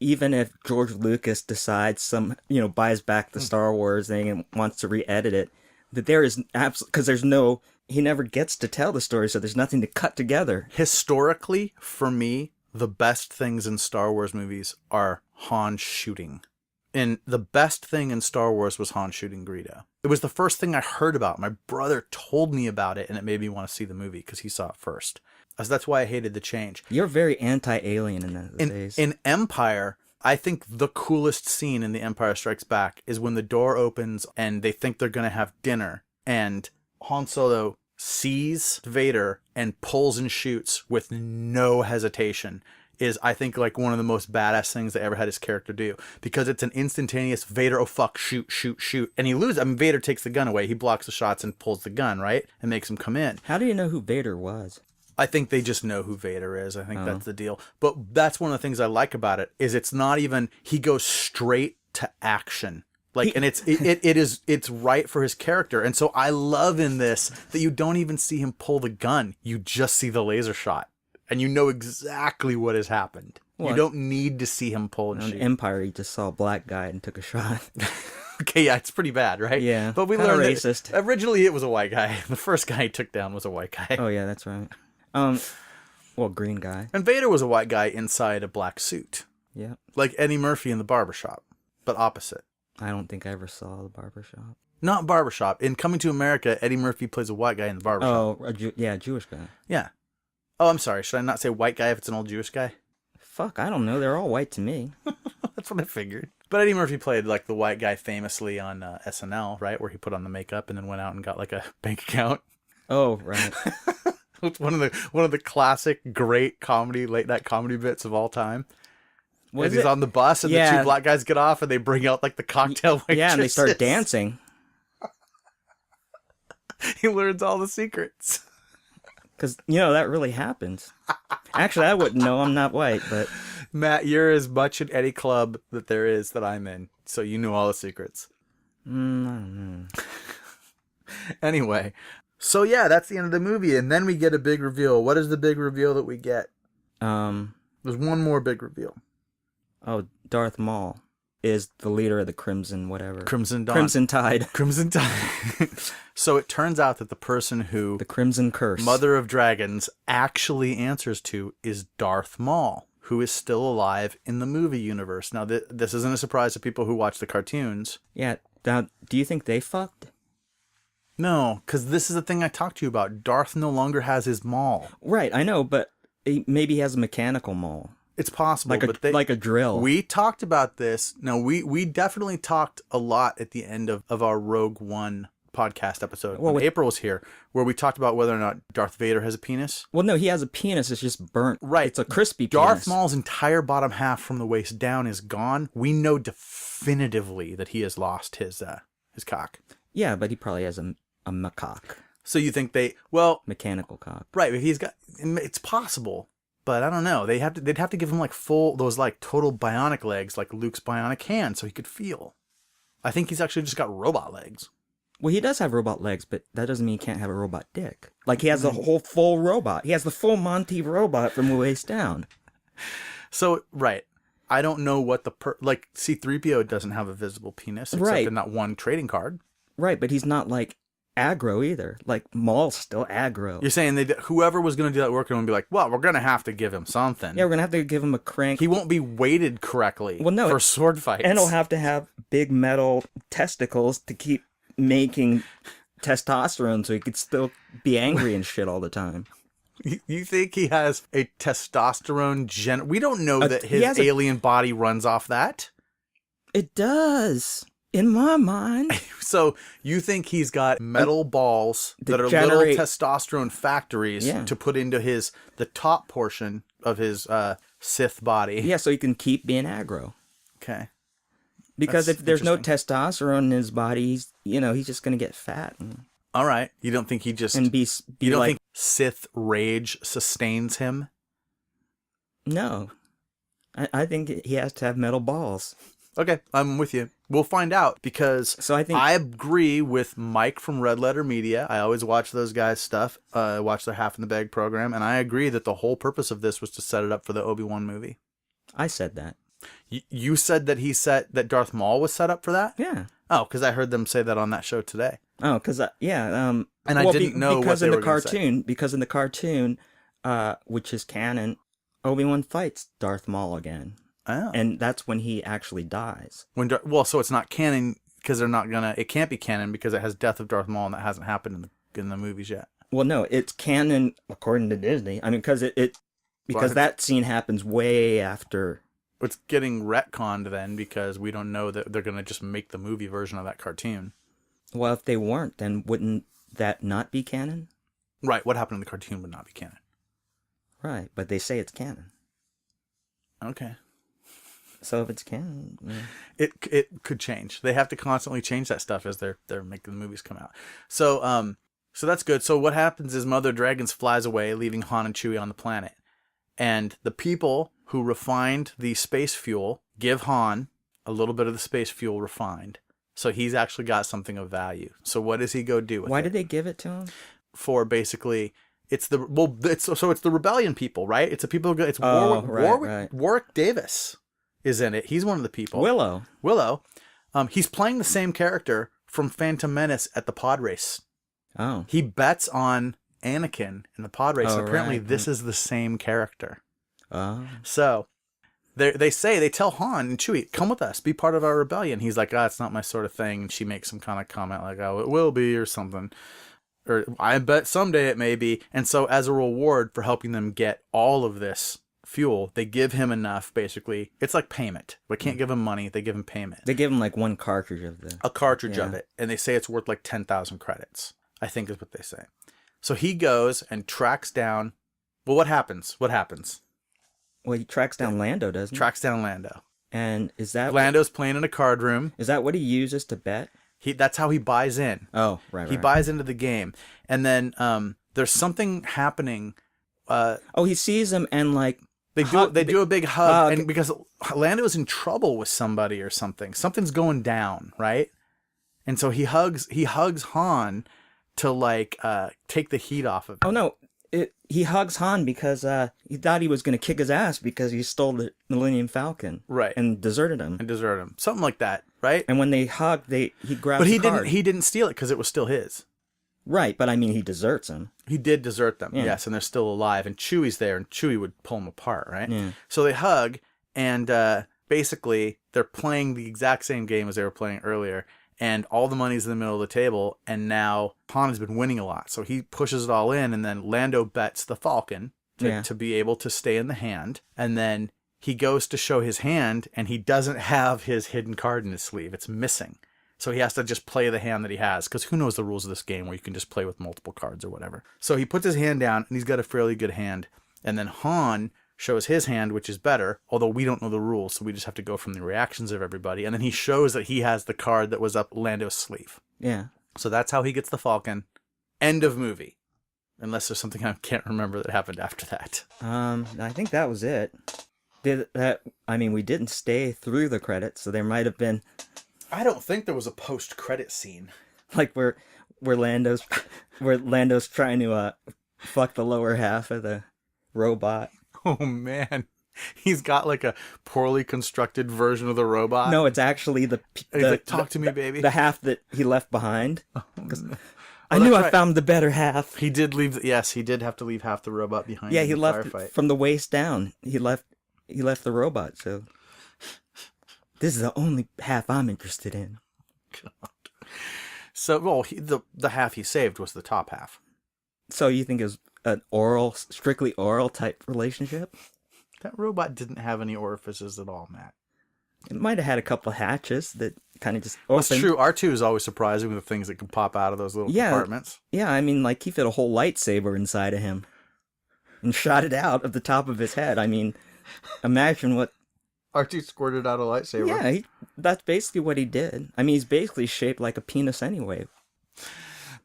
S2: Even if George Lucas decides buys back the Star Wars thing and wants to re-edit it, that there is absolutely, because he never gets to tell the story, so there's nothing to cut together.
S3: Historically, for me, the best things in Star Wars movies are Han shooting. And the best thing in Star Wars was Han shooting Greedo. It was the first thing I heard about. My brother told me about it, and it made me want to see the movie because he saw it first. So that's why I hated the change.
S2: You're very anti-alien in those days.
S3: In Empire, I think the coolest scene in The Empire Strikes Back is when the door opens and they think they're going to have dinner. And Han Solo sees Vader and pulls and shoots with no hesitation. Is, I think, like one of the most badass things they ever had his character do. Because it's an instantaneous Vader, oh fuck, shoot, shoot, shoot. And he loses. I mean, Vader takes the gun away. He blocks the shots and pulls the gun, right? And makes him come in.
S2: How do you know who Vader was?
S3: I think they just know who Vader is. I think that's the deal. But that's one of the things I like about it, is it's not even, he goes straight to action. Like, and it's right for his character. And so I love in this that you don't even see him pull the gun. You just see the laser shot. And you know exactly what has happened. Well, you don't need to see him pull and shoot.
S2: In Empire, he just saw a black guy and took a shot.
S3: Okay, yeah, it's pretty bad, right?
S2: Yeah,
S3: but we learned racist. That originally it was a white guy. The first guy he took down was a white guy.
S2: Oh yeah, that's right. Green guy.
S3: And Vader was a white guy inside a black suit.
S2: Yeah. Like
S3: Eddie Murphy in The Barbershop, but opposite.
S2: I don't think I ever saw The Barbershop.
S3: Not Barbershop. In Coming to America, Eddie Murphy plays a white guy in The Barbershop.
S2: Oh, Jewish guy.
S3: Yeah. Oh, I'm sorry. Should I not say white guy if it's an old Jewish guy?
S2: Fuck, I don't know. They're all white to me.
S3: That's what I figured. But Eddie Murphy played like the white guy famously on SNL, right? Where he put on the makeup and then went out and got like a bank account.
S2: Oh, right.
S3: It's one of the classic great comedy, late night comedy bits of all time. He's on the bus and the two black guys get off and they bring out like the cocktail waitresses.
S2: Yeah, and they start dancing.
S3: He learns all the secrets.
S2: Because, that really happens. Actually, I wouldn't know. I'm not white, but...
S3: Matt, you're as much in any club that there is that I'm in, so you know all the secrets.
S2: I don't know.
S3: Anyway, so yeah, that's the end of the movie, and then we get a big reveal. What is the big reveal that we get? There's one more big reveal.
S2: Oh, Darth Maul is the leader of the Crimson whatever.
S3: Crimson Dawn.
S2: Crimson Tide.
S3: Crimson Tide. So it turns out that the person who...
S2: The Crimson Curse.
S3: Mother of Dragons actually answers to is Darth Maul, who is still alive in the movie universe. Now, this isn't a surprise to people who watch the cartoons.
S2: Yeah. Now, do you think they fucked?
S3: No, because this is the thing I talked to you about. Darth no longer has his maul.
S2: Right, I know, but maybe he has a mechanical maul.
S3: It's possible,
S2: like a drill.
S3: We talked about this. No, we definitely talked a lot at the end of our Rogue One podcast episode. When April was here, where we talked about whether or not Darth Vader has a penis.
S2: Well, no, he has a penis. It's just burnt.
S3: Right.
S2: It's a crispy
S3: Darth
S2: penis.
S3: Maul's entire bottom half from the waist down is gone. We know definitively that he has lost his cock.
S2: Yeah, but he probably has a macaque.
S3: So you think
S2: mechanical cock.
S3: Right, but it's possible. But I don't know. They'd have to give him like those like total bionic legs, like Luke's bionic hand, so he could feel. I think he's actually just got robot legs.
S2: Well, he does have robot legs, but that doesn't mean he can't have a robot dick. Like, he has a whole full robot. He has the full Monty robot from the waist down.
S3: So, right. I don't know what C-3PO doesn't have a visible penis, except in that one trading card.
S2: Right, but he's not, like, aggro either. Like, Maul's still aggro.
S3: You're saying whoever was going to do that work would be like, well, we're going to have to give him something.
S2: Yeah, we're going to have to give him a crank.
S3: He won't be weighted correctly for sword fights.
S2: And he'll have to have big metal testicles to keep making testosterone so he could still be angry and shit all the time.
S3: You think he has a testosterone We don't know that his alien body runs off that.
S2: It does. In my mind.
S3: So you think he's got metal balls that are little testosterone factories to put into the top portion of his Sith body.
S2: Yeah, so he can keep being aggro.
S3: Okay.
S2: Because if there's no testosterone in his body, he's just going to get fat.
S3: All right. You don't think he just...
S2: And
S3: you don't think Sith rage sustains him?
S2: No. I think he has to have metal balls.
S3: Okay, I'm with you. We'll find out, because I agree with Mike from Red Letter Media. I always watch those guys' stuff. I watch their Half in the Bag program, and I agree that the whole purpose of this was to set it up for the Obi-Wan movie.
S2: I said that.
S3: You said that that Darth Maul was set up for that?
S2: Yeah.
S3: Oh, because I heard them say that on that show today.
S2: Oh, because I didn't
S3: know what they were going to say.
S2: Because in the cartoon, which is canon, Obi-Wan fights Darth Maul again.
S3: Oh.
S2: And that's when he actually dies.
S3: So it's not canon because it can't be canon because it has Death of Darth Maul and that hasn't happened in the movies yet.
S2: Well, no, it's canon according to Disney. I mean, because that scene happens way after.
S3: It's getting retconned then because we don't know that they're going to just make the movie version of that cartoon.
S2: Well, if they weren't, then wouldn't that not be canon?
S3: Right. What happened in the cartoon would not be canon.
S2: Right, but they say it's canon.
S3: Okay.
S2: So if it's canon,
S3: it could change. They have to constantly change that stuff as they're making the movies come out. So that's good. So what happens is Mother Dragons flies away, leaving Han and Chewie on the planet. And the people who refined the space fuel give Han a little bit of the space fuel refined. So he's actually got something of value. So what does he go do with it?
S2: Why did they give it to him?
S3: For basically, it's the rebellion people, right? It's the people who it's Warwick Davis is in it. He's one of the people. Willow. He's playing the same character from Phantom Menace at the pod race.
S2: Oh.
S3: He bets on Anakin in the pod race. Apparently this is the same character.
S2: Oh.
S3: So they tell Han and Chewie, come with us, be part of our rebellion. He's like, it's not my sort of thing. And she makes some kind of comment like, oh, it will be or something. Or I bet someday it may be. And so as a reward for helping them get all of this fuel, they give him enough, basically. It's like payment. We can't give him money. They give him payment.
S2: They give him like one cartridge of
S3: a cartridge of it. And they say it's worth like 10,000 credits, I think is what they say. So he goes and tracks down. Well, what happens?
S2: Well, he tracks down Lando, doesn't he?
S3: Tracks down Lando.
S2: And is that...
S3: Lando's playing in a card room.
S2: Is that what he uses to bet?
S3: That's how he buys in.
S2: Oh, right.
S3: He buys into the game, and then there's something happening.
S2: He sees him and like
S3: they do a big hug, and because Lando's in trouble with somebody or something. Something's going down, right? And so he hugs Han to like take the heat off of him.
S2: Oh no. He hugs Han because he thought he was going to kick his ass because he stole the Millennium Falcon,
S3: right?
S2: And deserted him,
S3: something like that, right?
S2: And when they hug, he grabs.
S3: But he
S2: the card.
S3: He didn't steal it because it was still his.
S2: Right, but I mean, he deserts him.
S3: He did desert them,
S2: yeah.
S3: Yes, and they're still alive. And Chewie's there, and Chewie would pull them apart, right?
S2: Yeah.
S3: So they hug, and basically they're playing the exact same game as they were playing earlier. And all the money's in the middle of the table, and now Han has been winning a lot. So he pushes it all in, and then Lando bets the Falcon to be able to stay in the hand. And then he goes to show his hand, and he doesn't have his hidden card in his sleeve. It's missing. So he has to just play the hand that he has, because who knows the rules of this game where you can just play with multiple cards or whatever. So he puts his hand down, and he's got a fairly good hand. And then Han shows his hand, which is better, although we don't know the rules, so we just have to go from the reactions of everybody. And then he shows that he has the card that was up Lando's sleeve.
S2: Yeah.
S3: So that's how he gets the Falcon. End of movie. Unless there's something I can't remember that happened after that.
S2: I think that was it. We didn't stay through the credits, so there might have been...
S3: I don't think there was a post-credit scene.
S2: Like where Lando's trying to fuck the lower half of the robot.
S3: Oh, man. He's got like a poorly constructed version of the robot.
S2: No, it's actually
S3: talk to me, baby.
S2: The half that he left behind. I
S3: knew
S2: I found the better half.
S3: He did leave. Yes, he did have to leave half the robot behind.
S2: Yeah, he left it from the waist down. He left the robot. So this is the only half I'm interested in.
S3: God. So, the half he saved was the top half.
S2: So you think it was an strictly oral type relationship?
S3: That robot didn't have any orifices at all, Matt.
S2: It might have had a couple of hatches that kind of just opened.
S3: That's true. R2 is always surprising with the things that can pop out of those little compartments.
S2: Yeah, I mean, like he fit a whole lightsaber inside of him and shot it out of the top of his head. I mean, imagine what...
S3: R2 squirted out a lightsaber.
S2: Yeah, that's basically what he did. I mean, he's basically shaped like a penis anyway.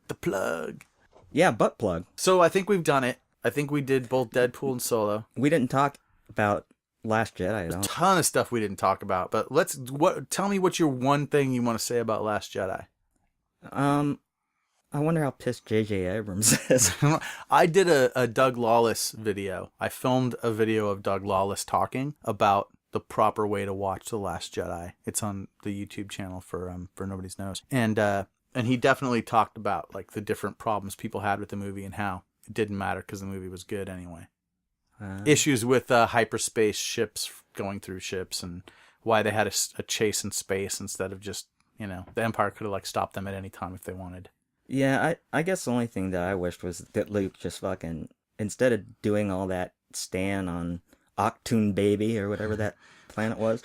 S3: The plug.
S2: Yeah, butt plug.
S3: So I think we've done it. I think we did both Deadpool and Solo.
S2: We didn't talk about Last Jedi,
S3: There's a ton of stuff we didn't talk about, but tell me what's your one thing you want to say about Last Jedi.
S2: I wonder how pissed J.J. Abrams is.
S3: I did a Doug Lawless video. I filmed a video of Doug Lawless talking about the proper way to watch The Last Jedi. It's on the YouTube channel for Nobody's Knows. And he definitely talked about like the different problems people had with the movie and how it didn't matter because the movie was good anyway. Issues with hyperspace ships going through ships and why they had a chase in space instead of just, the Empire could have like stopped them at any time if they wanted.
S2: Yeah, I guess the only thing that I wished was that Luke just fucking, instead of doing all that stand on Octoon Baby or whatever that planet was.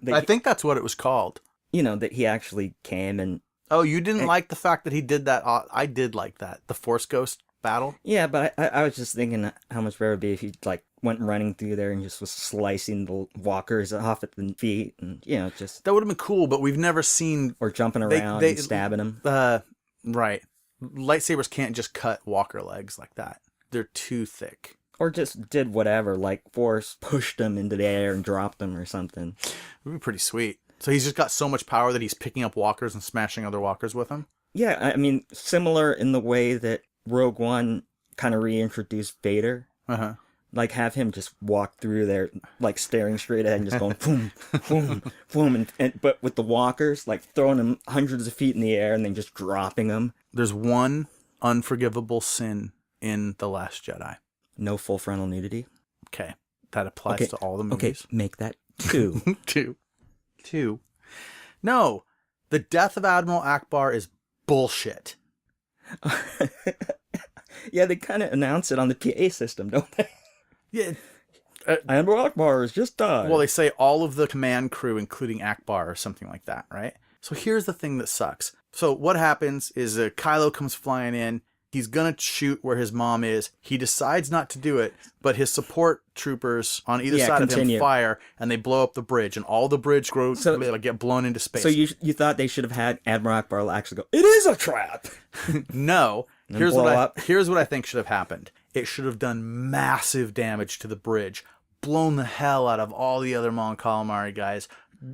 S3: I think that's what it was called.
S2: That he actually came and...
S3: Oh, you didn't like the fact that he did that? I did like that. The Force Ghost battle?
S2: Yeah, but I was just thinking how much better it would be if he like went running through there and just was slicing the walkers off at the feet and, just...
S3: That would have been cool, but we've never seen...
S2: Or jumping around and stabbing them.
S3: Right. Lightsabers can't just cut walker legs like that. They're too thick.
S2: Or just did whatever, like Force pushed them into the air and dropped them or something.
S3: It would be pretty sweet. So he's just got so much power that he's picking up walkers and smashing other walkers with them?
S2: Yeah, I mean, similar in the way that Rogue One kind of reintroduced Vader.
S3: Uh-huh.
S2: Like, have him just walk through there, like, staring straight ahead and just going, boom, boom, boom. But with the walkers, like, throwing them hundreds of feet in the air and then just dropping them.
S3: There's one unforgivable sin in The Last Jedi.
S2: No full frontal nudity.
S3: Okay. That applies to all the movies.
S2: Okay, make that 2.
S3: 2. No. The death of Admiral Akbar is bullshit.
S2: Yeah, they kind of announce it on the PA system, don't they?
S3: Yeah.
S2: Admiral Akbar has just died.
S3: Well, they say all of the command crew, including Akbar or something like that, right? So here's the thing that sucks. So what happens is Kylo comes flying in. He's going to shoot where his mom is. He decides not to do it, but his support troopers on either side of him fire, and they blow up the bridge, and all the bridge get blown into space.
S2: So you thought they should have had Admiral Akbar actually go, "It is a trap."
S3: No. Here's what I think should have happened. It should have done massive damage to the bridge, blown the hell out of all the other Mon Calamari guys,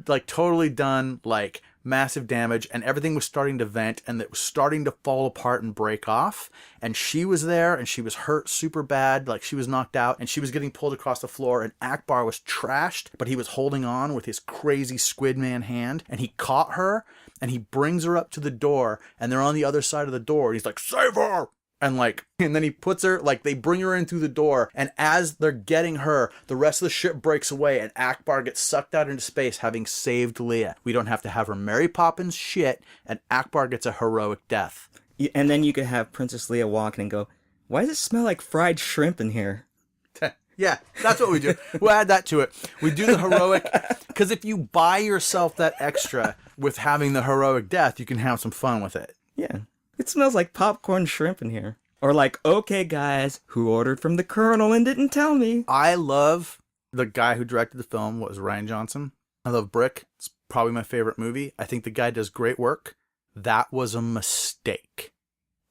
S3: like totally done like massive damage, and everything was starting to vent, and it was starting to fall apart and break off, and she was there, and she was hurt super bad, like she was knocked out, and she was getting pulled across the floor, and Akbar was trashed, but he was holding on with his crazy squid man hand, and he caught her, and he brings her up to the door, and they're on the other side of the door, and he's like, "Save her!" And then he puts her, they bring her in through the door, and as they're getting her, the rest of the ship breaks away, and Akbar gets sucked out into space, having saved Leia. We don't have to have her Mary Poppins shit, and Akbar gets a heroic death.
S2: And then you could have Princess Leia walk in and go, "Why does it smell like fried shrimp in here?"
S3: Yeah, that's what we do. We'll add that to it. We do the heroic, because if you buy yourself that extra with having the heroic death, you can have some fun with it.
S2: Yeah. It smells like popcorn shrimp in here. Or like, "Okay, guys, who ordered from the Colonel and didn't tell me?"
S3: I love the guy who directed the film, was Ryan Johnson. I love Brick. It's probably my favorite movie. I think the guy does great work. That was a mistake.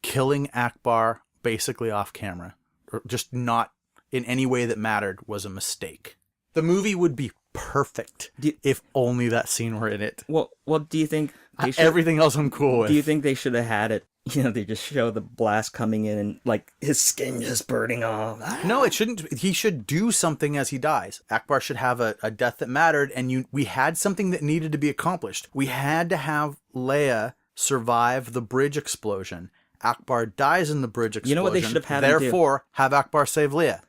S3: Killing Akbar basically off camera, or just not in any way that mattered, was a mistake. The movie would be perfect if only that scene were in it.
S2: Well, do you think they should,
S3: everything else I'm cool with.
S2: Do you think they should have had it? They just show the blast coming in and like his skin just burning off.
S3: No, it shouldn't. He should do something as he dies. Akbar should have a death that mattered, and we had something that needed to be accomplished. We had to have Leia survive the bridge explosion. Akbar dies in the bridge explosion.
S2: You know what they should have had
S3: Therefore, have Akbar save Leia.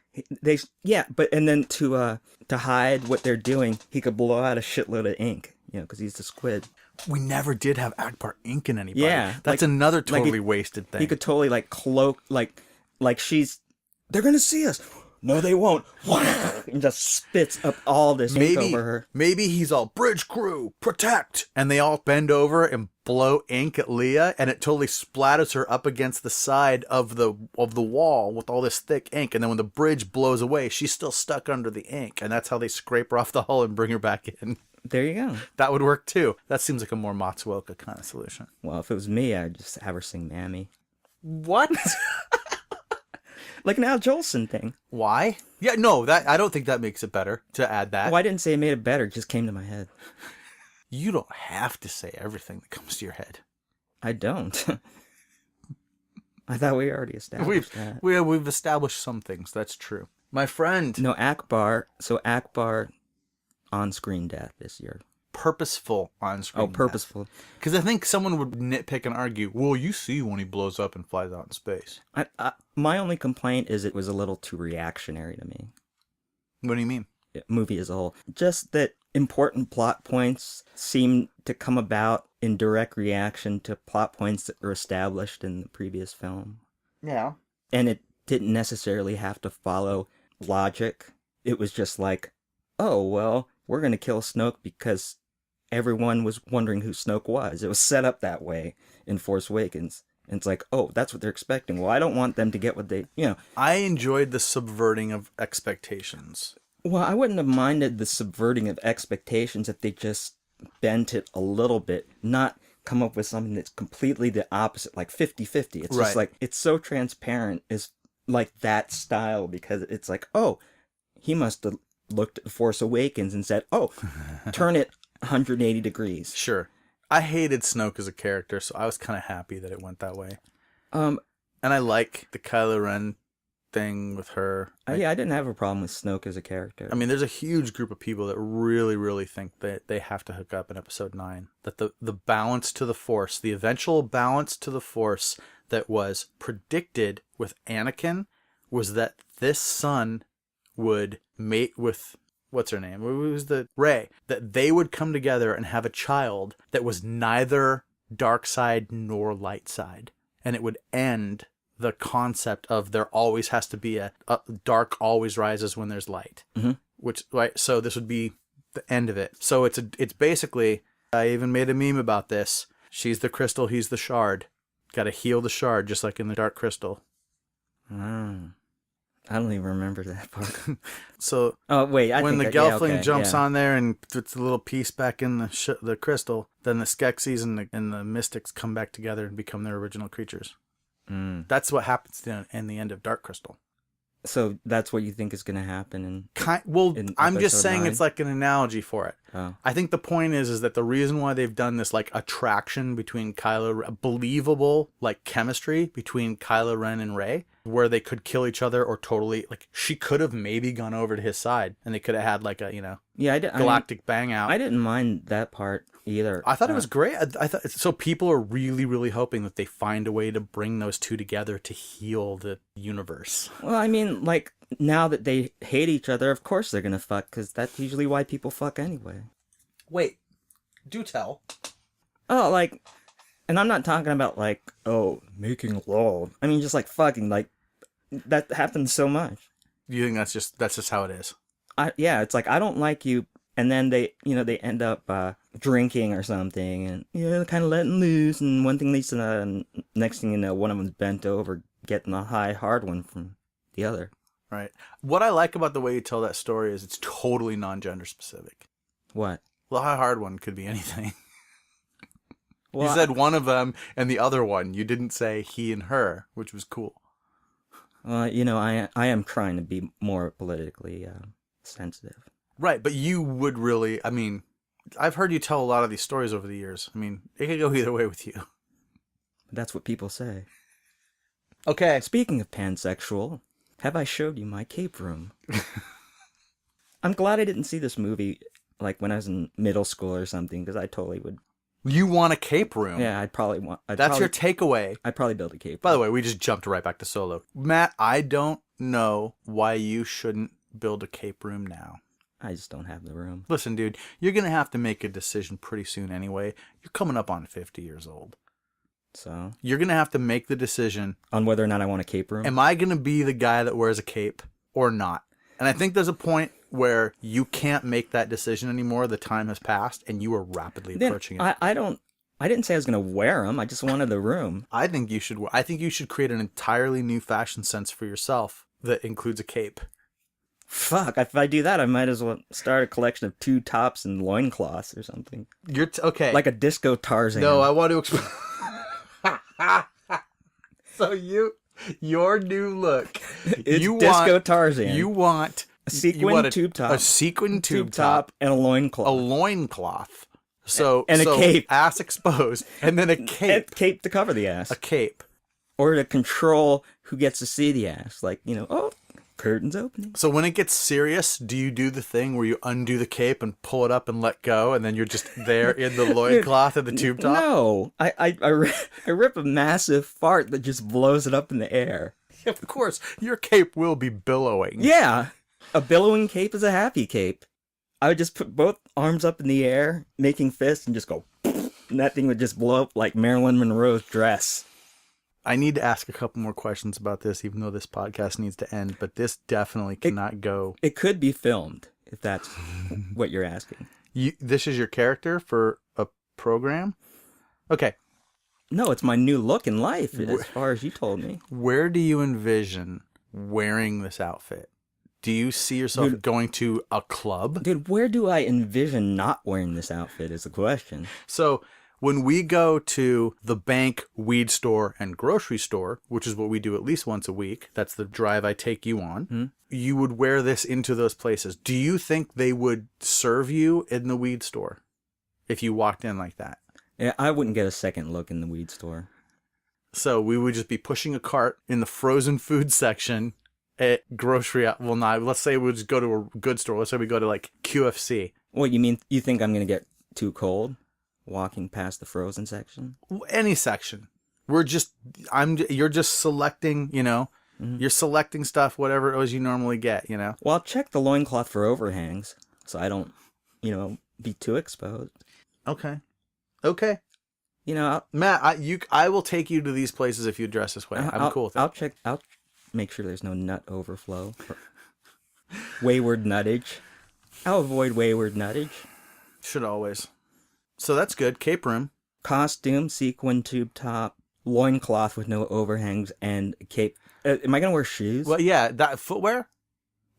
S2: And then to hide what they're doing, he could blow out a shitload of ink, because he's the squid.
S3: We never did have Akbar inking anybody.
S2: Yeah,
S3: that's another totally wasted thing.
S2: He could totally cloak, they're gonna see us. No, they won't. And just spits up all this ink over her.
S3: Maybe he's all, "Bridge crew, protect!" And they all bend over and blow ink at Leia, and it totally splatters her up against the side of the wall with all this thick ink. And then when the bridge blows away, she's still stuck under the ink, and that's how they scrape her off the hull and bring her back in.
S2: There you go.
S3: That would work too. That seems like a more Matsuoka kind of solution.
S2: Well, if it was me, I'd just have her sing Mammy.
S3: What?
S2: Like an Al Jolson thing.
S3: Why? Yeah, no, I don't think that makes it better to add that.
S2: Well, I didn't say it made it better. It just came to my head.
S3: You don't have to say everything that comes to your head.
S2: I don't. I thought we already established that.
S3: We've established some things. That's true. My friend.
S2: No, Akbar. So Akbar on-screen death this year.
S3: Purposeful on-screen death.
S2: Purposeful.
S3: Because I think someone would nitpick and argue, well, you see when he blows up and flies out in space.
S2: My only complaint is it was a little too reactionary to me.
S3: What do you mean?
S2: Movie as a whole. Just that important plot points seem to come about in direct reaction to plot points that were established in the previous film.
S3: Yeah.
S2: And it didn't necessarily have to follow logic. It was just like, oh, well, we're going to kill Snoke because everyone was wondering who Snoke was. It was set up that way in Force Awakens. And it's like, oh, that's what they're expecting. Well, I don't want them to get what they,
S3: I enjoyed the subverting of expectations.
S2: Well, I wouldn't have minded the subverting of expectations if they just bent it a little bit, not come up with something that's completely the opposite, like 50-50. It's just like, it's so transparent, is like that style, because it's like, oh, he must have looked at The Force Awakens and said, oh, turn it 180 degrees.
S3: Sure. I hated Snoke as a character, so I was kind of happy that it went that way. And I like the Kylo Ren thing with her.
S2: Yeah, I didn't have a problem with Snoke as a character.
S3: I mean, there's a huge group of people that really, really think that they have to hook up in Episode 9. That the balance to the Force, the eventual balance to the Force that was predicted with Anakin, was that this son would mate with, what's her name? Who's the Rey? That they would come together and have a child that was neither dark side nor light side. And it would end the concept of there always has to be a dark always rises when there's light.
S2: Mm-hmm.
S3: Which, right, so this would be the end of it. So it's basically, I even made a meme about this. She's the crystal, he's the shard. Got to heal the shard, just like in the Dark Crystal.
S2: I don't even remember that part.
S3: So,
S2: oh wait,
S3: when the Gelfling jumps on there and puts a little piece back in the crystal, then the Skeksis and the Mystics come back together and become their original creatures. That's what happens in the end of Dark Crystal.
S2: So that's what you think is going to happen
S3: I'm just saying
S2: 9?
S3: It's like an analogy for it.
S2: Oh.
S3: I think the point is that the reason why they've done this like attraction between believable like chemistry between Kylo Ren and Rey, where they could kill each other or totally like she could have maybe gone over to his side and they could have had like a galactic bang out.
S2: I didn't mind that part either.
S3: I thought it was great. I thought so. People are really, really hoping that they find a way to bring those two together to heal the universe.
S2: Well, I mean, like now that they hate each other, of course they're gonna fuck because that's usually why people fuck anyway.
S3: Wait, do tell.
S2: Oh, like, and I'm not talking about like making love. I mean, just like fucking, like that happens so much.
S3: You think that's just how it is?
S2: Yeah, it's like I don't like you. And then they end up drinking or something, and kind of letting loose. And one thing leads to the and next thing you know, one of them's bent over, getting a hard one from the other.
S3: Right. What I like about the way you tell that story is it's totally non-gender specific.
S2: What?
S3: The hard one could be anything.
S2: Well,
S3: you said one of them and the other one. You didn't say he and her, which was cool.
S2: I am trying to be more politically sensitive.
S3: Right, but you would really, I mean, I've heard you tell a lot of these stories over the years. I mean, it could go either way with you.
S2: That's what people say.
S3: Okay.
S2: Speaking of pansexual, have I showed you my cape room? I'm glad I didn't see this movie like when I was in middle school or something, because I totally would.
S3: You want a cape room?
S2: Yeah, I'd probably want.
S3: That's your takeaway.
S2: I'd probably build a cape
S3: By
S2: room.
S3: the way, we just jumped right back to Solo. Matt, I don't know why you shouldn't build a cape room now.
S2: I just don't have the room.
S3: Listen, dude, you're going to have to make a decision pretty soon anyway. You're coming up on 50 years old.
S2: So?
S3: You're going to have to make the decision.
S2: On whether or not I want a cape room?
S3: Am I going to be the guy that wears a cape or not? And I think there's a point where you can't make that decision anymore. The time has passed and you are rapidly approaching it.
S2: I didn't say I was going to wear them. I just wanted the room.
S3: I think you should create an entirely new fashion sense for yourself that includes a cape.
S2: Fuck, if I do that, I might as well start a collection of 2 tops and loincloths or something.
S3: Okay.
S2: Like a disco Tarzan.
S3: No, I want to explain. So your new look.
S2: It's disco Tarzan.
S3: You want
S2: a sequin tube top.
S3: A sequin tube top.
S2: And a loincloth.
S3: A loincloth. So,
S2: and a cape.
S3: Ass exposed. And then a cape.
S2: A cape to cover the ass.
S3: A cape.
S2: Or to control who gets to see the ass. Like, curtains opening.
S3: So when it gets serious, do you do the thing where you undo the cape and pull it up and let go, and then you're just there in the loincloth and the tube top?
S2: No. I rip a massive fart that just blows it up in the air.
S3: Of course, your cape will be billowing.
S2: Yeah. A billowing cape is a happy cape. I would just put both arms up in the air, making fists, and just go, and that thing would just blow up like Marilyn Monroe's dress.
S3: I need to ask a couple more questions about this, even though this podcast needs to end, but this definitely cannot go.
S2: It could be filmed, if that's what you're asking.
S3: This is your character for a program? Okay.
S2: No, it's my new look in life, as far as you told me.
S3: Where do you envision wearing this outfit? Do you see yourself going to a club?
S2: Dude, where do I envision not wearing this outfit is the question.
S3: So when we go to the bank, weed store, and grocery store, which is what we do at least once a week, that's the drive I take you on, you would wear this into those places. Do you think they would serve you in the weed store if you walked in like that?
S2: Yeah, I wouldn't get a second look in the weed store.
S3: So we would just be pushing a cart in the frozen food section at grocery. Well, not. Let's say we just go to a good store. Let's say we go to like QFC.
S2: What, you think I'm going to get too cold walking past the frozen section?
S3: Any section. You're just selecting, you're selecting stuff, whatever it is you normally get, Well,
S2: I'll check the loincloth for overhangs so I don't, be too exposed.
S3: Okay.
S2: Matt,
S3: I will take you to these places if you dress this way. I'm cool with that.
S2: I'll make sure there's no nut overflow. Wayward nuttage. I'll avoid wayward nuttage.
S3: Should always. So that's good. Cape room.
S2: Costume, sequin tube top, loincloth with no overhangs and a cape. Am I going to wear shoes?
S3: Well, yeah, that footwear?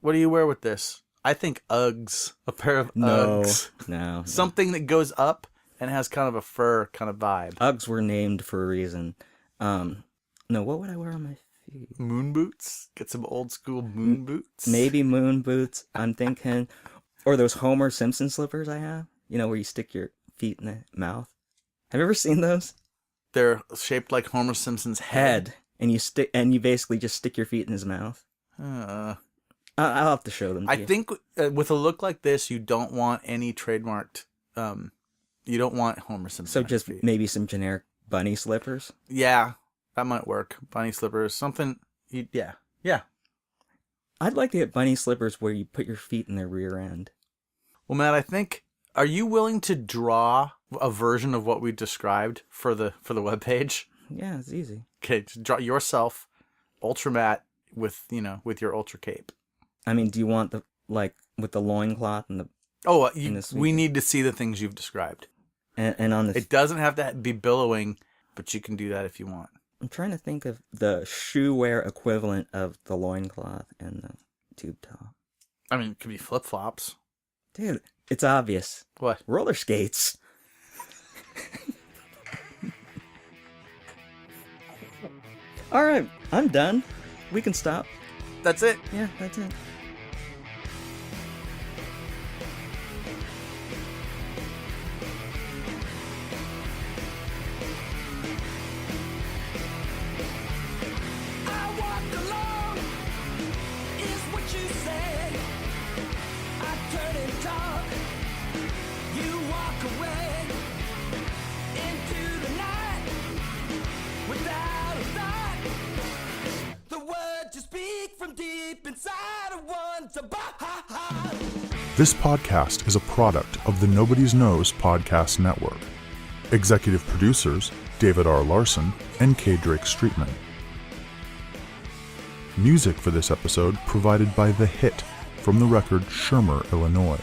S3: What do you wear with this? I think Uggs. A pair of Uggs.
S2: No.
S3: Something that goes up and has kind of a fur kind of vibe.
S2: Uggs were named for a reason. No, what would I wear on my feet?
S3: Moon boots? Get some old school moon boots?
S2: Maybe moon boots, I'm thinking. Or those Homer Simpson slippers I have. You know, where you stick your feet in the mouth. Have you ever seen those?
S3: They're shaped like Homer Simpson's head.
S2: And you basically just stick your feet in his mouth. I'll have to show them to
S3: I
S2: you.
S3: think with a look like this, you don't want any trademarked. You don't want Homer Simpson.
S2: So just
S3: feet.
S2: maybe some generic bunny slippers.
S3: Yeah, that might work. Bunny slippers, something. Yeah.
S2: I'd like to get bunny slippers where you put your feet in their rear end.
S3: Well, Matt, I think. Are you willing to draw a version of what we described for the webpage?
S2: Yeah, it's easy.
S3: Okay, just draw yourself, Ultra Matt, with your Ultra Cape.
S2: I mean, do you want with the loincloth and the...
S3: Oh, we need to see the things you've described.
S2: And on the...
S3: It doesn't have to be billowing, but you can do that if you want.
S2: I'm trying to think of the shoe wear equivalent of the loincloth and the tube top.
S3: I mean, it could be flip-flops.
S2: Dude, it's obvious.
S3: What?
S2: Roller skates. All right, I'm done. We can stop.
S3: That's it.
S2: Yeah, that's it.
S1: This podcast is a product of the Nobody's Knows Podcast Network. Executive producers, David R. Larson and K. Drake Streetman. Music for this episode provided by The Hit from the record Shermer, Illinois.